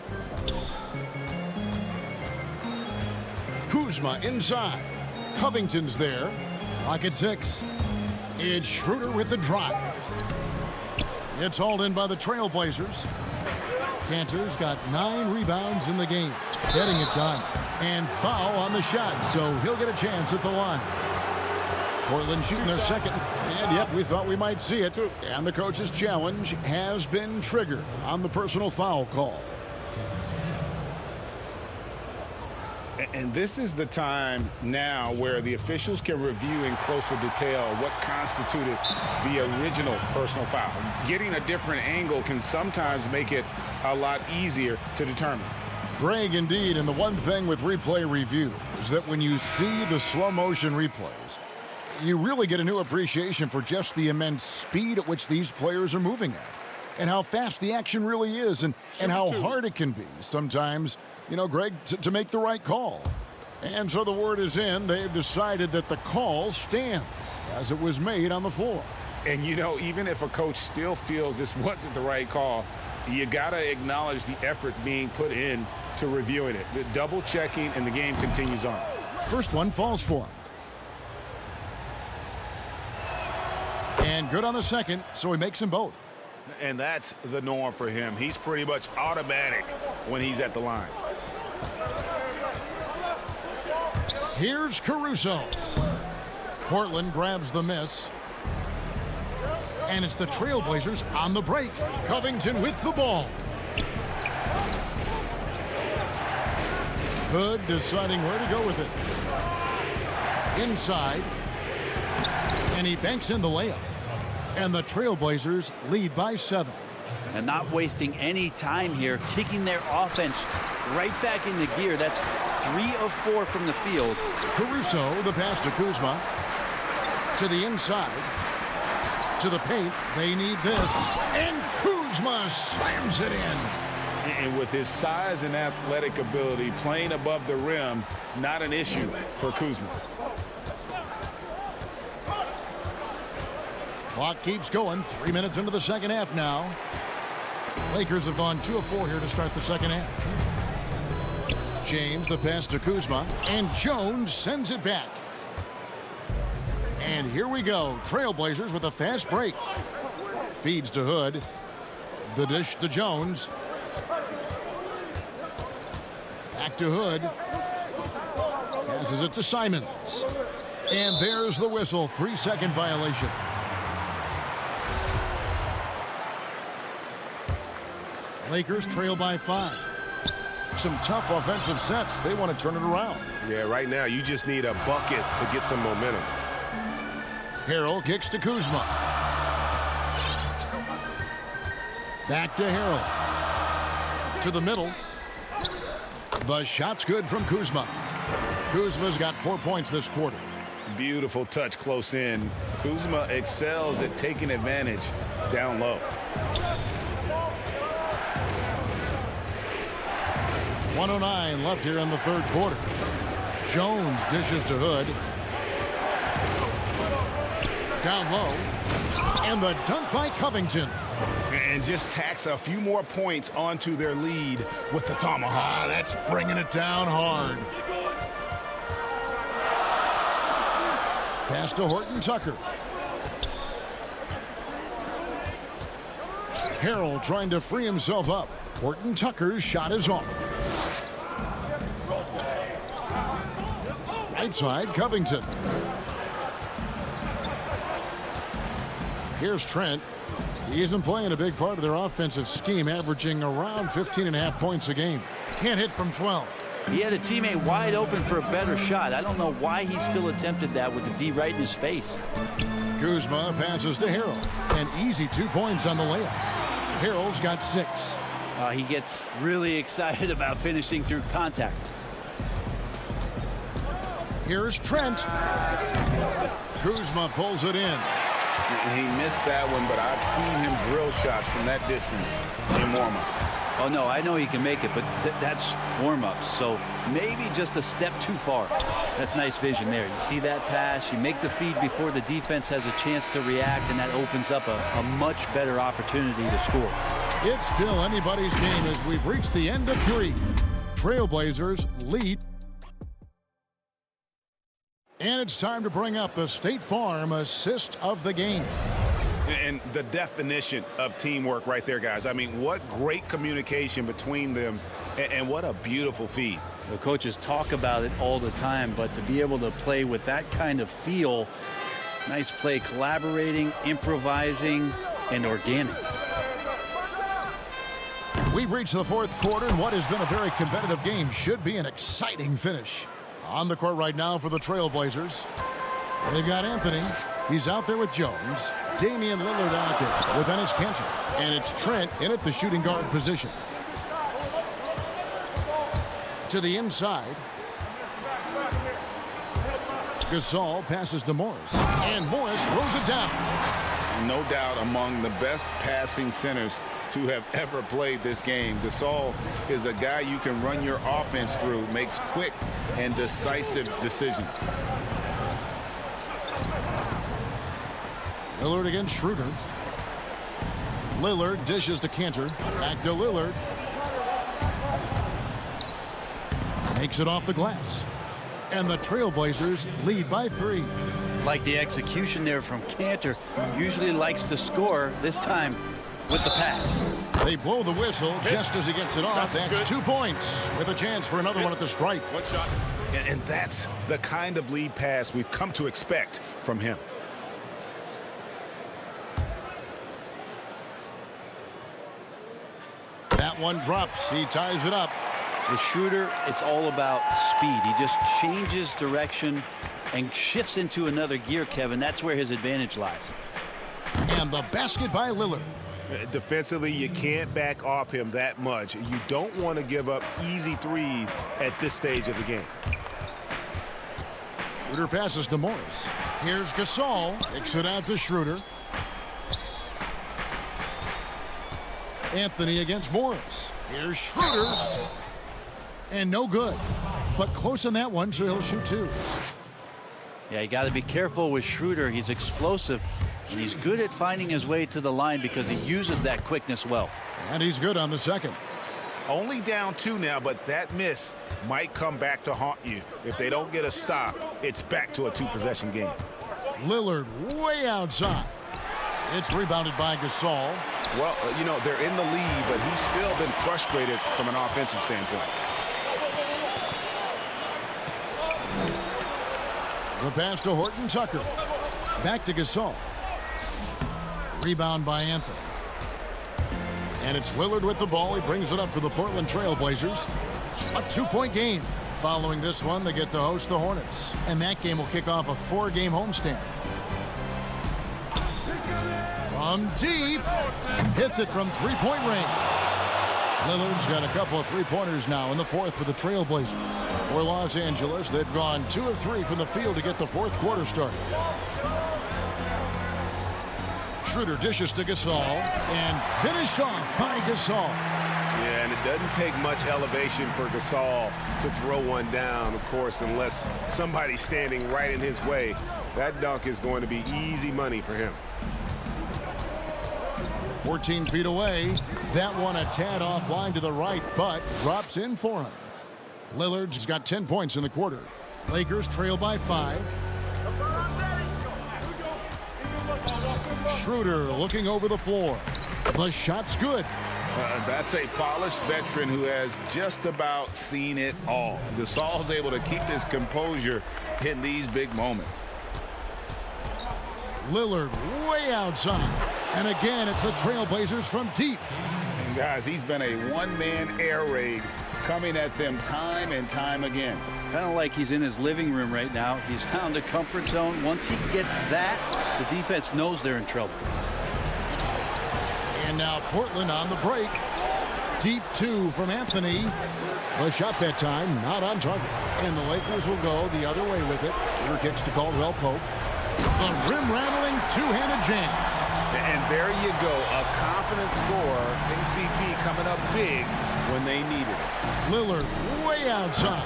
Kuzma inside. Covington's there. Pocket 6. It's Schroeder with the drive. It's hauled in by the Trailblazers. Cantor's got 9 rebounds in the game. Getting it done. And foul on the shot, so he'll get a chance at the line. Portland shooting their second. And yep, we thought we might see it. And the coach's challenge has been triggered on the personal foul call. And this is the time now where the officials can review in closer detail what constituted the original personal foul. Getting a different angle can sometimes make it a lot easier to determine. Greg, indeed, and the one thing with replay review is that when you see the slow motion replays, you really get a new appreciation for just the immense speed at which these players are moving at, and how fast the action really is, and how hard it can be sometimes, you know, Greg, to make the right call. And so the word is in. They've decided that the call stands as it was made on the floor. And, you know, even if a coach still feels this wasn't the right call, you got to acknowledge the effort being put in to reviewing it. The double checking, and the game continues on. First one falls for him. And good on the second, so he makes them both. And that's the norm for him. He's pretty much automatic when he's at the line. Here's Caruso. Portland grabs the miss. And it's the Trailblazers on the break. Covington with the ball. Hood deciding where to go with it. Inside. And he banks in the layup. And the Trailblazers lead by 7. And not wasting any time here, kicking their offense right back into gear. That's 3 of 4 from the field. Caruso, the pass to Kuzma. To the inside. To the paint. They need this. And Kuzma slams it in. And with his size and athletic ability, playing above the rim, not an issue for Kuzma. Clock keeps going. 3 minutes into the second half now. Lakers have gone 2 of 4 here to start the second half. James, the pass to Kuzma. And Jones sends it back. And here we go. Trailblazers with a fast break. Feeds to Hood. The dish to Jones. Back to Hood. Passes it to Simons. And there's the whistle. 3-second violation. Lakers trail by 5. Some tough offensive sets. They want to turn it around. Yeah, right now you just need a bucket to get some momentum. Harrell kicks to Kuzma. Back to Harrell. To the middle. The shot's good from Kuzma. Kuzma's got 4 points this quarter. Beautiful touch close in. Kuzma excels at taking advantage down low. 1:09 left here in the third quarter. Jones dishes to Hood. Down low. And the dunk by Covington. And just tacks a few more points onto their lead with the tomahawk. That's bringing it down hard. Pass to Horton Tucker. Harrell trying to free himself up. Horton Tucker's shot is off. Right side, Covington. Here's Trent. He isn't playing a big part of their offensive scheme, averaging around 15.5 points a game. Can't hit from 12. He had a teammate wide open for a better shot. I don't know why he still attempted that with the D right in his face. Kuzma passes to Harrell. An easy 2 points on the layup. Harrell's got 6. He gets really excited about finishing through contact. Here's Trent. Kuzma pulls it in. He missed that one, but I've seen him drill shots from that distance in warm-up. Oh, no, I know he can make it, but that's warm-ups, so maybe just a step too far. That's nice vision there. You see that pass, you make the feed before the defense has a chance to react, and that opens up a much better opportunity to score. It's still anybody's game as we've reached the end of 3. Trailblazers lead. And it's time to bring up the State Farm assist of the game. And the definition of teamwork right there, guys. I mean, what great communication between them, and what a beautiful feed. The coaches talk about it all the time, but to be able to play with that kind of feel, nice play, collaborating, improvising, and organic. We've reached the 4th quarter, and what has been a very competitive game should be an exciting finish. On the court right now for the Trailblazers. They've got Anthony. He's out there with Jones. Damian Lillard out there with Enes Kanter. And it's Trent in at the shooting guard position. To the inside. Gasol passes to Morris. And Morris throws it down. No doubt among the best passing centers to have ever played this game. Gasol is a guy you can run your offense through, makes quick and decisive decisions. Lillard against Schroeder. Lillard dishes to Kanter. Back to Lillard. Makes it off the glass. And the Trailblazers lead by 3. Like the execution there from Kanter. Usually likes to score, this time with the pass. They blow the whistle just as he gets it off. That's 2 points with a chance for another one at the stripe. One shot. And that's the kind of lead pass we've come to expect from him. That one drops. He ties it up. The shooter, it's all about speed. He just changes direction and shifts into another gear, Kevin. That's where his advantage lies. And the basket by Lillard. Defensively, you can't back off him that much. You don't want to give up easy threes at this stage of the game. Schroeder passes to Morris. Here's Gasol. Kicks it out to Schroeder. Anthony against Morris. Here's Schroeder. And no good. But close on that one, so he'll shoot 2. Yeah, you got to be careful with Schroeder. He's explosive. And he's good at finding his way to the line because he uses that quickness well. And he's good on the second. Only down 2 now, but that miss might come back to haunt you. If they don't get a stop, it's back to a 2-possession game. Lillard way outside. It's rebounded by Gasol. Well, you know, they're in the lead, but he's still been frustrated from an offensive standpoint. The pass to Horton Tucker. Back to Gasol. Rebound by Anthony. And it's Lillard with the ball. He brings it up for the Portland Trailblazers. A 2-point game. Following this one, they get to host the Hornets. And that game will kick off a 4-game homestand. From deep. Hits it from 3-point range. Lillard's got a couple of 3-pointers now in the 4th for the Trailblazers. For Los Angeles, they've gone 2 of 3 from the field to get the 4th quarter started. Schroeder dishes to Gasol and finished off by Gasol. Yeah, and it doesn't take much elevation for Gasol to throw one down, of course, unless somebody's standing right in his way. That dunk is going to be easy money for him. 14 feet away. That one a tad offline to the right, but drops in for him. Lillard's got 10 points in the quarter. Lakers trail by 5. Schroeder looking over the floor. The shot's good. That's a polished veteran who has just about seen it all. Gasol's able to keep his composure in these big moments. Lillard way outside. And again, it's the Trailblazers from deep. And guys, he's been a one-man air raid coming at them time and time again. Kind of like he's in his living room right now. He's found a comfort zone. Once he gets that, the defense knows they're in trouble. And now Portland on the break. Deep 2 from Anthony. The shot that time not on target. And the Lakers will go the other way with it. Schroeder kicks to Caldwell Pope. The rim-rattling two-handed jam. And there you go, a confident scorer. KCP coming up big when they needed it. Lillard way outside.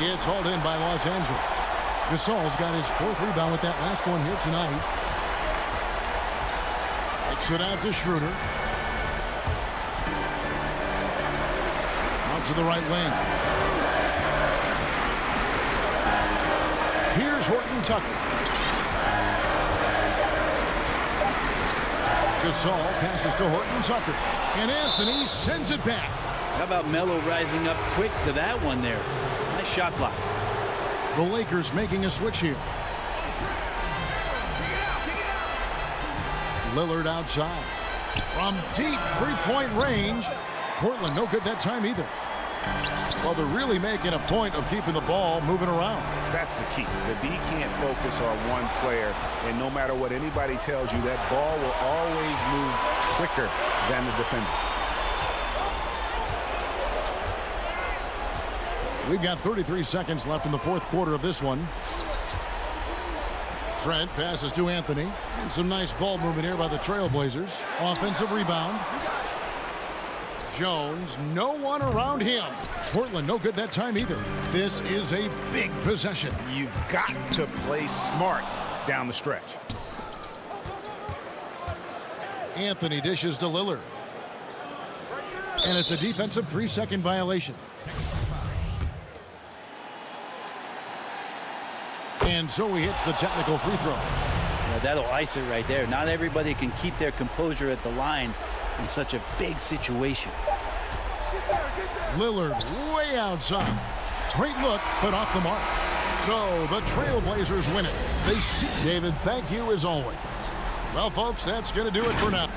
It's hauled in by Los Angeles. Gasol's got his 4th rebound with that last one here tonight. Kicks it out to Schroeder. Out to the right wing. Here's Horton Tucker. Gasol passes to Horton Tucker. And Anthony sends it back. How about Melo rising up quick to that one there? Nice shot block. The Lakers making a switch here. Lillard outside. From deep three-point range. Portland no good that time either. Well, they're really making a point of keeping the ball moving around. That's the key. The D can't focus on one player, and no matter what anybody tells you, that ball will always move quicker than the defender. We've got 33 seconds left in the 4th quarter of this one. Trent passes to Anthony. And some nice ball movement here by the Trailblazers. Offensive rebound. Jones, no one around him. Portland no good that time either. This is a big possession. You've got to play smart down the stretch. Anthony dishes to Lillard. And it's a defensive 3-second violation. And so he hits the technical free throw. Yeah, that'll ice it right there. Not everybody can keep their composure at the line in such a big situation. Lillard way outside. Great look, but off the mark. So the Trailblazers win it. They see David. Thank you as always. Well, folks, that's going to do it for now.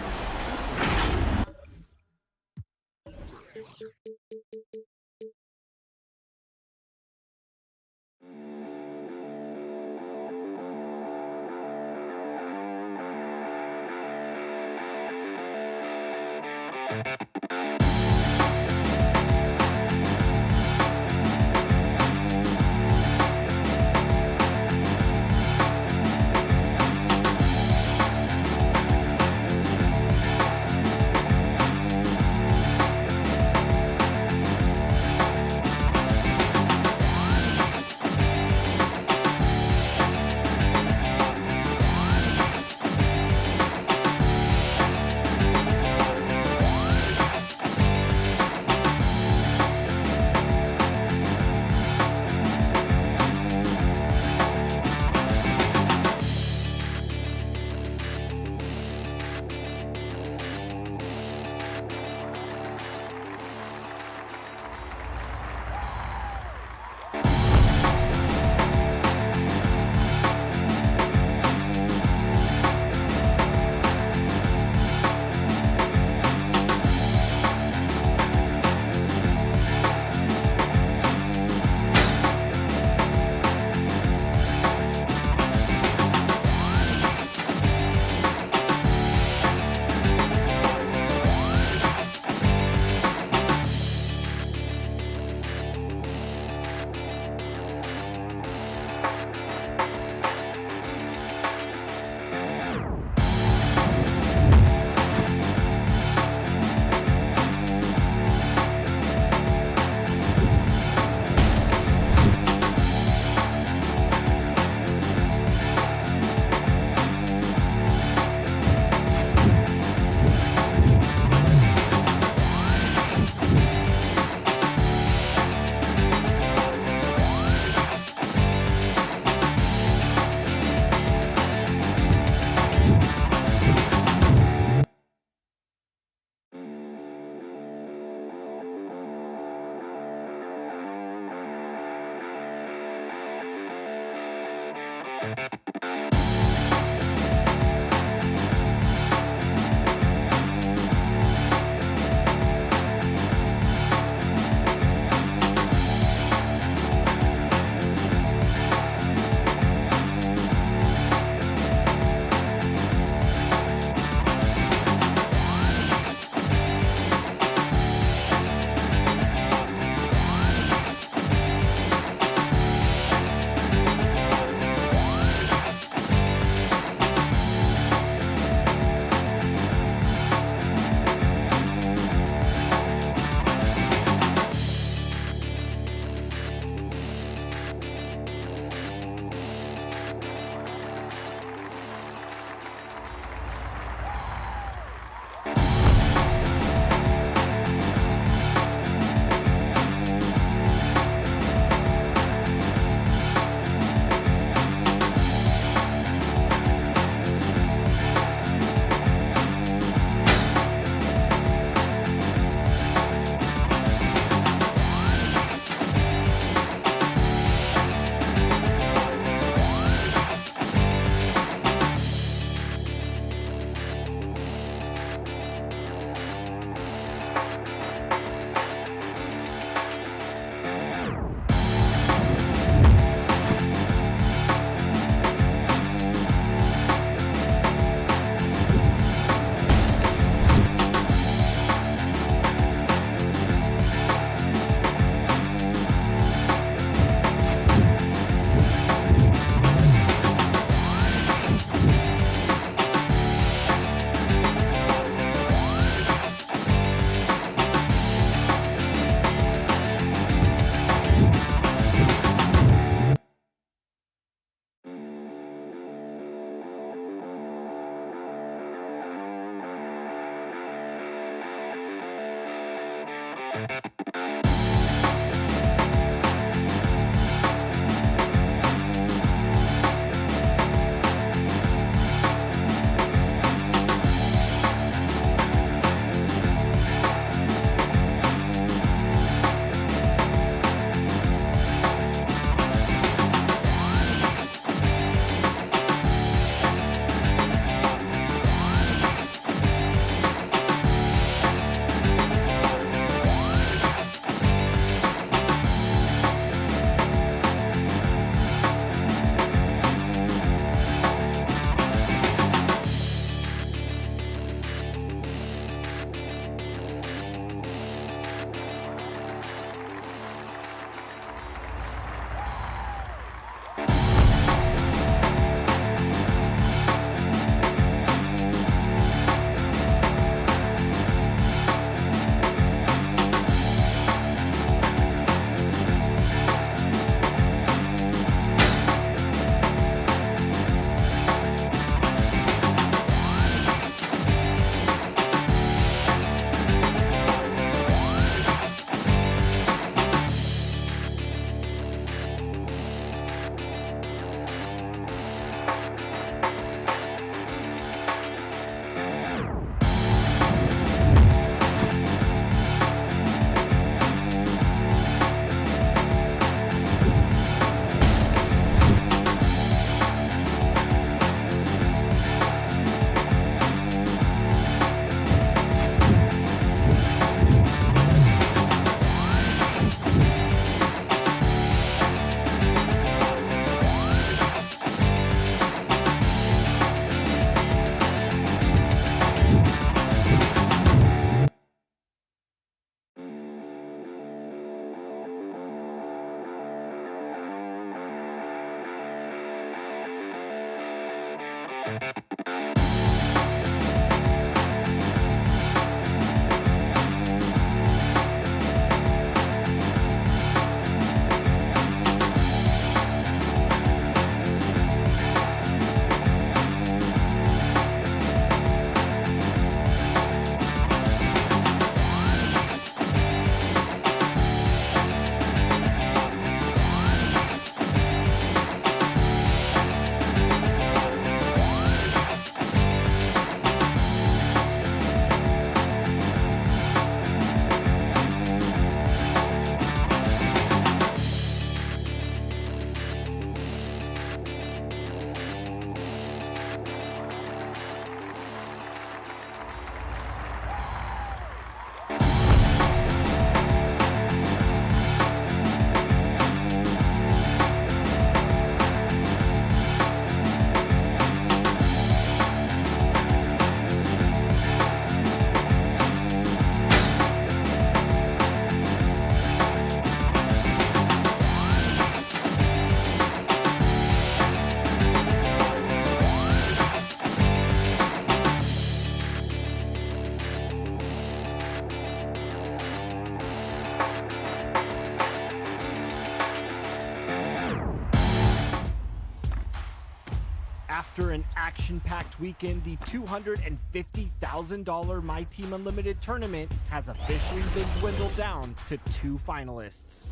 After an action-packed weekend, the $250,000 My Team Unlimited tournament has officially been dwindled down to 2 finalists.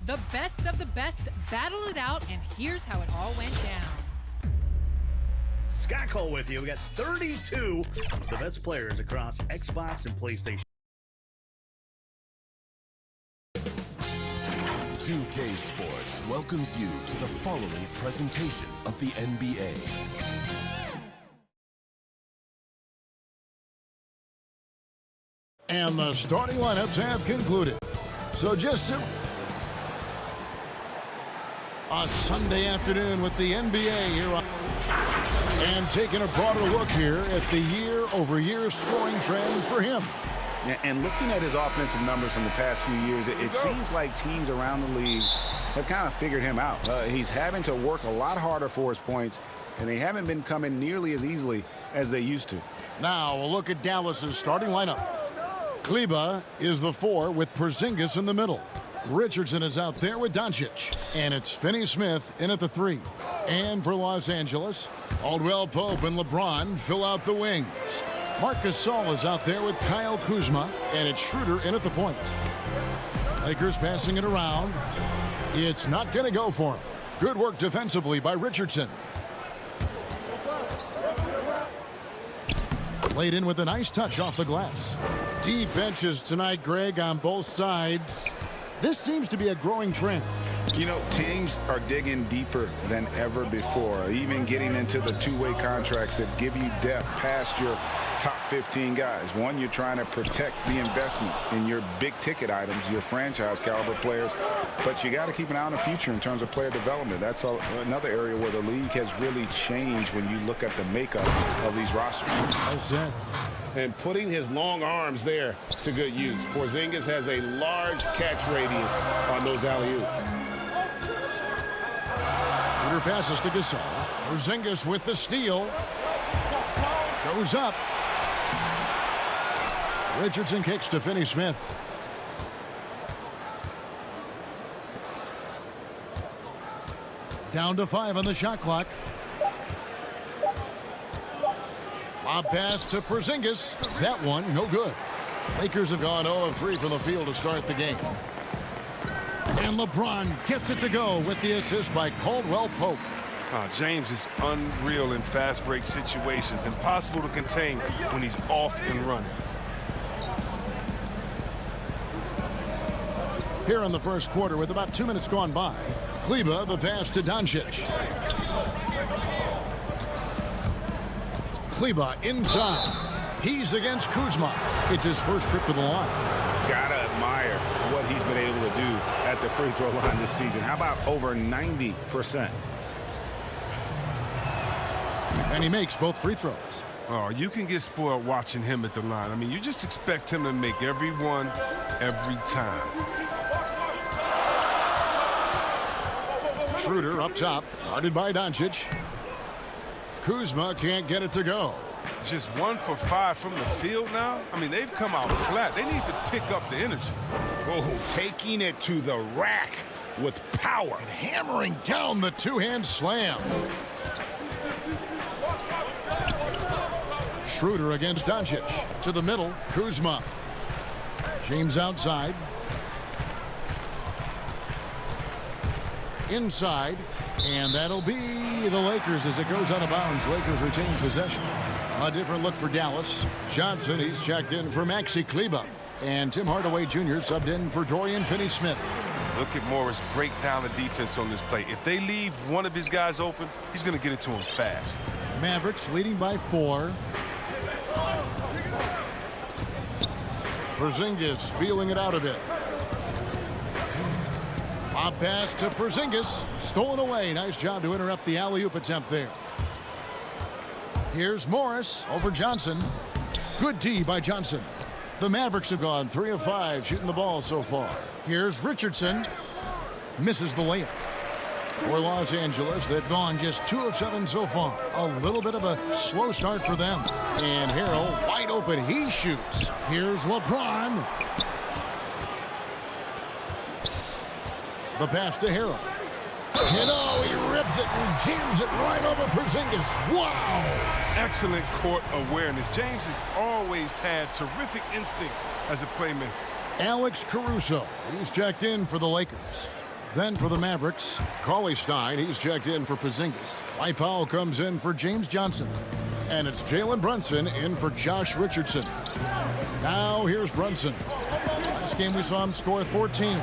The best of the best battle it out, and here's how it all went down. Scott Cole with you. We got 32 of the best players across Xbox and PlayStation. 2K Sports welcomes you to the following presentation of the NBA. And the starting lineups have concluded. So just a Sunday afternoon with the NBA here on. And taking a broader look here at the year-over-year scoring trend for him. And looking at his offensive numbers from the past few years, it seems like teams around the league have kind of figured him out. He's having to work a lot harder for his points, and they haven't been coming nearly as easily as they used to. Now, a look at Dallas's starting lineup. Kleba is the 4 with Porzingis in the middle. Richardson is out there with Doncic. And it's Finney-Smith in at the 3. And for Los Angeles, Caldwell Pope and LeBron fill out the wings. Marc Gasol is out there with Kyle Kuzma, and it's Schroeder in at the point. Lakers passing it around. It's not going to go for him. Good work defensively by Richardson. Laid in with a nice touch off the glass. Deep benches tonight, Greg, on both sides. This seems to be a growing trend. You know, teams are digging deeper than ever before, even getting into the two-way contracts that give you depth past your top 15 guys. One, you're trying to protect the investment in your big-ticket items, your franchise-caliber players, but you got to keep an eye on the future in terms of player development. That's another area where the league has really changed when you look at the makeup of these rosters. And putting his long arms there to good use. Porzingis has a large catch radius on those alley-oops. Schroeder passes to Gasol. Porzingis with the steal. Goes up. Richardson kicks to Finney-Smith. Down to 5 on the shot clock. Lob pass to Porzingis. That one, no good. Lakers have gone 0 of 3 from the field to start the game. And LeBron gets it to go with the assist by Caldwell Pope. James is unreal in fast break situations. Impossible to contain when he's off and running. Here in the first quarter with about 2 minutes gone by. Kleba, the pass to Doncic. Kleba inside. He's against Kuzma. It's his first trip to the line. Gotta admire what he's been able to do at the free throw line this season. How about over 90%? And he makes both free throws. Oh, you can get spoiled watching him at the line. I mean, you just expect him to make every one, every time. Schroeder up top, guarded by Doncic. Kuzma can't get it to go. Just 1 for 5 from the field now? I mean, they've come out flat. They need to pick up the energy. Oh, taking it to the rack with power. And hammering down the two-hand slam. Schroeder against Doncic. To the middle, Kuzma. James outside. Inside. And that'll be the Lakers as it goes out of bounds. Lakers retain possession. A different look for Dallas. Johnson, he's checked in for Maxi Kleba. And Tim Hardaway Jr. subbed in for Dorian Finney-Smith. Look at Morris break down the defense on this play. If they leave one of his guys open, he's going to get it to him fast. Mavericks leading by 4. Porzingis feeling it out a bit. Lob pass to Porzingis. Stolen away. Nice job to interrupt the alley-oop attempt there. Here's Morris over Johnson. Good D by Johnson. The Mavericks have gone 3 of 5 shooting the ball so far. Here's Richardson. Misses the layup. For Los Angeles, they've gone just 2 of 7 so far. A little bit of a slow start for them. And Harrell wide open. He shoots. Here's LeBron. The pass to Harrell. And oh, he ripped it and jams it right over Porzingis. Wow! Excellent court awareness. James has always had terrific instincts as a playmaker. Alex Caruso, he's checked in for the Lakers. Then for the Mavericks, Cauley Stein, he's checked in for Porzingis. Dwight Powell comes in for James Johnson. And it's Jalen Brunson in for Josh Richardson. Now here's Brunson. Last game we saw him score 14.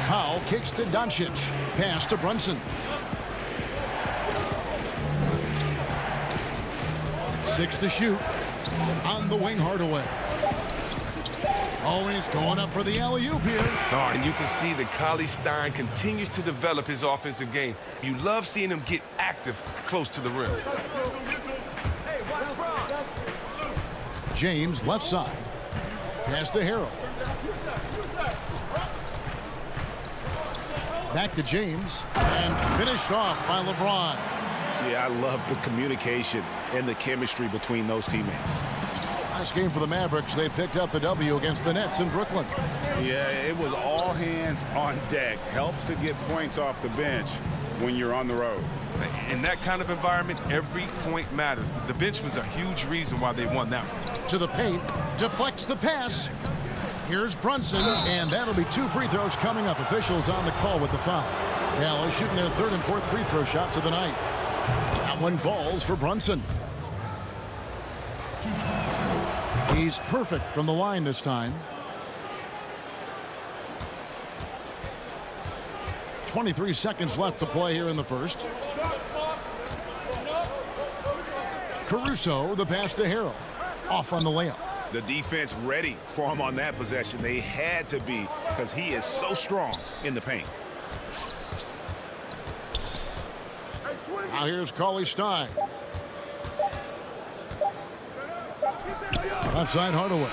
Powell kicks to Doncic. Pass to Brunson. 6 to shoot. On the wing, Hardaway. Always going up for the alley-oop here. Oh, and you can see that Cauley Stein continues to develop his offensive game. You love seeing him get active close to the rim. James left side. Pass to Harrell. Back to James. And finished off by LeBron. Yeah, I love the communication and the chemistry between those teammates. Last game for the Mavericks, they picked up the W against the Nets in Brooklyn. Yeah, it was all hands on deck. Helps to get points off the bench when you're on the road. In that kind of environment, every point matters. The bench was a huge reason why they won that one. To the paint, deflects the pass. Here's Brunson, and that'll be 2 free throws coming up. Officials on the call with the foul. Dallas shooting their 3rd and 4th free throw shots of the night. That one falls for Brunson. He's perfect from the line this time. 23 seconds left to play here in the first. Caruso, the pass to Harrell. Off on the layup. The defense ready for him on that possession. They had to be because he is so strong in the paint. Now here's Cauley Stein. Left side, Hardaway.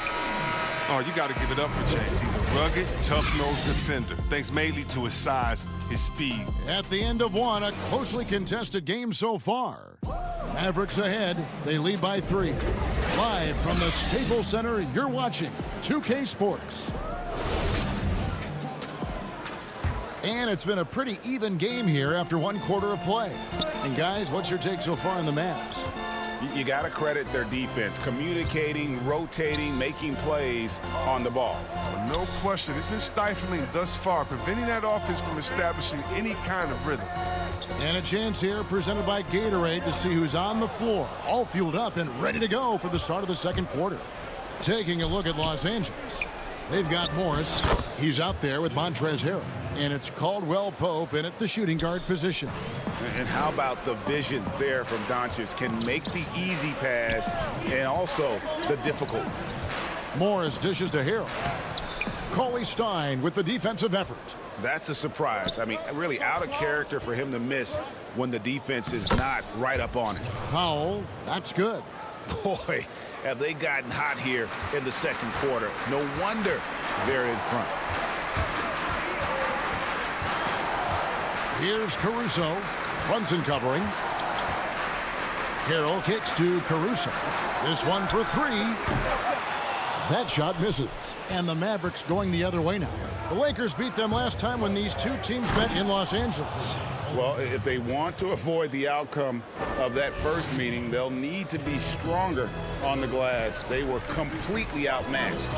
Oh, you got to give it up for James. He's a rugged, tough-nosed defender, thanks mainly to his size, his speed. At the end of one, a closely contested game so far. Mavericks ahead. They lead by 3. Live from the Staples Center, you're watching 2K Sports. And it's been a pretty even game here after 1 quarter of play. And guys, what's your take so far on the Mavs? You got to credit their defense, communicating, rotating, making plays on the ball. No question. It's been stifling thus far, preventing that offense from establishing any kind of rhythm. And a chance here presented by Gatorade to see who's on the floor, all fueled up and ready to go for the start of the 2nd quarter. Taking a look at Los Angeles. They've got Morris. He's out there with Montrezl Harrell. And it's Caldwell Pope in at the shooting guard position. And how about the vision there from Doncic? Can make the easy pass and also the difficult. Morris dishes to Harrell. Cauley Stein with the defensive effort. That's a surprise. I mean, really out of character for him to miss when the defense is not right up on it. Powell, that's good. Boy, have they gotten hot here in the 2nd quarter. No wonder they're in front. Here's Caruso. Brunson covering. Harrell kicks to Caruso. This one for 3. That shot misses. And the Mavericks going the other way now. The Lakers beat them last time when these 2 teams met in Los Angeles. Well, if they want to avoid the outcome of that first meeting, they'll need to be stronger on the glass. They were completely outmatched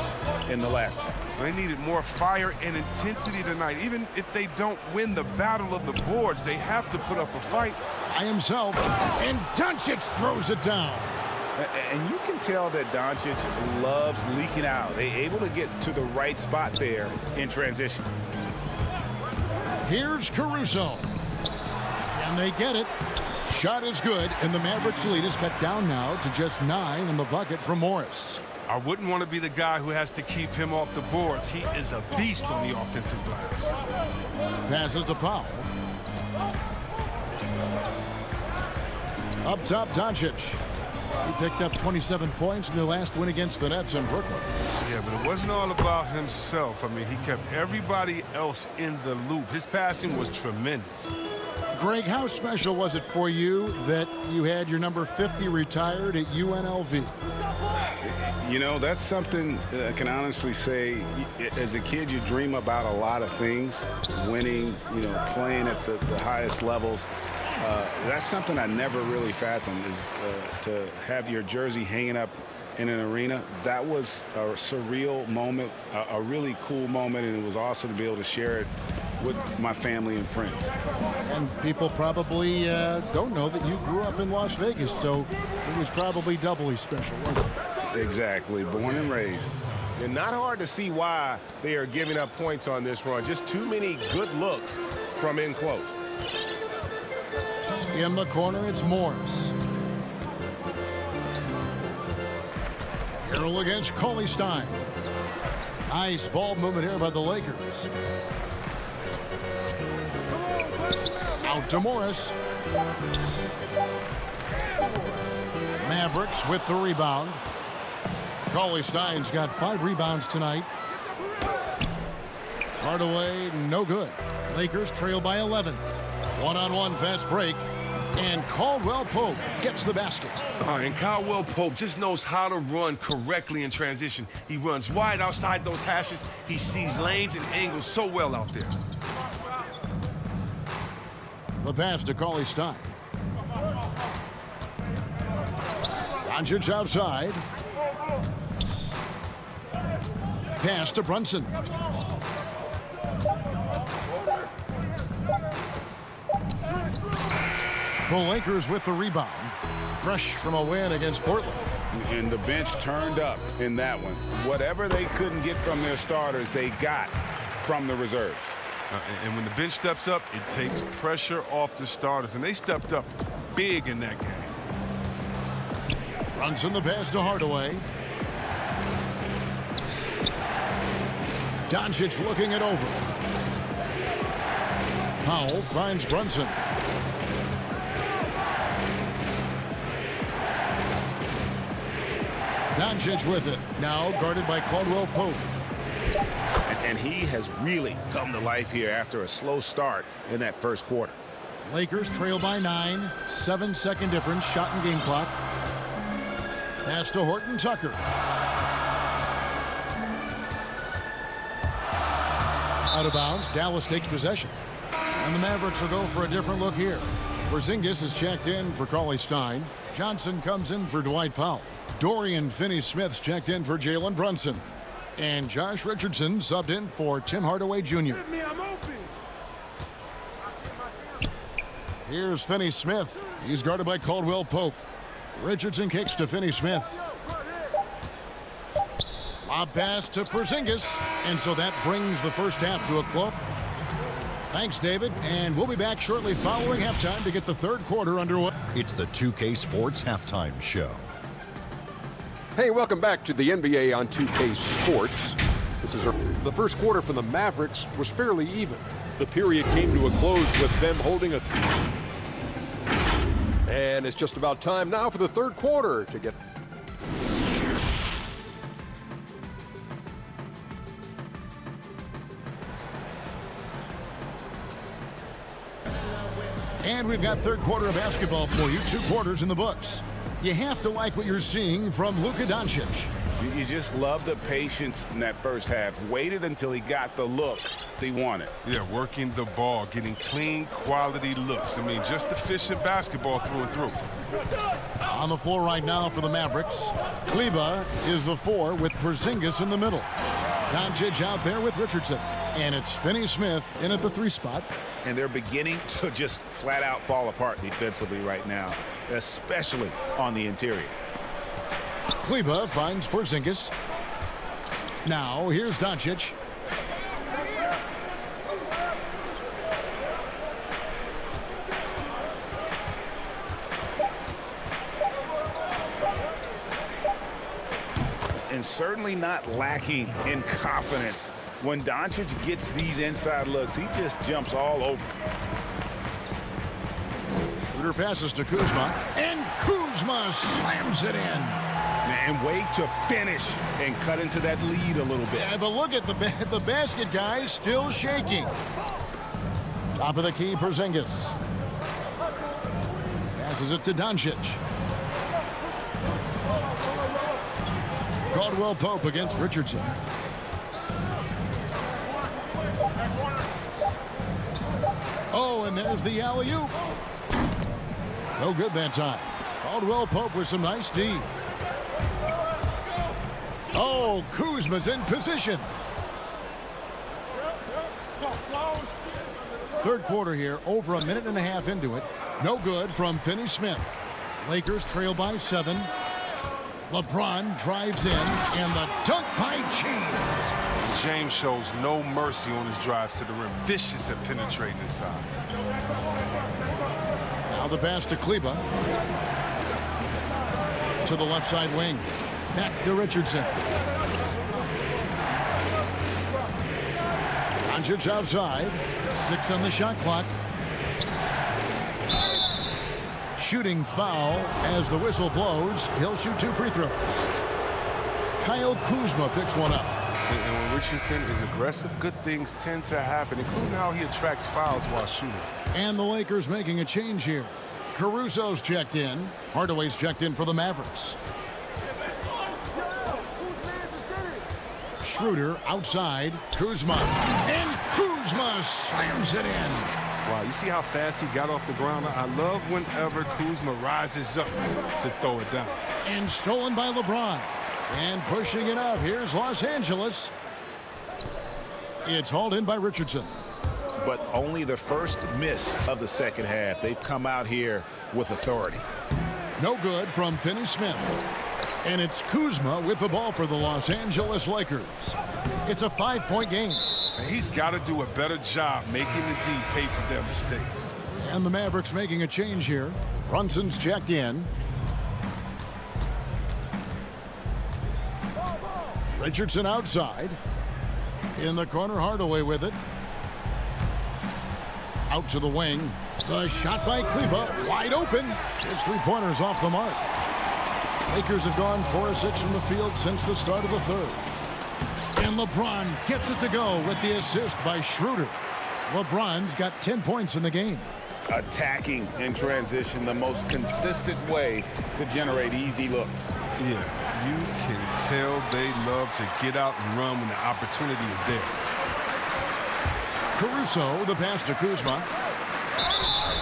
in the last one. They needed more fire and intensity tonight. Even if they don't win the battle of the boards, they have to put up a fight. By himself, and Doncic throws it down. And you can tell that Doncic loves leaking out. They're able to get to the right spot there in transition. Here's Caruso. Can they get it? Shot is good, and the Mavericks lead is cut down now to just 9 in the bucket from Morris. I wouldn't want to be the guy who has to keep him off the boards. He is a beast on the offensive glass. Passes to Powell. Up top, Doncic. He picked up 27 points in the last win against the Nets in Brooklyn. Yeah, but it wasn't all about himself. I mean, he kept everybody else in the loop. His passing was tremendous. Greg, how special was it for you that you had your number 50 retired at UNLV? You know, that's something I can honestly say. As a kid, you dream about a lot of things, winning, you know, playing at the highest levels. That's something I never really fathomed, is to have your jersey hanging up in an arena. That was a surreal moment, a really cool moment, and it was awesome to be able to share it with my family and friends. And people probably don't know that you grew up in Las Vegas, so it was probably doubly special, wasn't it? Exactly, born and raised. And not hard to see why they are giving up points on this run. Just too many good looks from in close. In the corner, it's Morris. Harrell against Cauley Stein. Nice ball movement here by the Lakers. Out to Morris. Mavericks with the rebound. Cauley Stein's got 5 rebounds tonight. Hardaway, no good. Lakers trail by 11. One-on-one fast break. And Caldwell Pope gets the basket. And Caldwell Pope just knows how to run correctly in transition. He runs wide outside those hashes. He sees lanes and angles so well out there. The pass to Cauley Stein. Doncic outside. Pass to Brunson. The Lakers with the rebound. Fresh from a win against Portland. And the bench turned up in that one. Whatever they couldn't get from their starters, they got from the reserves. And when the bench steps up, it takes pressure off the starters. And they stepped up big in that game. Brunson the pass to Hardaway. Doncic looking it over. Powell finds Brunson. Doncic with it. Now guarded by Caldwell Pope. And he has really come to life here after a slow start in that first quarter. Lakers trail by 9. 7-second difference. Shot and game clock. Pass to Horton Tucker. Out of bounds. Dallas takes possession. And the Mavericks will go for a different look here. Porzingis is checked in for Cauley Stein. Johnson comes in for Dwight Powell. Dorian Finney-Smith's checked in for Jalen Brunson. And Josh Richardson subbed in for Tim Hardaway Jr. Here's Finney-Smith. He's guarded by Caldwell Pope. Richardson kicks to Finney-Smith. Lob pass to Porzingis. And so that brings the first half to a close. Thanks, David. And we'll be back shortly following halftime to get the third quarter underway. It's the 2K Sports Halftime Show. Hey, welcome back to the NBA on 2K Sports. This is the first quarter for the Mavericks was fairly even. The period came to a close with them holding a... And it's just about time now for the third quarter to get... And we've got third quarter of basketball for you. 2 quarters in the books. You have to like what you're seeing from Luka Doncic. You just love the patience in that first half. Waited until he got the look he wanted. Yeah, working the ball, getting clean, quality looks. I mean, just efficient basketball through and through. On the floor right now for the Mavericks, Kleba is the 4 with Porzingis in the middle. Doncic out there with Richardson. And it's Finney-Smith in at the 3 spot. And they're beginning to just flat out fall apart defensively right now, especially on the interior. Kleba finds Porzingis. Now here's Doncic. And certainly not lacking in confidence. When Doncic gets these inside looks, he just jumps all over. Shooter passes to Kuzma, and Kuzma slams it in. And wait to finish and cut into that lead a little bit. Yeah, but look at the basket, guys, still shaking. Top of the key, Porzingis. Passes it to Doncic. Caldwell Pope against Richardson. Oh, and there's the alley-oop. No good that time. Caldwell Pope with some nice D. Oh, Kuzma's in position. Third quarter here, over a minute and a half into it. No good from Finney-Smith. Lakers trail by 7. LeBron drives in, and the dunk by James. James shows no mercy on his drives to the rim. Vicious at penetrating inside. Now the pass to Kleber. To the left side wing. Back to Richardson. Doncic outside. 6 on the shot clock. Shooting foul as the whistle blows. He'll shoot 2 free throws. Kyle Kuzma picks one up. And when Richardson is aggressive, good things tend to happen, including how he attracts fouls while shooting. And the Lakers making a change here. Caruso's checked in. Hardaway's checked in for the Mavericks. Schroeder outside. Kuzma. And Kuzma slams it in. Wow, you see how fast he got off the ground? I love whenever Kuzma rises up to throw it down. And stolen by LeBron. And pushing it up. Here's Los Angeles. It's hauled in by Richardson. But only the first miss of the second half. They've come out here with authority. No good from Finney-Smith. And it's Kuzma with the ball for the Los Angeles Lakers. It's a 5-point game. And he's got to do a better job making the D pay for their mistakes. And the Mavericks making a change here. Brunson's checked in. Richardson outside. In the corner, Hardaway with it. Out to the wing. The shot by Kleber. Wide open. His 3-pointers off the mark. Lakers have gone 4 of 6 from the field since the start of the third. And LeBron gets it to go with the assist by Schroeder. LeBron's got 10 points in the game. Attacking in transition, the most consistent way to generate easy looks. Yeah, you can tell they love to get out and run when the opportunity is there. Caruso, the pass to Kuzma.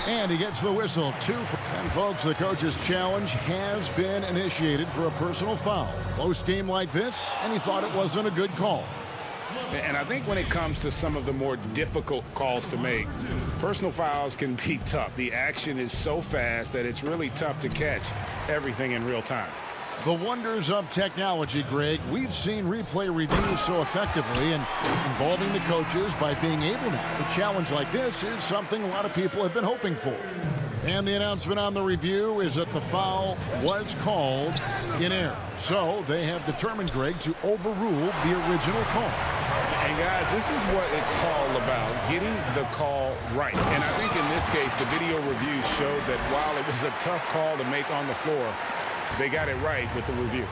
And he gets the whistle. 2 and folks, the coach's challenge has been initiated for a personal foul. Close game like this, and he thought it wasn't a good call. And I think when it comes to some of the more difficult calls to make, personal fouls can be tough. The action is so fast that it's really tough to catch everything in real time. The wonders of technology, Greg. We've seen replay reviews so effectively and involving the coaches by being able now. A challenge like this is something a lot of people have been hoping for. And the announcement on the review is that the foul was called in error. So they have determined, Greg, to overrule the original call. And guys, this is what it's all about, getting the call right. And I think in this case, the video review showed that while it was a tough call to make on the floor, they got it right with the review.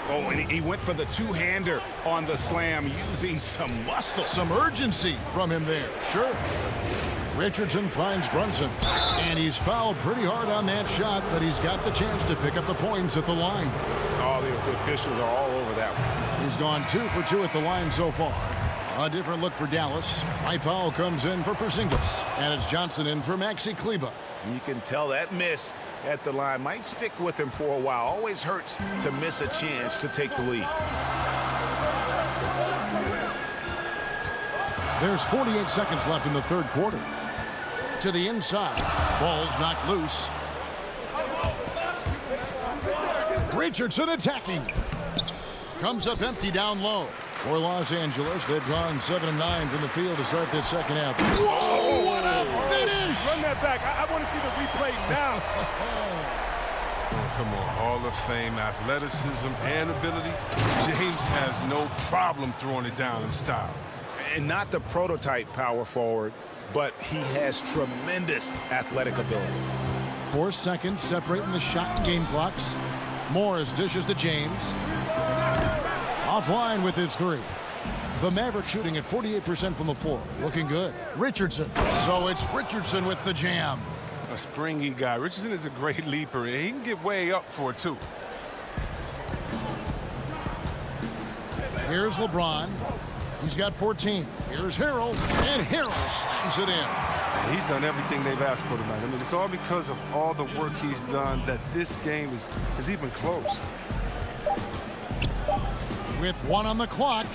Oh, and he went for the two-hander on the slam using some muscle. Some urgency from him there. Sure. Richardson finds Brunson. And he's fouled pretty hard on that shot, but he's got the chance to pick up the points at the line. Oh, the officials are all over that one. He's gone 2 for 2 at the line so far. A different look for Dallas. Foul comes in for Porzingis. And it's Johnson in for Maxi Kleber. You can tell that miss at the line might stick with him for a while. Always hurts to miss a chance to take the lead. There's 48 seconds left in the third quarter. To the inside. Ball's knocked loose. Richardson attacking. Comes up empty down low. For Los Angeles, they've gone 7 of 9 from the field to start this second half. Whoa, what a finish! Run that back. I want to see the replay now. Oh, come on, Hall of Fame athleticism and ability. James has no problem throwing it down in style. And not the prototype power forward, but he has tremendous athletic ability. 4 seconds separating the shot and game clocks. Morris dishes to James. Offline with his 3. The Mavericks shooting at 48% from the floor. Looking good. Richardson. So it's Richardson with the jam. a springy guy. Richardson is a great leaper. He can get way up for it, too. Here's LeBron. He's got 14. Here's Harrell, and Harrell slams it in. He's done everything they've asked for tonight. I mean, it's all because of all the work he's done that this game is even close. With 1 on the clock.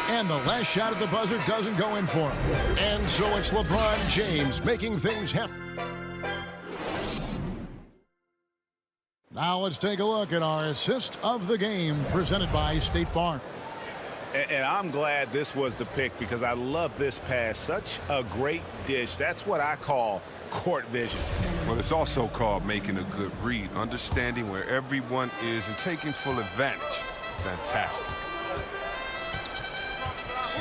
And the last shot at the buzzer doesn't go in for him. And so it's LeBron James making things happen. Now let's take a look at our assist of the game presented by State Farm. And I'm glad this was the pick because I love this pass. Such a great dish. That's what I call court vision. Well, it's also called making a good read, understanding where everyone is and taking full advantage. Fantastic.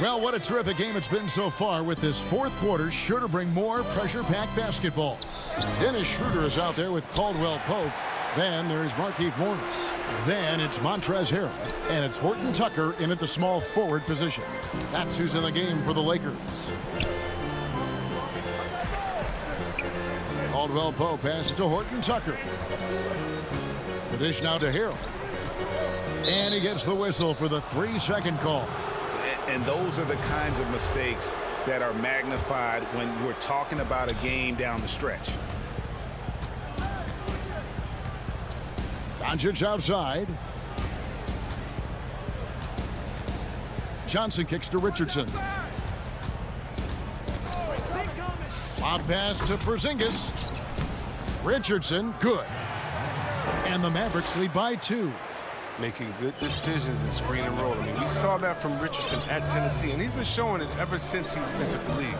Well, what a terrific game it's been so far, with this fourth quarter sure to bring more pressure-packed basketball. Dennis Schroeder is out there with Caldwell Pope. Then there's Markieff Morris. Then it's Montrezl Harrell. And it's Horton Tucker in at the small forward position. That's who's in the game for the Lakers. Caldwell Pope passes to Horton Tucker. The dish now to Harrell. And he gets the whistle for the 3-second call. And those are the kinds of mistakes that are magnified when we're talking about a game down the stretch. Doncic outside. Johnson kicks to Richardson. Lob pass to Porzingis. Richardson, good. And the Mavericks lead by 2. Making good decisions in screen and roll. I mean, we saw that from Richardson at Tennessee, and he's been showing it ever since he's entered the league.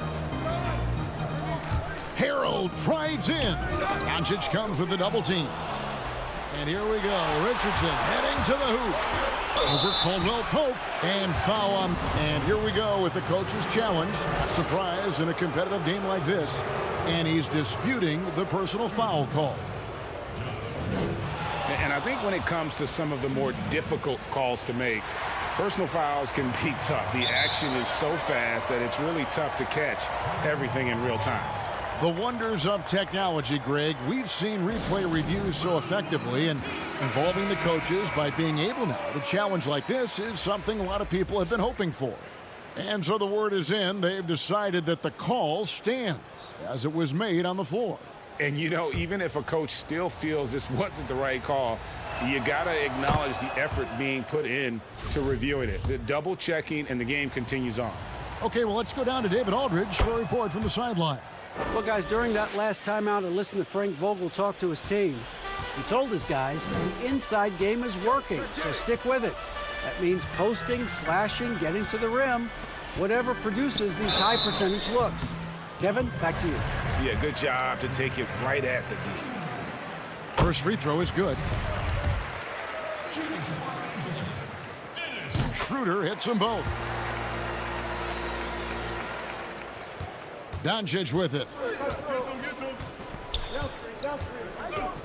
Harrell drives in. Doncic comes with the double team. And here we go. Richardson heading to the hoop. Over Caldwell Pope and foul on. And here we go with the coach's challenge. Surprise in a competitive game like this. And he's disputing the personal foul call. And I think when it comes to some of the more difficult calls to make, personal fouls can be tough. The action is so fast that it's really tough to catch everything in real time. The wonders of technology, Greg. We've seen replay reviews so effectively, and involving the coaches by being able now to challenge like this is something a lot of people have been hoping for. And so the word is in. They've decided that the call stands as it was made on the floor. And, you know, even if a coach still feels this wasn't the right call, you got to acknowledge the effort being put in to reviewing it. The double checking, and the game continues on. Okay, well, let's go down to David Aldridge for a report from the sideline. Well, guys, during that last timeout, I listened to Frank Vogel talk to his team. He told his guys the inside game is working, so stick with it. That means posting, slashing, getting to the rim, whatever produces these high percentage looks. Kevin, back to you. Yeah, good job to take it right at the D. First free throw is good. Schroeder hits them both. Doncic with it.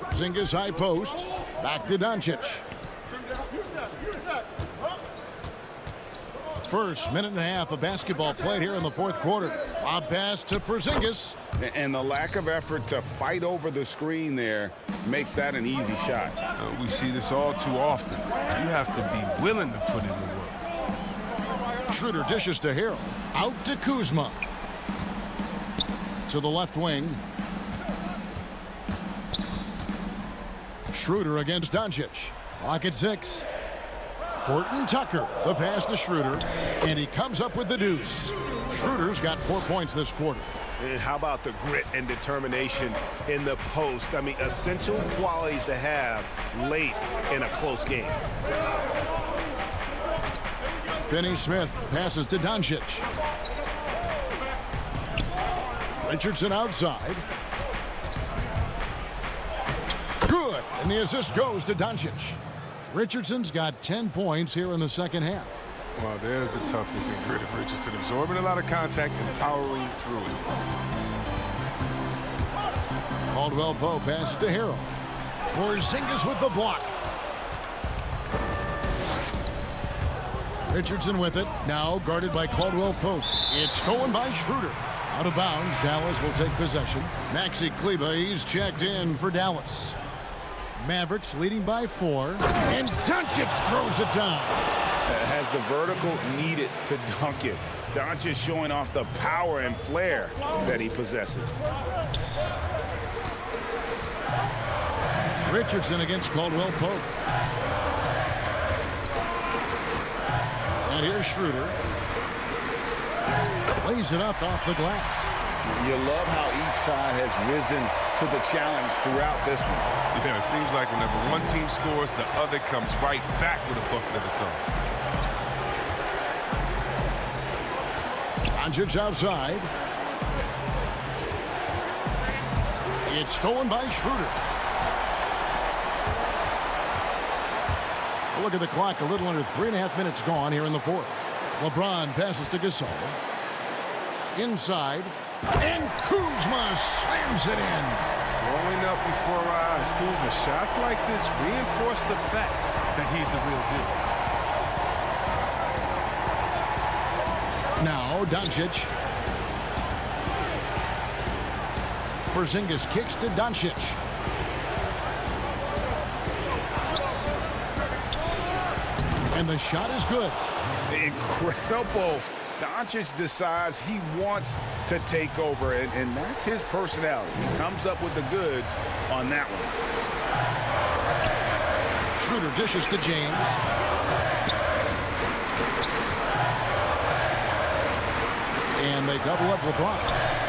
Porzingis high post. Back to Doncic. First minute and a half of basketball played here in the fourth quarter. Lob pass to Porzingis. And the lack of effort to fight over the screen there makes that an easy shot. We see this all too often. You have to be willing to put in the work. Schroeder dishes to Harrell. Out to Kuzma. To the left wing. Schroeder against Doncic. Clock at 6. Horton Tucker, the pass to Schroeder, and he comes up with the deuce. Schroeder's got 4 points this quarter. And how about the grit and determination in the post? I mean, essential qualities to have late in a close game. Finney-Smith passes to Doncic. Richardson outside. Good, and the assist goes to Doncic. Richardson's got 10 points here in the second half. Well, there's the toughness and grit of Richardson, absorbing a lot of contact and powering through it. Caldwell Pope passes to Harrell. Porzingis with the block. Richardson with it, now guarded by Caldwell Pope. It's stolen by Schroeder. Out of bounds, Dallas will take possession. Maxi Kleber, he's checked in for Dallas. Mavericks leading by 4. And Doncic throws it down. Has the vertical needed to dunk it. Doncic showing off the power and flair that he possesses. Richardson against Caldwell Pope. And here's Schroeder. Lays it up off the glass. You love how each side has risen to the challenge throughout this one. Yeah, it seems like whenever one team scores, the other comes right back with a bucket of its own. Doncic outside. It's stolen by Schroeder. Look at the clock, a little under 3.5 minutes gone here in the fourth. LeBron passes to Gasol. Inside. And Kuzma slams it in. Growing up before our eyes, Kuzma, shots like this reinforce the fact that he's the real deal. Now Doncic. Porzingis kicks to Doncic. And the shot is good. Incredible. Doncic decides he wants to take over, and that's his personality. He comes up with the goods on that one. Schroeder dishes to James. And they double up LeBron.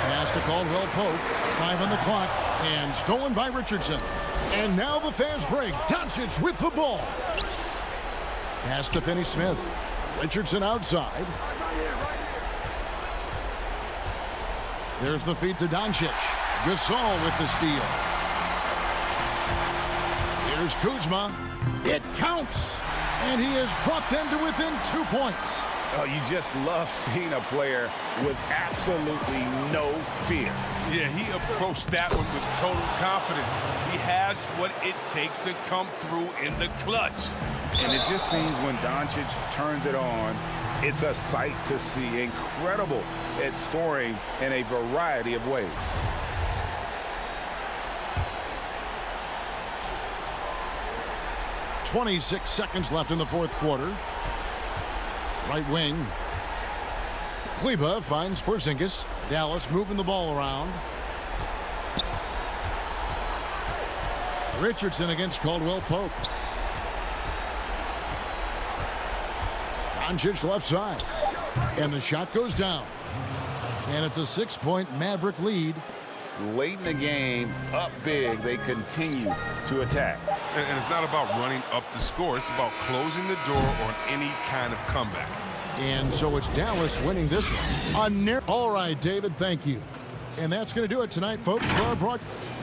Pass to Caldwell Pope. 5 on the clock. And stolen by Richardson. And now the fast break. Doncic with the ball. Pass to Finney-Smith. Richardson outside. There's the feed to Doncic. Gasol with the steal. Here's Kuzma. It counts. And he has brought them to within 2 points. Oh, you just love seeing a player with absolutely no fear. Yeah, he approached that one with total confidence. He has what it takes to come through in the clutch. And it just seems when Doncic turns it on, it's a sight to see. Incredible at scoring in a variety of ways. .26 seconds left in the fourth quarter. Right wing. Kleber finds Porzingis. Dallas moving the ball around. Richardson against Caldwell Pope. Doncic left side. And the shot goes down. And it's a 6-point Maverick lead. Late in the game, up big, they continue to attack. And it's not about running up to score. It's about closing the door on any kind of comeback. And so it's Dallas winning this one. All right, David, thank you. And that's going to do it tonight, folks, for our broadcast.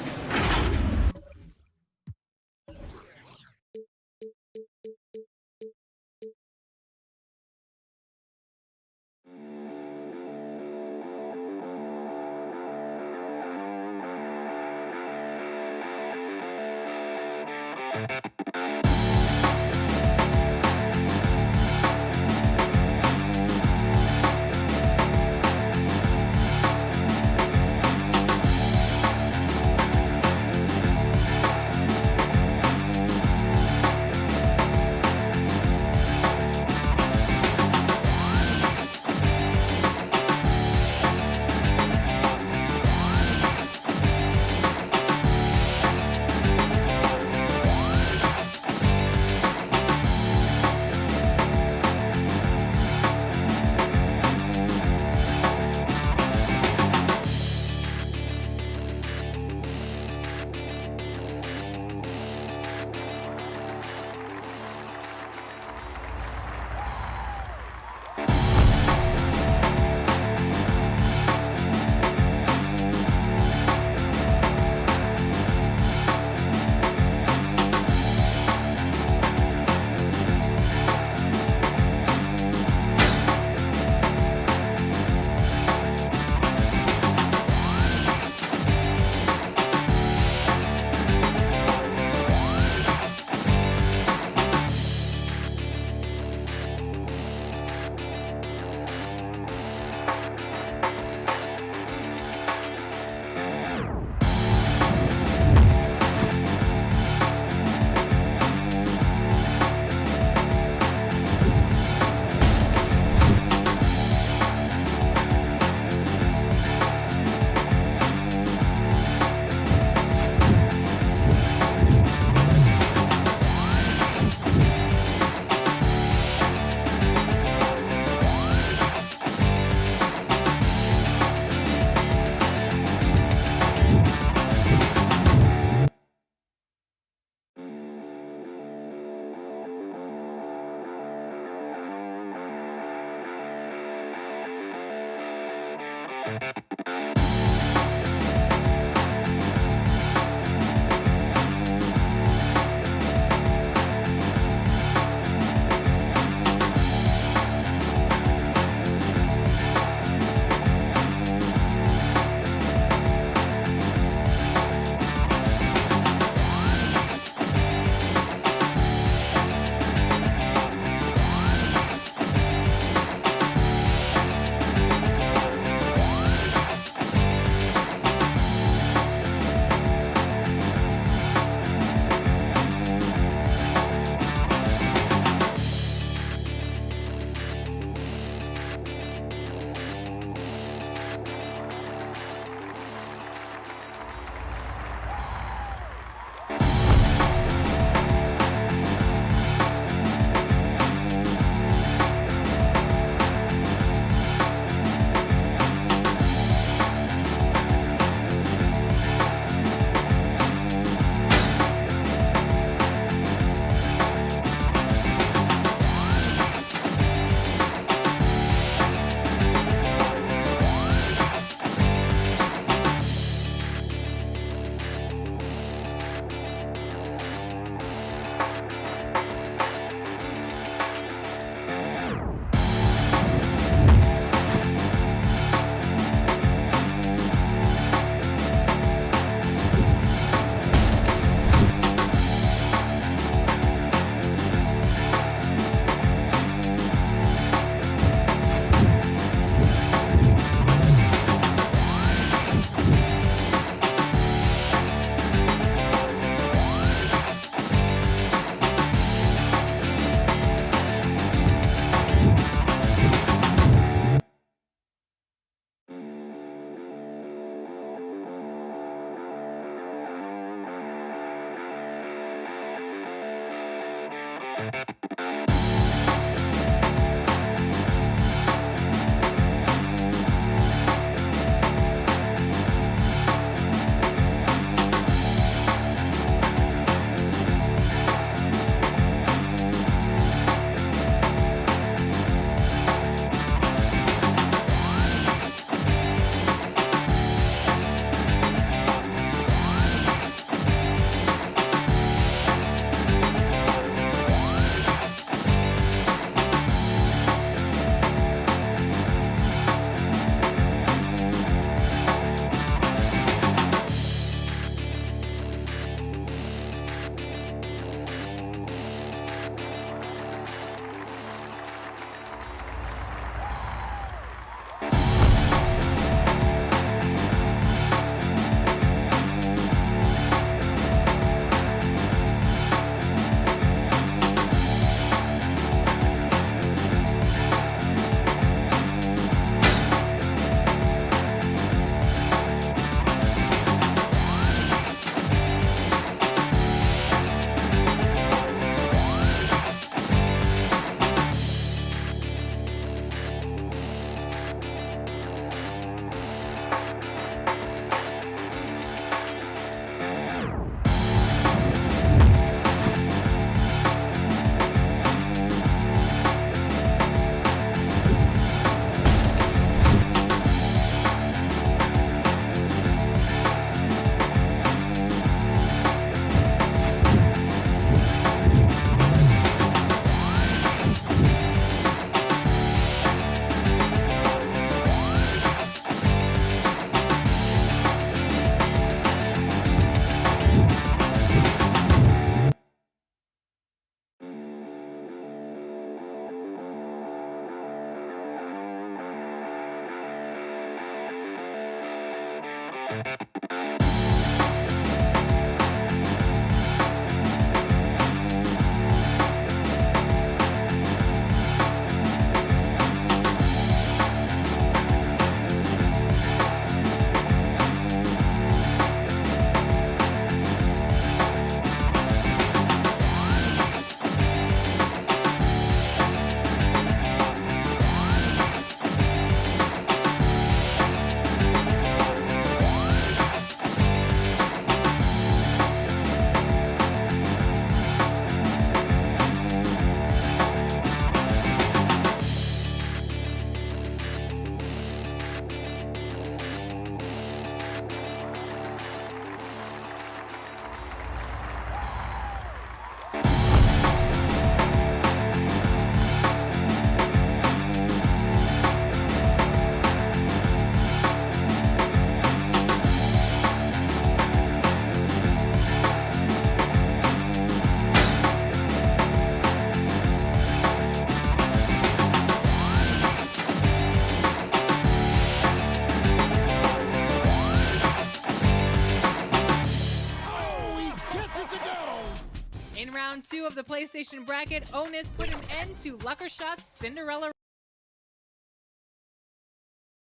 round 2 of the PlayStation bracket, Onus put an end to Luckershot's Cinderella.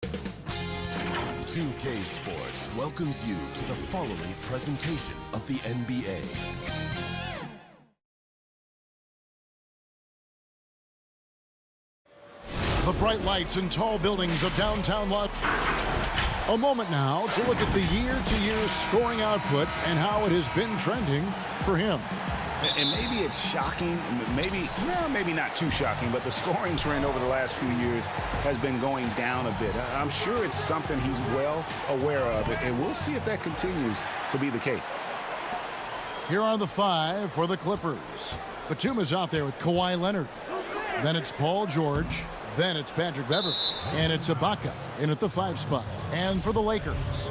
2K Sports welcomes you to the following presentation of the NBA. The bright lights and tall buildings of downtown Los. A moment now to look at the year-to-year scoring output and how it has been trending for him. And maybe it's shocking, maybe not too shocking, but the scoring trend over the last few years has been going down a bit. I'm sure it's something he's well aware of, and we'll see if that continues to be the case. Here are the 5 for the Clippers. Batum is out there with Kawhi Leonard. Then it's Paul George. Then it's Patrick Beverley. And it's Ibaka in at the 5 spot. And for the Lakers,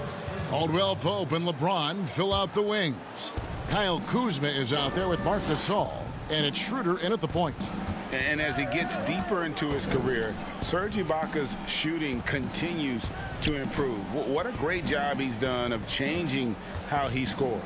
Caldwell Pope and LeBron fill out the wings. Kyle Kuzma is out there with Marc Gasol. And it's Schroeder in at the point. And as he gets deeper into his career, Serge Ibaka's shooting continues to improve. What a great job he's done of changing how he scores.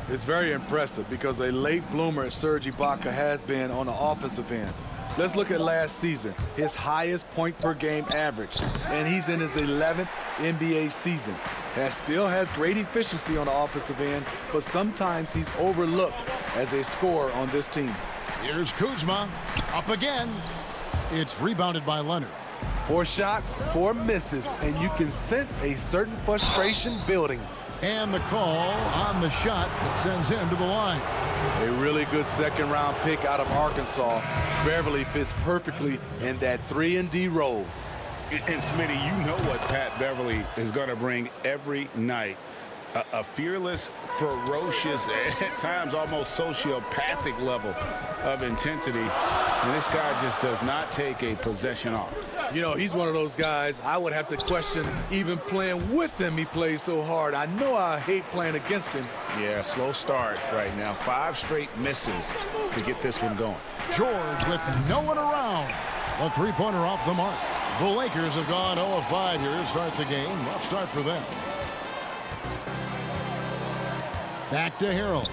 It's very impressive because a late bloomer Serge Ibaka has been on the offensive end. Let's look at last season, his highest point per game average, and he's in his 11th NBA season. That still has great efficiency on the offensive end, but sometimes he's overlooked as a scorer on this team. Here's Kuzma. Up again. It's rebounded by Leonard. 4 shots, 4 misses, and you can sense a certain frustration building. And the call on the shot that sends him to the line. A really good second-round pick out of Arkansas. Beverly fits perfectly in that 3-and-D role. And Smitty, you know what Pat Beverly is going to bring every night. A fearless, ferocious, at times almost sociopathic level of intensity. And this guy just does not take a possession off. You know, he's one of those guys I would have to question even playing with him. He plays so hard. I know I hate playing against him. Yeah, slow start right now. 5 straight misses to get this one going. George with no one around. A three-pointer off the mark. The Lakers have gone 0 of 5 here to start the game. Rough start for them. Back to Harrell.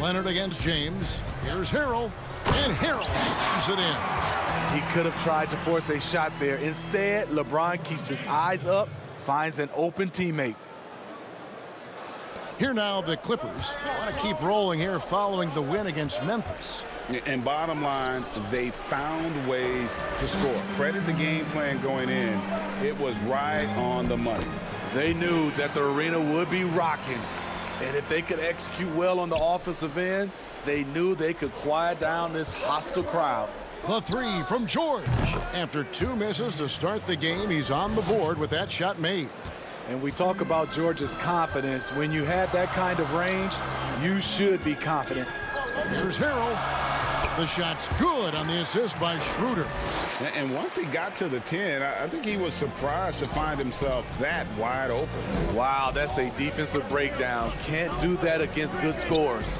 Leonard against James. Here's Harrell. And Harrell slams it in. He could have tried to force a shot there. Instead, LeBron keeps his eyes up, finds an open teammate. Here now, the Clippers want to keep rolling here following the win against Memphis. And bottom line, they found ways to score. Credit the game plan going in. It was right on the money. They knew that the arena would be rocking. And if they could execute well on the offensive end, they knew they could quiet down this hostile crowd. The 3 from George. After 2 misses to start the game, he's on the board with that shot made. And we talk about George's confidence. When you have that kind of range, you should be confident. Here's Harrell. The shot's good on the assist by Schroeder. And once he got to the 10, I think he was surprised to find himself that wide open. Wow, that's a defensive breakdown. Can't do that against good scorers.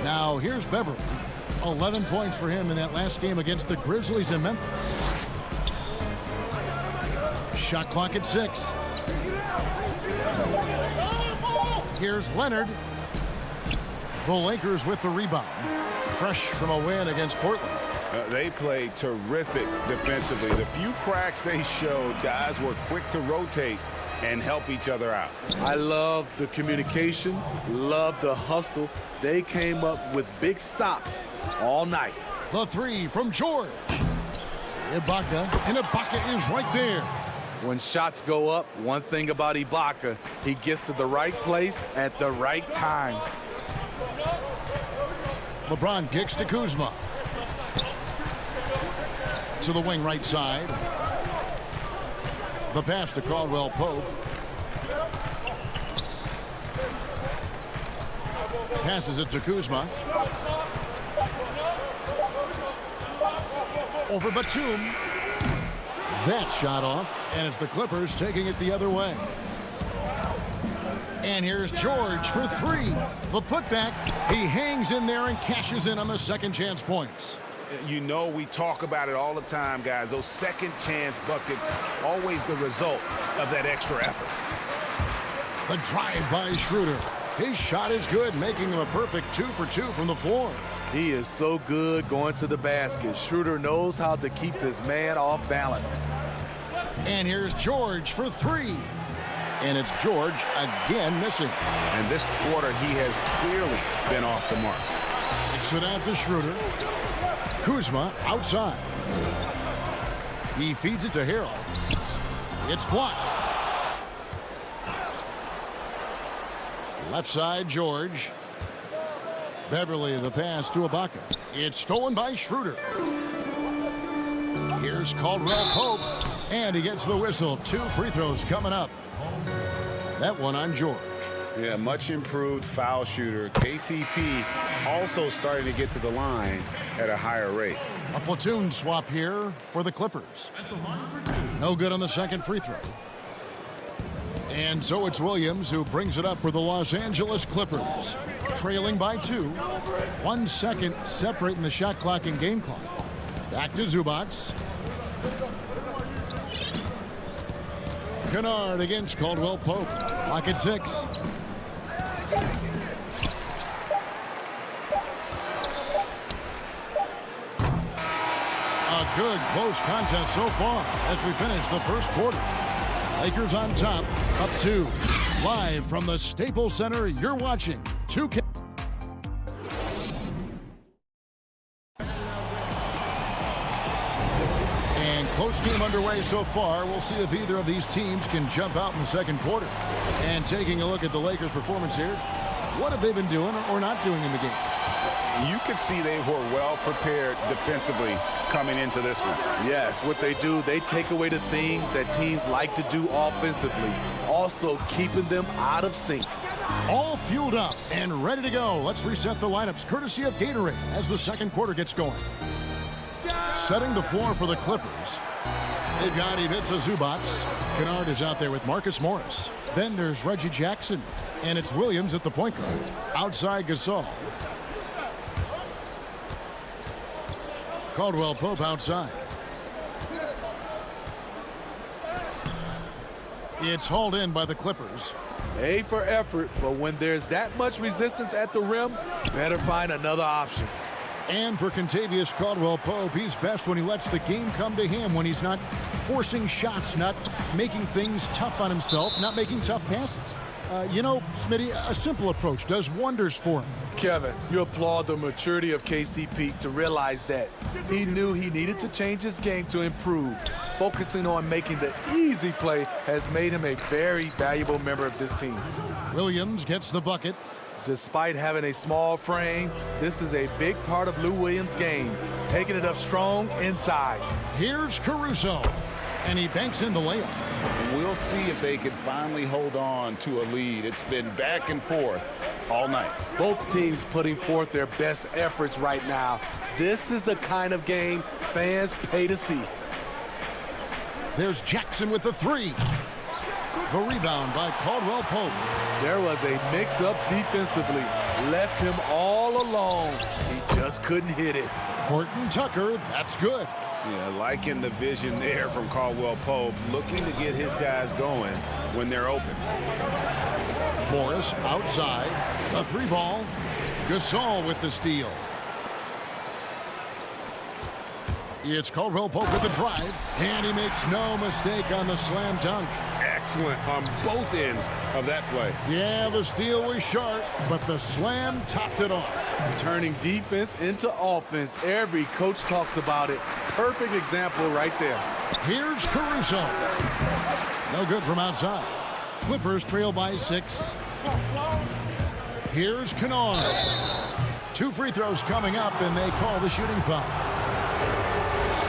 Now here's Beverly. 11 points for him in that last game against the Grizzlies in Memphis. Shot clock at 6. Here's Leonard. The Lakers with the rebound. Fresh from a win against Portland. They played terrific defensively. The few cracks they showed, guys were quick to rotate and help each other out. I love the communication, love the hustle. They came up with big stops all night. The 3 from George. Ibaka, and Ibaka is right there. When shots go up, one thing about Ibaka, he gets to the right place at the right time. LeBron kicks to Kuzma. To the wing right side. The pass to Caldwell Pope. Passes it to Kuzma. Over Batum. That shot off, and it's the Clippers taking it the other way. And here's George for 3. The putback. He hangs in there and cashes in on the second chance points. You know, we talk about it all the time, guys. Those second chance buckets, always the result of that extra effort. The drive by Schroeder. His shot is good, making him a perfect 2 for 2 from the floor. He is so good going to the basket. Schroeder knows how to keep his man off balance. And here's George for 3. And it's George again missing. And this quarter, he has clearly been off the mark. Kicks it out to Schroeder. Kuzma outside. He feeds it to Harrell. It's blocked. Left side, George. Beverly, the pass to Ibaka. It's stolen by Schroeder. Here's Caldwell Pope. And he gets the whistle. 2 free throws coming up. That one on George. Yeah, much improved foul shooter. KCP also starting to get to the line at a higher rate. A platoon swap here for the Clippers. No good on the second free throw. And so it's Williams who brings it up for the Los Angeles Clippers. Trailing by 2. 1 second separating the shot clock and game clock. Back to Zubac. Kennard against Caldwell Pope. Clock at 6. A good close contest so far as we finish the first quarter. Lakers on top, up 2. Live from the Staples Center, you're watching 2K. And close game underway so far. We'll see if either of these teams can jump out in the second quarter. And taking a look at the Lakers' performance here, what have they been doing or not doing in the game? You could see they were well prepared defensively coming into this one. Yes, what they do, they take away the things that teams like to do offensively, also keeping them out of sync. All fueled up and ready to go. Let's reset the lineups courtesy of Gatorade as the second quarter gets going. Setting the floor for the Clippers, they've got Ivica Zubac. Kennard is out there with Marcus Morris. Then there's Reggie Jackson, and it's Williams at the point guard. Outside Gasol. Caldwell Pope outside. It's hauled in by the Clippers. A for effort, but when there's that much resistance at the rim, better find another option. And for Kentavious Caldwell-Pope, he's best when he lets the game come to him, when he's not forcing shots, not making things tough on himself, not making tough passes. You know, Smitty, a simple approach does wonders for him. Kevin, you applaud the maturity of KCP to realize that. He knew he needed to change his game to improve. Focusing on making the easy play has made him a very valuable member of this team. Williams gets the bucket. Despite having a small frame, this is a big part of Lou Williams' game, taking it up strong inside. Here's Caruso, and he banks in the layup. We'll see if they can finally hold on to a lead. It's been back and forth all night. Both teams putting forth their best efforts right now. This is the kind of game fans pay to see. There's Jackson with the three. The rebound by Caldwell Pope. There was a mix-up defensively. Left him all alone. He just couldn't hit it. Horton Tucker, that's good. Yeah, liking the vision there from Caldwell Pope, looking to get his guys going when they're open. Morris outside. The three ball. Gasol with the steal. It's Caldwell Pope with the drive, and he makes no mistake on the slam dunk. Excellent on both ends of that play. Yeah, the steal was sharp, but the slam topped it off. Turning defense into offense. Every coach talks about it. Perfect example right there. Here's Caruso. No good from outside. Clippers trail by 6. Here's Kennard. 2 free throws coming up, and they call the shooting foul.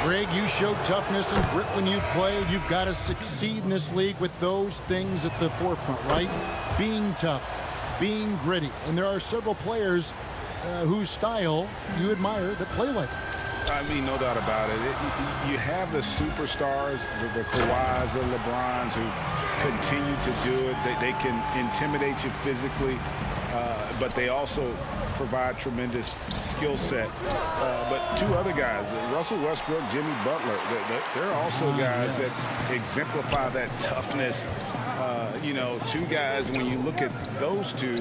Greg, you showed toughness and grit when you played. You've got to succeed in this league with those things at the forefront, right? Being tough, being gritty. And there are several players whose style you admire that play like it. I mean, no doubt about it. You have the superstars, the Kawhis, the LeBrons, who continue to do it. They can intimidate you physically, but they also provide tremendous skill set. But two other guys, Russell Westbrook, Jimmy Butler, they're also guys that exemplify that toughness. You know, two guys, when you look at those two,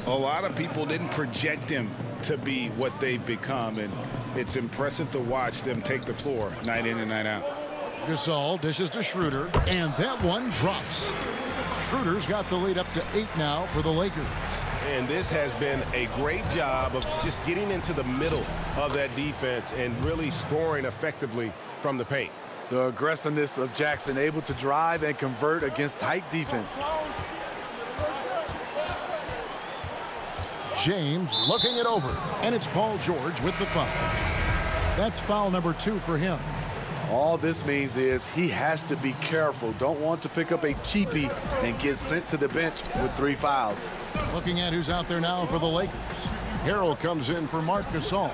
a lot of people didn't project them to be what they've become, and it's impressive to watch them take the floor night in and night out. Gasol dishes to Schroeder, and that one drops. Schroeder's got the lead up to 8 now for the Lakers. And this has been a great job of just getting into the middle of that defense and really scoring effectively from the paint. The aggressiveness of Jackson, able to drive and convert against tight defense. James looking it over, and it's Paul George with the foul. That's foul number 2 for him. All this means is he has to be careful. Don't want to pick up a cheapie and get sent to the bench with 3 fouls. Looking at who's out there now for the Lakers. Harrell comes in for Marc Gasol,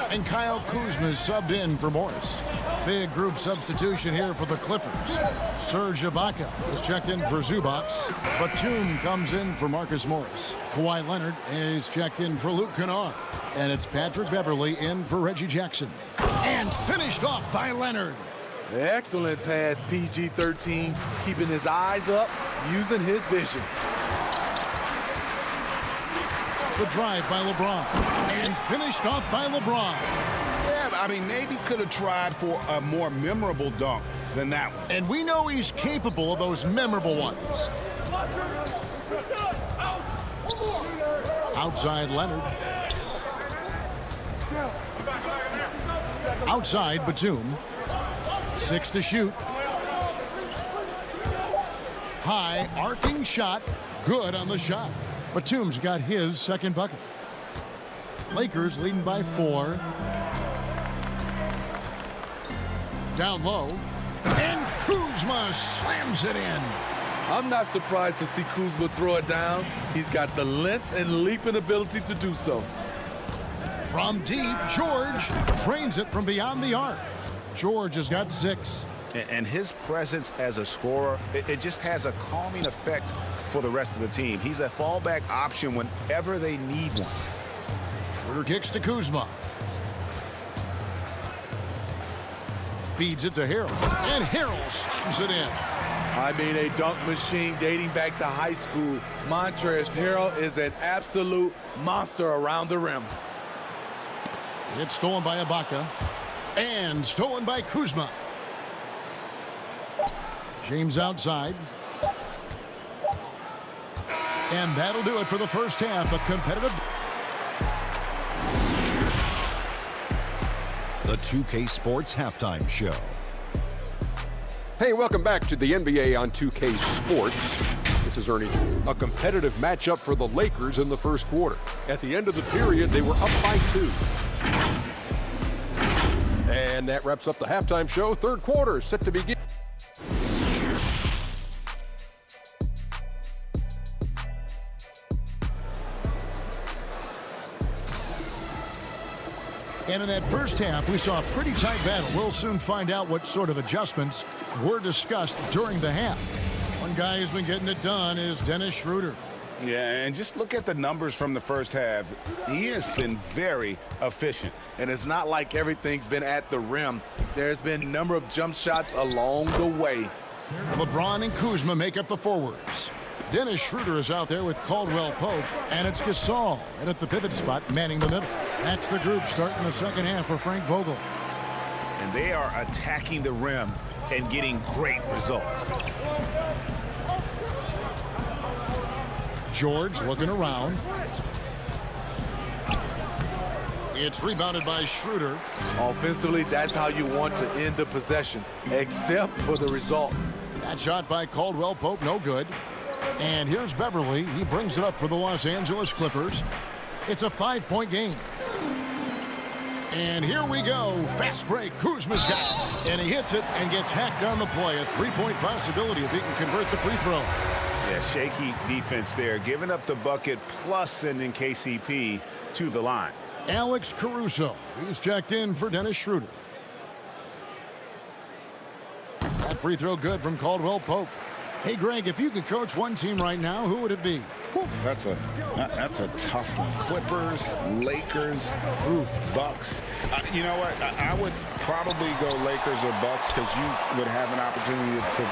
and Kyle Kuzma is subbed in for Morris. Big group substitution here for the Clippers. Serge Ibaka is checked in for Zubac. Batum comes in for Marcus Morris. Kawhi Leonard is checked in for Luke Kennard. And it's Patrick Beverley in for Reggie Jackson. And finished off by Leonard. Excellent pass, PG-13, keeping his eyes up, using his vision. The drive by LeBron, and finished off by LeBron. Yeah, I mean, maybe could have tried for a more memorable dunk than that one. And we know he's capable of those memorable ones. Outside Leonard. Outside Batum. 6 to shoot. High arcing shot. Good on the shot. Batum's got his second bucket. Lakers leading by 4. Down low. And Kuzma slams it in. I'm not surprised to see Kuzma throw it down. He's got the length and leaping ability to do so. From deep, George drains it from beyond the arc. George has got 6. And his presence as a scorer, it just has a calming effect for the rest of the team. He's a fallback option whenever they need one. Schroeder kicks to Kuzma. Feeds it to Harrell. And Harrell slams it in. I mean, a dunk machine dating back to high school. Montrezl Harrell is an absolute monster around the rim. It's stolen by Ibaka. And stolen by Kuzma. James outside. And that'll do it for the first half. A competitive. The 2K Sports Halftime Show. Hey, welcome back to the NBA on 2K Sports. This is Ernie. A competitive matchup for the Lakers in the first quarter. At the end of the period, they were up by 2. And that wraps up the halftime show. Third quarter set to begin. And in that first half, we saw a pretty tight battle. We'll soon find out what sort of adjustments were discussed during the half. One guy who's been getting it done is Dennis Schroeder. Yeah, and just look at the numbers from the first half. He has been very efficient. And it's not like everything's been at the rim. There's been a number of jump shots along the way. LeBron and Kuzma make up the forwards. Dennis Schroeder is out there with Caldwell Pope, and it's Gasol. And at the pivot spot, manning the middle. That's the group starting the second half for Frank Vogel. And they are attacking the rim and getting great results. George looking around. It's rebounded by Schroeder. Offensively, that's how you want to end the possession, except for the result. That shot by Caldwell Pope, no good. And here's Beverly. He brings it up for the Los Angeles Clippers. It's a 5-point game. And here we go. Fast break. Kuzma's got it. And he hits it and gets hacked on the play. A 3-point possibility if he can convert the free throw. Yeah, shaky defense there. Giving up the bucket plus sending KCP to the line. Alex Caruso. He's checked in for Dennis Schroeder. That free throw good from Caldwell Pope. Hey, Greg, if you could coach one team right now, who would it be? That's a tough one. Clippers, Lakers, Bucks. You know what? I would probably go Lakers or Bucks because you would have an opportunity to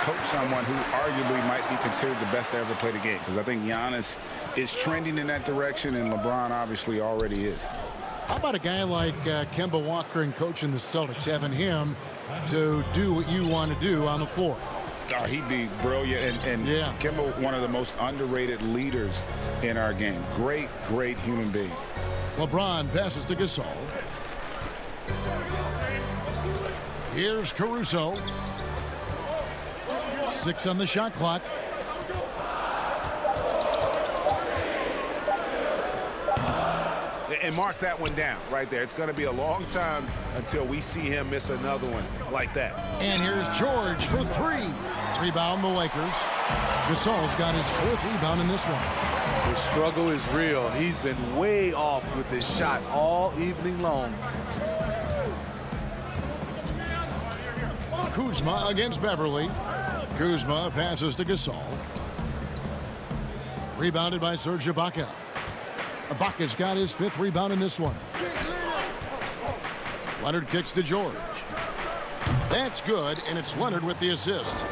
coach someone who arguably might be considered the best to ever play the game. Because I think Giannis is trending in that direction, and LeBron obviously already is. How about a guy like Kemba Walker and coaching the Celtics, having him to do what you want to do on the floor? Oh, he'd be brilliant. And yeah. Kemba, one of the most underrated leaders in our game. Great, great human being. LeBron passes to Gasol. Here's Caruso. 6 on the shot clock. And mark that one down right there. It's going to be a long time until we see him miss another one like that. And here's George for 3. Rebound the Lakers. Gasol's got his 4th rebound in this one. The struggle is real. He's been way off with his shot all evening long. Kuzma against Beverly. Kuzma passes to Gasol. Rebounded by Serge Ibaka. Ibaka's got his 5th rebound in this one. Leonard kicks to George. That's good, and it's Leonard with the assist.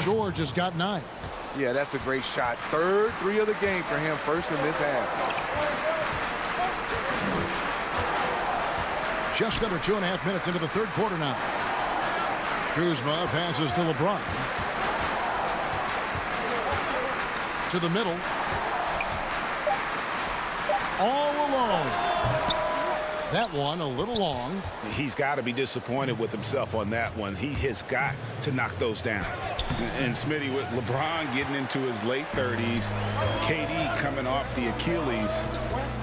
George has got 9. Yeah, that's a great shot. 3rd 3 of the game for him, first in this half. Just under 2.5 minutes into the 3rd quarter now. Kuzma passes to LeBron. To the middle. All alone. That one a little long. He's got to be disappointed with himself on that one. He has got to knock those down. And Smitty, with LeBron getting into his late 30s, KD coming off the Achilles,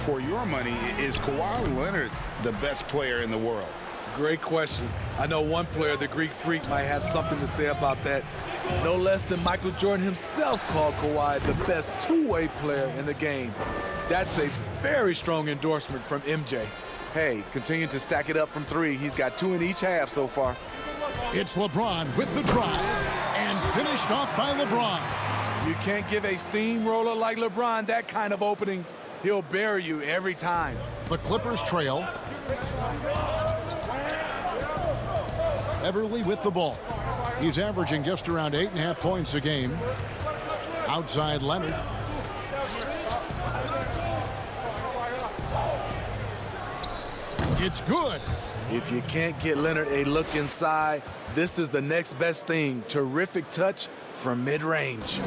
for your money, is Kawhi Leonard the best player in the world? Great question. I know one player, the Greek Freak, might have something to say about that. No less than Michael Jordan himself called Kawhi the best two-way player in the game. That's a very strong endorsement from MJ. Hey, continue to stack it up from three. He's got 2 in each half so far. It's LeBron with the drive and finished off by LeBron. You can't give a steamroller like LeBron that kind of opening. He'll bury you every time. The Clippers trail. Everly with the ball. He's averaging just around 8.5 points a game. Outside Leonard. It's good. If you can't get Leonard a look inside, this is the next best thing. Terrific touch from mid-range.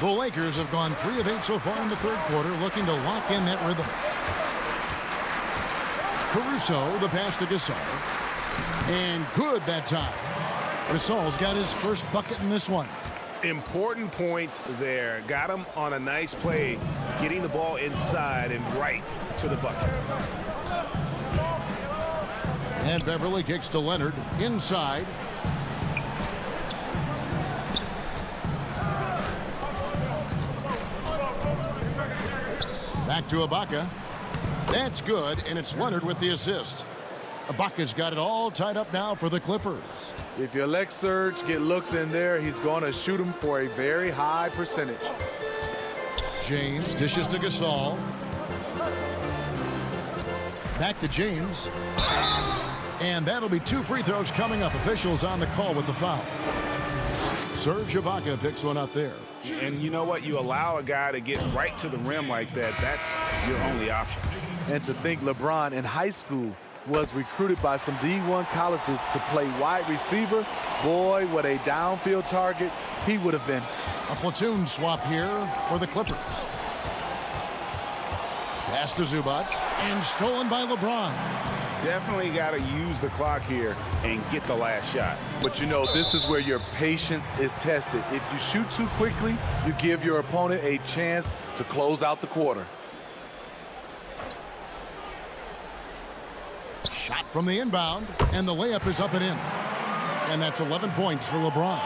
The Lakers have gone 3 of 8 so far in the third quarter, looking to lock in that rhythm. Caruso, the pass to Gasol. And good that time. Gasol's got his first bucket in this one. Important points there. Got him on a nice play, getting the ball inside and right to the bucket. And Beverly kicks to Leonard inside. Back to Ibaka. That's good, and it's Leonard with the assist. Ibaka's got it all tied up now for the Clippers. If you let Serge get looks in there, he's going to shoot him for a very high percentage. James dishes to Gasol. Back to James. And that'll be 2 free throws coming up. Officials on the call with the foul. Serge Ibaka picks one up there. And you know what? You allow a guy to get right to the rim like that. That's your only option. And to think LeBron in high school was recruited by some D1 colleges to play wide receiver. Boy, what a downfield target he would have been. A platoon swap here for the Clippers. Pass to Zubac and stolen by LeBron. Definitely got to use the clock here and get the last shot. But you know, this is where your patience is tested. If you shoot too quickly, you give your opponent a chance to close out the quarter. Shot from the inbound, and the layup is up and in. And that's 11 points for LeBron.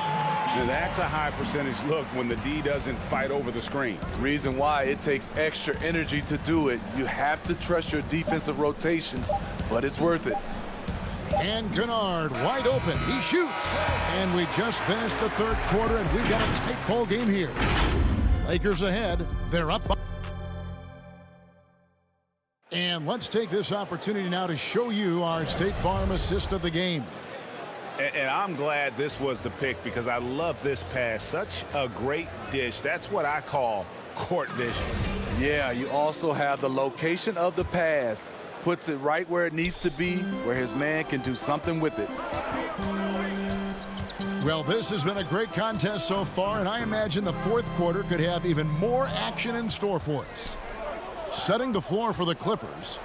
Now that's a high percentage look when the D doesn't fight over the screen. Reason why it takes extra energy to do it. You have to trust your defensive rotations, but it's worth it. And Kennard wide open. He shoots. And we just finished the third quarter, and we've got a tight ball game here. Lakers ahead. They're up. And let's take this opportunity now to show you our State Farm assist of the game. And I'm glad this was the pick because I love this pass. Such a great dish. That's what I call court vision. Yeah, you also have the location of the pass. Puts it right where it needs to be, where his man can do something with it. Well, this has been a great contest so far, and I imagine the fourth quarter could have even more action in store for us. Setting the floor for the Clippers,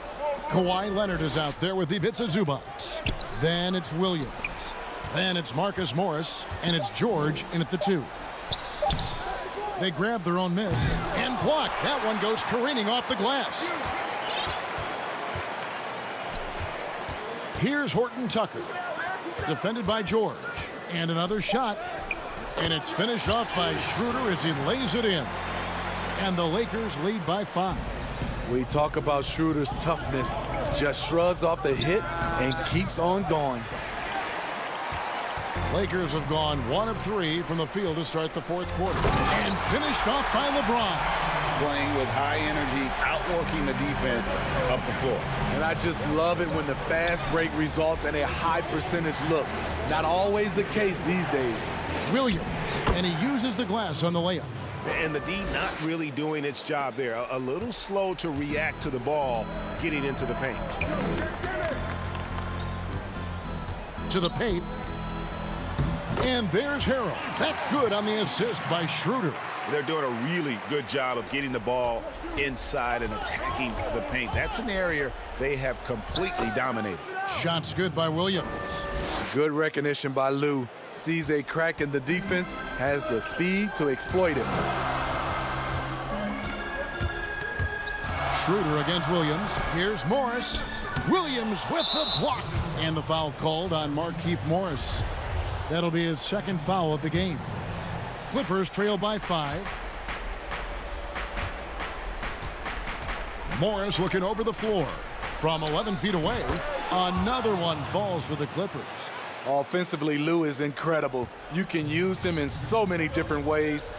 Kawhi Leonard is out there with Ivica Zubac. Then it's Williams. Then it's Marcus Morris, and it's George in at the 2. They grab their own miss and block. That one goes careening off the glass. Here's Horton Tucker, defended by George. And another shot, and it's finished off by Schroeder as he lays it in. And the Lakers lead by 5. We talk about Schroeder's toughness. Just shrugs off the hit and keeps on going. Lakers have gone 1 of 3 from the field to start the fourth quarter. And finished off by LeBron. Playing with high energy, outworking the defense up the floor. And I just love it when the fast break results in a high percentage look. Not always the case these days. Williams, and he uses the glass on the layup. And the D not really doing its job there. A little slow to react to the ball getting into the paint. To the paint. And there's Harrell. That's good on the assist by Schroeder. They're doing a really good job of getting the ball inside and attacking the paint. That's an area they have completely dominated. Shots good by Williams. Good recognition by Lou. Sees a crack in the defense, has the speed to exploit it. Schroeder against Williams. Here's Morris. Williams with the block. And the foul called on Markieff Morris. That'll be his second foul of the game. Clippers trail by 5. Morris looking over the floor. From 11 feet away, another one falls for the Clippers. Offensively, Lou is incredible. You can use him in so many different ways.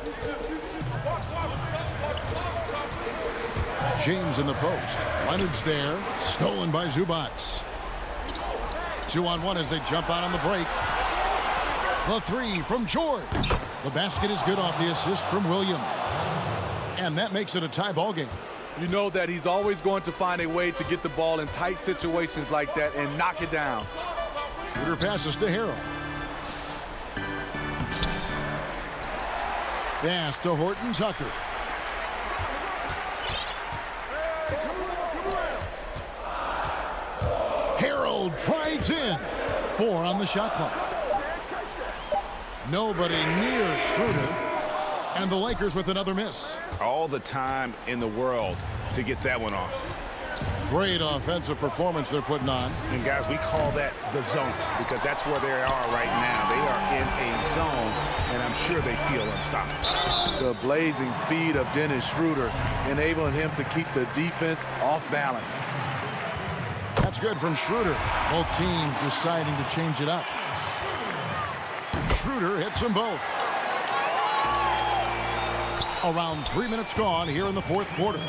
James in the post. Leonard's there. Stolen by Zubac. 2-on-1 as they jump out on the break. The 3 from George. The basket is good off the assist from Williams. And that makes it a tie ball game. You know that he's always going to find a way to get the ball in tight situations like that and knock it down. Schroeder passes to Harrell. Pass to Horton Tucker. Harrell drives in. 4 on the shot clock. Nobody near Schroeder. And the Lakers with another miss. All the time in the world to get that one off. Great offensive performance they're putting on. And guys, we call that the zone because that's where they are right now. They are in a zone, and I'm sure they feel unstoppable. The blazing speed of Dennis Schroeder enabling him to keep the defense off balance. That's good from Schroeder. Both teams deciding to change it up. Schroeder hits them both. Around 3 minutes gone here in the fourth quarter.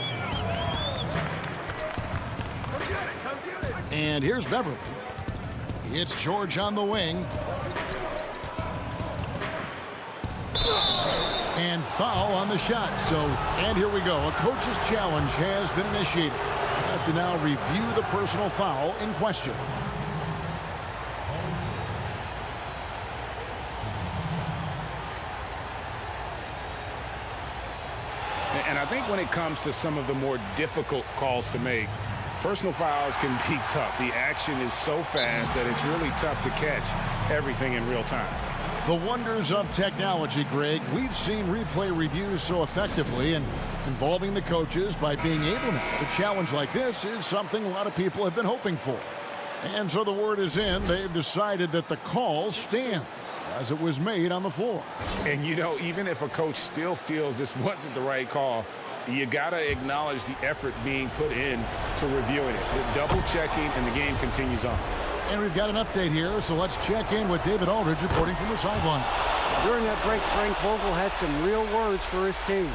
And here's Beverly. It's George on the wing. And foul on the shot. And here we go. A coach's challenge has been initiated. We have to now review the personal foul in question. And I think when it comes to some of the more difficult calls to make, personal fouls can be tough. The action is so fast that it's really tough to catch everything in real time. The wonders of technology, Greg. We've seen replay reviews so effectively, and involving the coaches by being able now to challenge like this is something a lot of people have been hoping for. And so the word is in. They've decided that the call stands as it was made on the floor. And, you know, even if a coach still feels this wasn't the right call, you got to acknowledge the effort being put in to reviewing it. The double checking, and the game continues on. And we've got an update here, so let's check in with David Aldridge reporting from the sideline. During that break, Frank Vogel had some real words for his team.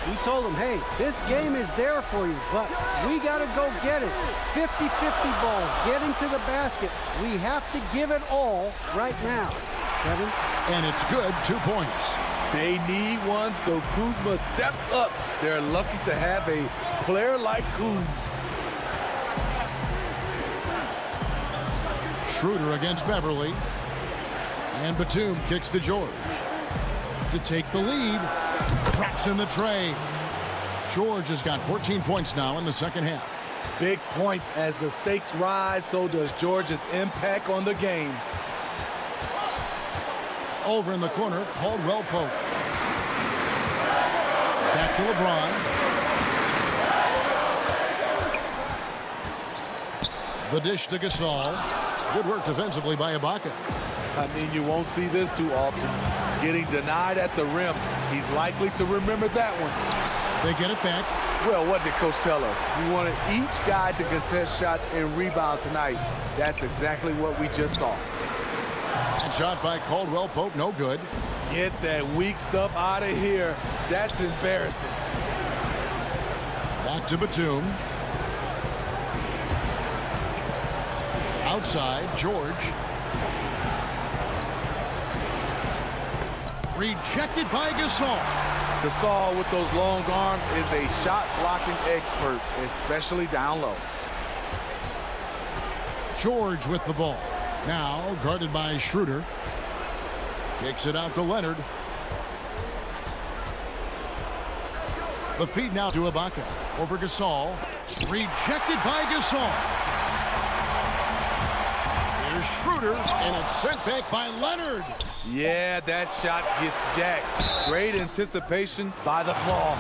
He told them, hey, this game is there for you, but we got to go get it. 50-50 balls, getting to the basket. We have to give it all right now. Kevin? And it's good, 2 points. They need one, so Kuzma steps up. They're lucky to have a player like Kuz. Schroeder against Beverly. And Batum kicks to George. To take the lead. Drops in the tray. George has got 14 points now in the second half. Big points as the stakes rise, so does George's impact on the game. Over in the corner, Caldwell Pope. Back to LeBron. The dish to Gasol. Good work defensively by Ibaka. I mean, you won't see this too often. Getting denied at the rim. He's likely to remember that one. They get it back. Well, what did Coach tell us? We wanted each guy to contest shots and rebound tonight. That's exactly what we just saw. That shot by Caldwell Pope, no good. Get that weak stuff out of here. That's embarrassing. Back to Batum. Outside, George. Rejected by Gasol. Gasol with those long arms is a shot blocking expert, especially down low. George with the ball. Now guarded by Schroeder. Kicks it out to Leonard. The feed now to Ibaka. Over Gasol. Rejected by Gasol. Here's Schroeder, and it's sent back by Leonard. Yeah, that shot gets jacked. Great anticipation by the Claw.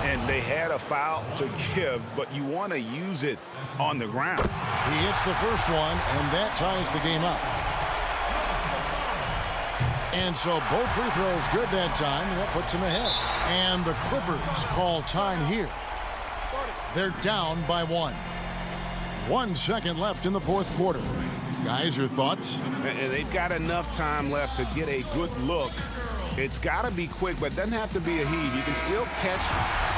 And they had a foul to give, but you want to use it on the ground. He hits the first one, and that ties the game up. And so both free throws good that time, and that puts him ahead. And the Clippers call time here. They're down by 1. 1 second left in the fourth quarter. Guys, your thoughts? And they've got enough time left to get a good look. It's got to be quick, but it doesn't have to be a heave. You can still catch,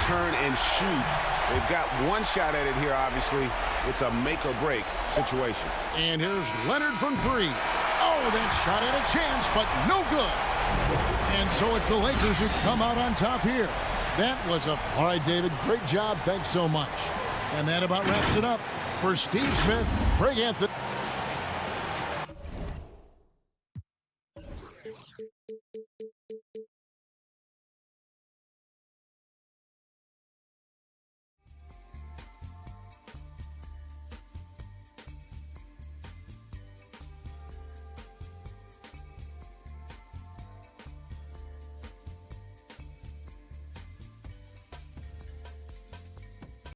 turn, and shoot. They've got one shot at it here, obviously. It's a make-or-break situation. And here's Leonard from 3. Oh, that shot had a chance, but no good. And so it's the Lakers who come out on top here. That was all right, David. Great job. Thanks so much. And that about wraps it up. For Steve Smith, Craig Anthony.